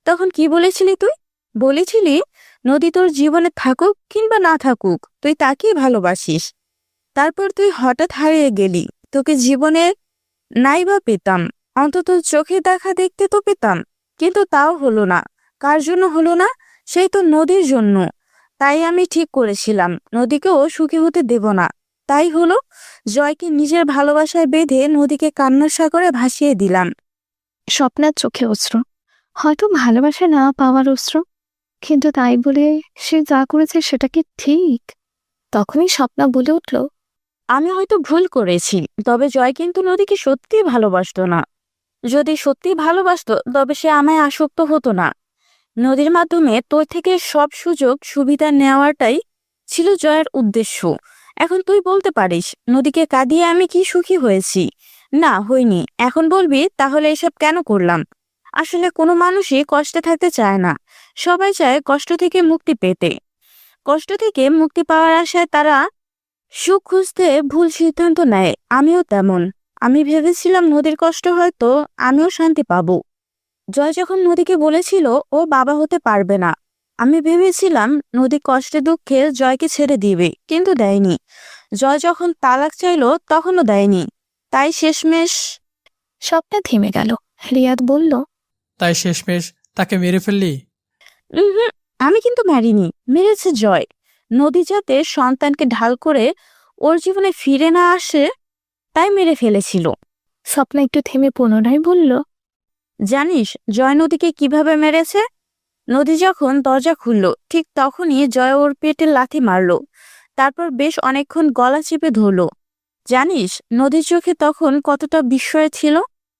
তখন কি বলেছিলি তুই? বলেছিলি নদী তোর জীবনে থাকুক কিংবা না থাকুক তুই তাকেই ভালোবাসিস। তারপর তুই হঠাৎ হারিয়ে গেলি। তোকে জীবনে নাই বা পেতাম, অন্তত চোখে দেখা দেখতে তো পেতাম, কিন্তু তাও হলো না। কার জন্য হলো না? সেই তো নদীর জন্য। তাই আমি ঠিক করেছিলাম নদীকেও সুখী হতে দেব না। তাই হলো, জয়কে নিজের ভালোবাসায় বেঁধে নদীকে কান্নার সাগরে ভাসিয়ে দিলাম। স্বপ্নার চোখে অশ্রু, হয়তো ভালোবাসা না পাওয়ার অশ্রু, কিন্তু তাই বলে সে যা করেছে সেটা কি ঠিক? তখনই স্বপ্না বলে উঠল। আমি হয়তো ভুল করেছি, তবে জয় কিন্তু নদীকে সত্যিই ভালোবাসতো না। যদি সত্যি ভালোবাসতো তবে সে আমায় আসক্ত হতো না। নদীর মাধ্যমে তোর থেকে সব সুযোগ সুবিধা নেওয়াটাই ছিল জয়ের উদ্দেশ্য। এখন তুই বলতে পারিস নদীকে কাঁদিয়ে আমি কি সুখী হয়েছি? না, হইনি। এখন বলবি তাহলে এসব কেন করলাম? আসলে কোনো মানুষই কষ্টে থাকতে চায় না, সবাই চায় কষ্ট থেকে মুক্তি পেতে। কষ্ট থেকে মুক্তি পাওয়ার আশায় তারা সুখ খুঁজতে ভুল সিদ্ধান্ত নেয়। আমিও তেমন। আমি ভেবেছিলাম নদীর কষ্ট হয়তো আমিও শান্তি পাবো। জয় যখন নদীকে বলেছিল ও বাবা হতে পারবে না, আমি ভেবেছিলাম নদী কষ্টে দুঃখে জয়কে ছেড়ে দিবে, কিন্তু দেয়নি। জয় যখন তালাক চাইলো তখনও দেয়নি। তাই শেষমেশ। স্বপ্না থেমে গেল। রিয়াদ বলল। তাই শেষমেশ তাকে মেরে ফেললি? উহুম, আমি কিন্তু মারিনি, মেরেছে জয়। নদী যাতে সন্তানকে ঢাল করে ওর জীবনে ফিরে না আসে তাই মেরে ফেলেছিল। স্বপ্না একটু থেমে পুনরায় বলল। জানিস জয় নদীকে কিভাবে মেরেছে? নদী যখন দরজা খুলল ঠিক তখনই জয় ওর পেটে লাথি মারলো। তারপর বেশ অনেকক্ষণ গলা চেপে ধরলো। জানিস নদীর চোখে তখন কতটা বিস্ময় ছিল।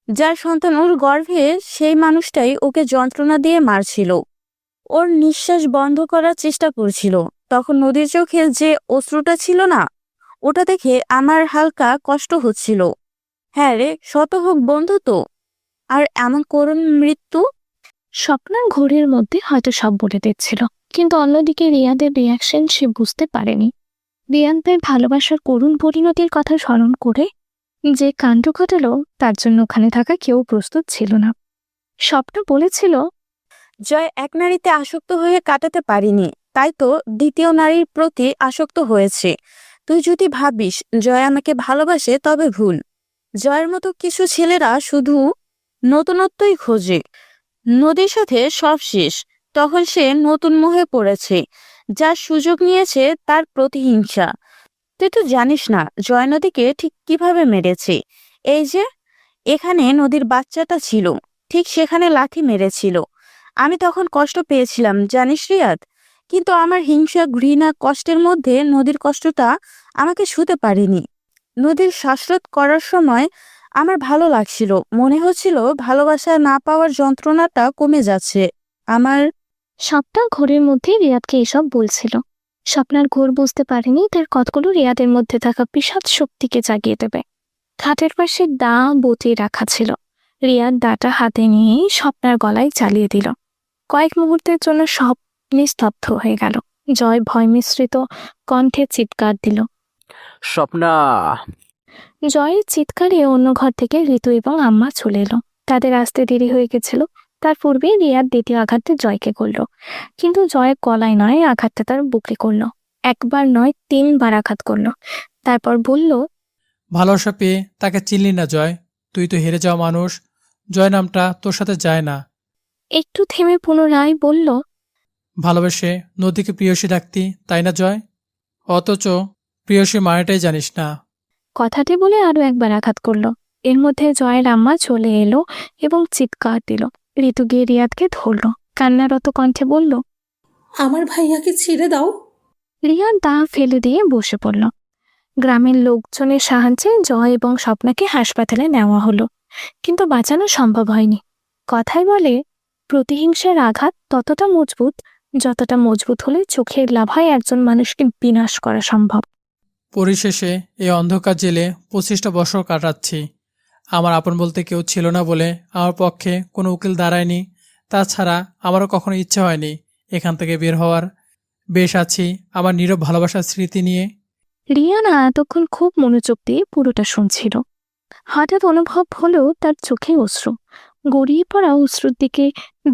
যার সন্তান ওর গর্ভে সেই মানুষটাই ওকে যন্ত্রণা দিয়ে মারছিল, ওর নিঃশ্বাস বন্ধ করার চেষ্টা করছিল। তখন নদীর চোখে যে অশ্রুটা ছিল না, ওটা দেখে আমার হালকা কষ্ট হচ্ছিল। হ্যাঁ রে, শত হোক বন্ধু তো, আর এমন করুণ মৃত্যু। স্বপ্নার ঘড়ির মধ্যে হয়তো সব বলে দিচ্ছিল, কিন্তু অন্যদিকে রিয়াদের রিয়াকশন সে বুঝতে পারেনি। রিয়ান তার ভালোবাসার করুণ পরিণতির কথা স্মরণ করে যে কাণ্ড ঘটালো তার জন্য ওখানে থাকা কেউ প্রস্তুত ছিল না। স্বপ্ন বলেছিল, জয় এক নারীতে আসক্ত হয়ে কাটাতে পারিনি, তাই তো দ্বিতীয় নারীর প্রতি আসক্ত হয়েছে। তুই যদি ভাবিস জয় আমাকে ভালোবাসে তবে ভুল। জয়ের মতো কিছু ছেলেরা শুধু নতুনত্বই খোঁজে। নদীর সাথে সব শেষ, তখন সে নতুন মোহে পড়েছে। যার সুযোগ নিয়েছে তার প্রতিহিংসা। তুই তো জানিস না জয় নদীকে ঠিক কিভাবে মেরেছে। এই যে এখানে নদীর বাচ্চাটা ছিল, ঠিক সেখানে লাথি মেরেছিল। আমি তখন কষ্ট পেয়েছিলাম জানিস রিয়াদ, কিন্তু আমার হিংসা ঘৃণা কষ্টের মধ্যে নদীর কষ্টটা আমাকে ছুঁতে পারিনি। নদীর শ্বাসরোধ করার সময় আমার ভালো লাগছিল, মনে হচ্ছিল ভালোবাসা না পাওয়ার যন্ত্রণাটা কমে যাচ্ছে আমার। স্বপ্নার ঘোরের মধ্যে রিয়াদকে এসব বলছিল। স্বপ্নার ঘোর বুঝতে পারেনি তার কথাগুলো রিয়াদের মধ্যে থাকা বিষাদ শক্তিকে জাগিয়ে দেবে। খাটের পাশে দা বতি রাখা ছিল। রিয়াদ দাটা হাতে নিয়ে স্বপ্নার গলায় চালিয়ে দিল। কয়েক মুহূর্তের জন্য সব নিস্তব্ধ হয়ে গেল। জয় ভয় মিশ্রিত কণ্ঠে চিৎকার দিল। স্বপ্না! জয়ের চিৎকারে অন্য ঘর থেকে ঋতু এবং আম্মা চলে এলো। তাদের আসতে দেরি হয়ে গেছিল, তার পূর্বে রিয়াদ দ্বিতীয় আঘাতটা জয়কে করল, কিন্তু জয় গলায় নয়, আঘাতটা তার বুকে করল। একবার নয়, 3বার আঘাত করল। তারপর বলল, ভালোবাসা পেয়ে তাকে চিনলি না জয়? তুই তো হেরে যাওয়া মানুষ। জয় নামটা তোর সাথে যায় না। একটু থেমে পুনরায় বলল, ভালোবেসে নদীকে প্রিয়সী ডাকতি, তাই না জয়? অথচ প্রিয়সী মানেটাই জানিস না। কথাটি বলে আরো একবার আঘাত করল। এর মধ্যে জয়ের আম্মা চলে এলো এবং চিৎকার দিল। ঋতু গিয়ে রিয়াদকে ধরল, কান্নারত কণ্ঠে বলল, আমার ভাইয়াকে ছেড়ে দাও। রিয়াদ দা ফেলে দিয়ে বসে পড়ল। গ্রামের লোকজনের সাহায্যে জয় এবং স্বপ্নাকে হাসপাতালে নেওয়া হলো, কিন্তু বাঁচানো সম্ভব হয়নি। কথায় বলে, প্রতিহিংসার আঘাত ততটা মজবুত যতটা মজবুত হলে চোখের লাভায় একজন মানুষকে বিনাশ করা সম্ভব। পরিশেষে এই অন্ধকার জেলে 25টা বছর কাটাচ্ছি। আমার আপন বলতে কেউ ছিল না বলে আমার পক্ষে কোনো উকিল দাঁড়ায়নি। তাছাড়া আমারও কখনো ইচ্ছে হয়নি এখান থেকে বের হওয়ার। বেশ আছি আমার নীরব ভালোবাসার স্মৃতি নিয়ে। রিয়ানা এতক্ষণ খুব মনোযোগ দিয়ে পুরোটা শুনছিল। হঠাৎ অনুভব হলো তার চোখে অশ্রু। গড়িয়ে পড়া অশ্রুর দিকে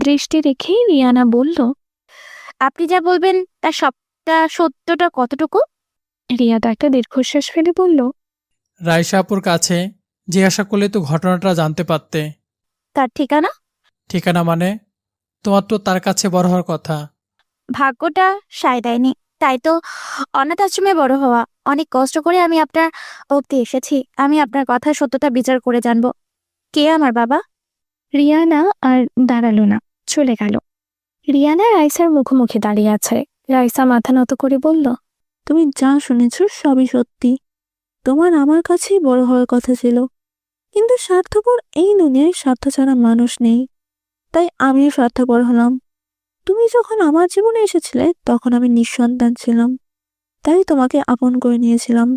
দৃষ্টি রেখে রিয়ানা বলল, আপনি যা বলবেন তার সত্যটা কতটুকু? রিয়াদ একটা দীর্ঘশ্বাস ফেলে বলল, রাইসা আপুর কাছে জিজ্ঞাসা করলে তো ঘটনাটা জানতে পারতে। তার ঠিকানা? ঠিকানা মানে? তোমার তো তার কাছে বড় হওয়ার কথা। ভাগ্যটা সায় দেয়নি, তাই তো অনাথ আশ্রমে বড় হওয়া। অনেক কষ্ট করে আমি আপনার অবধি এসেছি। আমি আপনার কথা সত্যতা বিচার করে জানবো কে আমার বাবা। রিয়ানা আর দাঁড়ালো না, চলে গেল। রিয়ানা রাইসার মুখোমুখি দাঁড়িয়ে আছে। রাইসা মাথা নত করে বলল, তুমি যা শুনেছ সবই সত্যি। তোমার আমার কাছেই বড় হওয়ার কথা ছিল, কিন্তু স্বার্থপর এই দুনিয়ায় স্বার্থ ছাড়া মানুষ নেই, তাই আমিও স্বার্থপর হলাম। তুমি যখন আমার জীবনে এসেছিলে তখন আমি নিঃসন্তান ছিলাম, তাই তোমাকে আপন করে নিয়েছিলাম।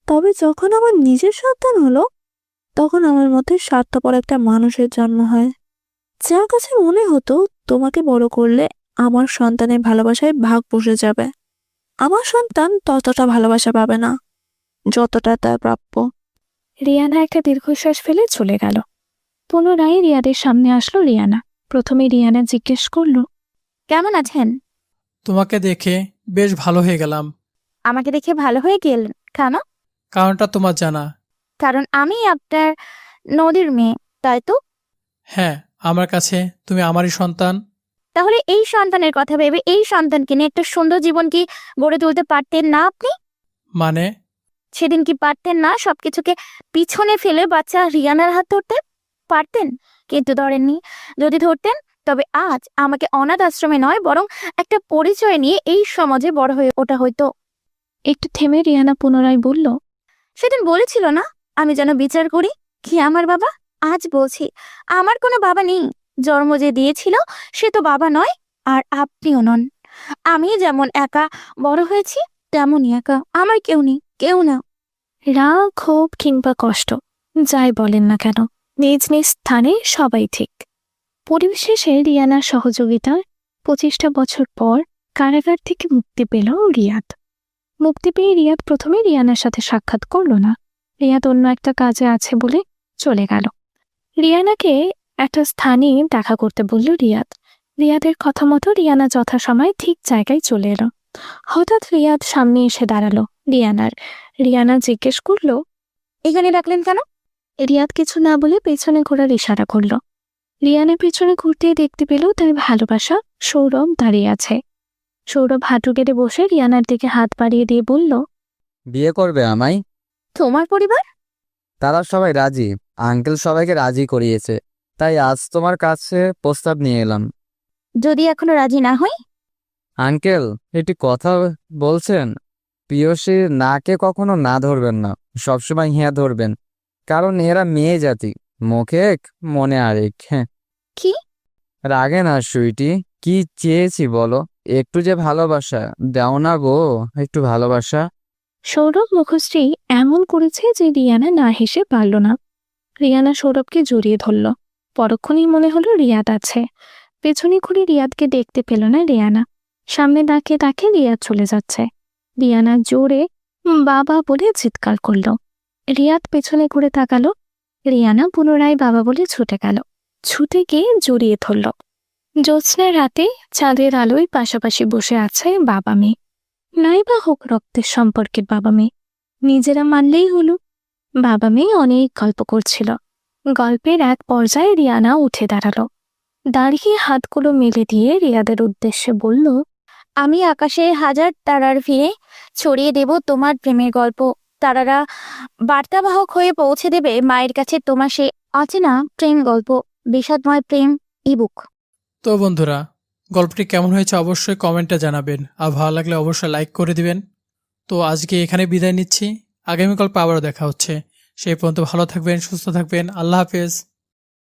তবে যখন আমার নিজের সন্তান হলো তখন আমার মধ্যে স্বার্থপর একটা মানুষের জন্ম হয়, যার কাছে মনে হতো তোমাকে বড় করলে আমার সন্তানের ভালোবাসায় ভাগ বসে যাবে। আমার সন্তান ততটা ভালোবাসা পাবে না যতটা তার প্রাপ্য। রিয়ানা একটা দীর্ঘশ্বাস ফেলে চলে গেল। পুনরায় রিয়াদের সামনে আসলো রিয়ানা। প্রথমে রিয়ানা জিজ্ঞেস করল, কেমন আছেন? তোমাকে দেখে বেশ ভালো হয়ে গেলাম। আমাকে দেখে ভালো হয়ে গেলেন কেন? কারণটা তোমার জানা। কারণ আমি আপনার নদীর মেয়ে, তাই তো? হ্যাঁ, আমার কাছে তুমি আমারই সন্তান। তাহলে এই সন্তানের কথা ভেবে এই সন্তানকে নিয়ে একটা সুন্দর জীবন কি গড়ে তুলতে পারতেন না আপনি? মানে? সেদিন কি পারতেন না সবকিছুকে পিছনে ফেলে বাচ্চা রিয়ানার হাত ধরতে? পারতেন, কিন্তু ধরেননি। যদি ধরতেন তবে আজ আমাকে অনাথ আশ্রমে নয় বরং একটা পরিচয় নিয়ে এই সমাজে বড় হয়ে ওঠা হইতো। একটু থেমে রিয়ানা পুনরায় বলল, সেদিন বলেছিল না আমি যেন বিচার করি কি আমার বাবা? আজ বলছি আমার কোনো বাবা নেই। জন্ম যে দিয়েছিল সে তো বাবা নয়, আর আপনিও নন। আমি যেমন একা বড় হয়েছি তেমনই একা। আমার কেউ নেই, কেউ না। রাগ, ক্ষোভ কিংবা কষ্ট যাই বলেন না কেন, নিজ নিজ স্থানে সবাই ঠিক। পরিশেষে রিয়ানার সহযোগিতায় 25টা বছর পর কারাগার থেকে মুক্তি পেল রিয়াদ। মুক্তি পেয়ে রিয়াদ প্রথমে রিয়ানার সাথে সাক্ষাৎ করল না। রিয়াদ অন্য একটা কাজে আছে বলে চলে গেল। রিয়ানাকে একটা স্থানে দেখা করতে বলল রিয়াদ। রিয়াদের কথা মতো রিয়ানা যথাসময়ে ঠিক জায়গায় চলে এলো। হঠাৎ রিয়াদ সামনে এসে দাঁড়ালো রিয়ানার। রিয়ানা জিজ্ঞেস করলো, এখানে ডাকলেন কেন? রিয়াদ কিছু না বলে পেছনে ঘোরার ইশারা করলো। রিয়ানা পেছনে ঘুরতেই দেখতে পেল তার ভালোবাসা সৌরভ দাঁড়িয়ে আছে। সৌরভ হাঁটু গেড়ে বসে রিয়ানার দিকে হাত বাড়িয়ে দিয়ে বলল, বিয়ে করবে আমায়? তোমার পরিবার? তারা সবাই রাজি। আঙ্কেল সবাইকে রাজি করিয়েছে, তাই আজ তোমার কাছে প্রস্তাব নিয়ে এলাম। যদি এখনো রাজি না হই? আঙ্কেল, একটি কথা বলছেন। প্রিয়সীর নাকে কখনো না ধরবেন না, সবসময় হিয়া ধরবেন, কারণ এরা মেয়ে জাতি। মুখে এক মনে আরেক। হ্যাঁ, কি? রাগে না সুইটি, কি চেয়েছি বলো? একটু যে ভালোবাসা দাও না গো, একটু ভালোবাসা। সৌরভ মুখশ্রী এমন করেছে যে রিয়ানা না হেসে পারল না। রিয়ানা সৌরভকে জড়িয়ে ধরল। পরক্ষণেই মনে হলো রিয়াদ আছে। পেছনে ঘুরে রিয়াদকে দেখতে পেল না রিয়ানা। সামনে তাকে তাকে রিয়াদ চলে যাচ্ছে। রিয়ানা জোরে বাবা বলে চিৎকার করল। রিয়াদ পেছনে ঘুরে তাকালো। রিয়ানা পুনরায় বাবা বলে ছুটে গেল। ছুটে গিয়ে জড়িয়ে ধরল। জ্যোৎস্নার রাতে চাঁদের আলোয় পাশাপাশি বসে আছে বাবা মেয়ে। নাই বা হোক রক্তের সম্পর্কের বাবা মেয়ে, নিজেরা মানলেই হলো। বাবা মেয়ে অনেক গল্প করছিল। গল্পের এক পর্যায়ে রিয়ানা উঠে দাঁড়ালো। দাঁড়িয়ে হাতগুলো মেলে দিয়ে রিয়াদের উদ্দেশ্যে বলল, আমি আকাশে হাজার তারার ভিড়ে ছড়িয়ে দেব তোমার প্রেমের গল্প। তারারা বার্তাবাহক হয়ে পৌঁছে দেবে মায়ের কাছে তোমার সে অচেনা প্রেম গল্প, বিষাদময় প্রেম ইবুক। তো বন্ধুরা, গল্পটি কেমন হয়েছে অবশ্যই কমেন্টে জানাবেন, আর ভালো লাগলে অবশ্যই লাইক করে দিবেন। তো আজকে এখানে বিদায় নিচ্ছি, আগামী গল্পে আবারও দেখা হচ্ছে। সেই পর্যন্ত ভালো থাকবেন, সুস্থ থাকবেন, আল্লাহ হাফেজ।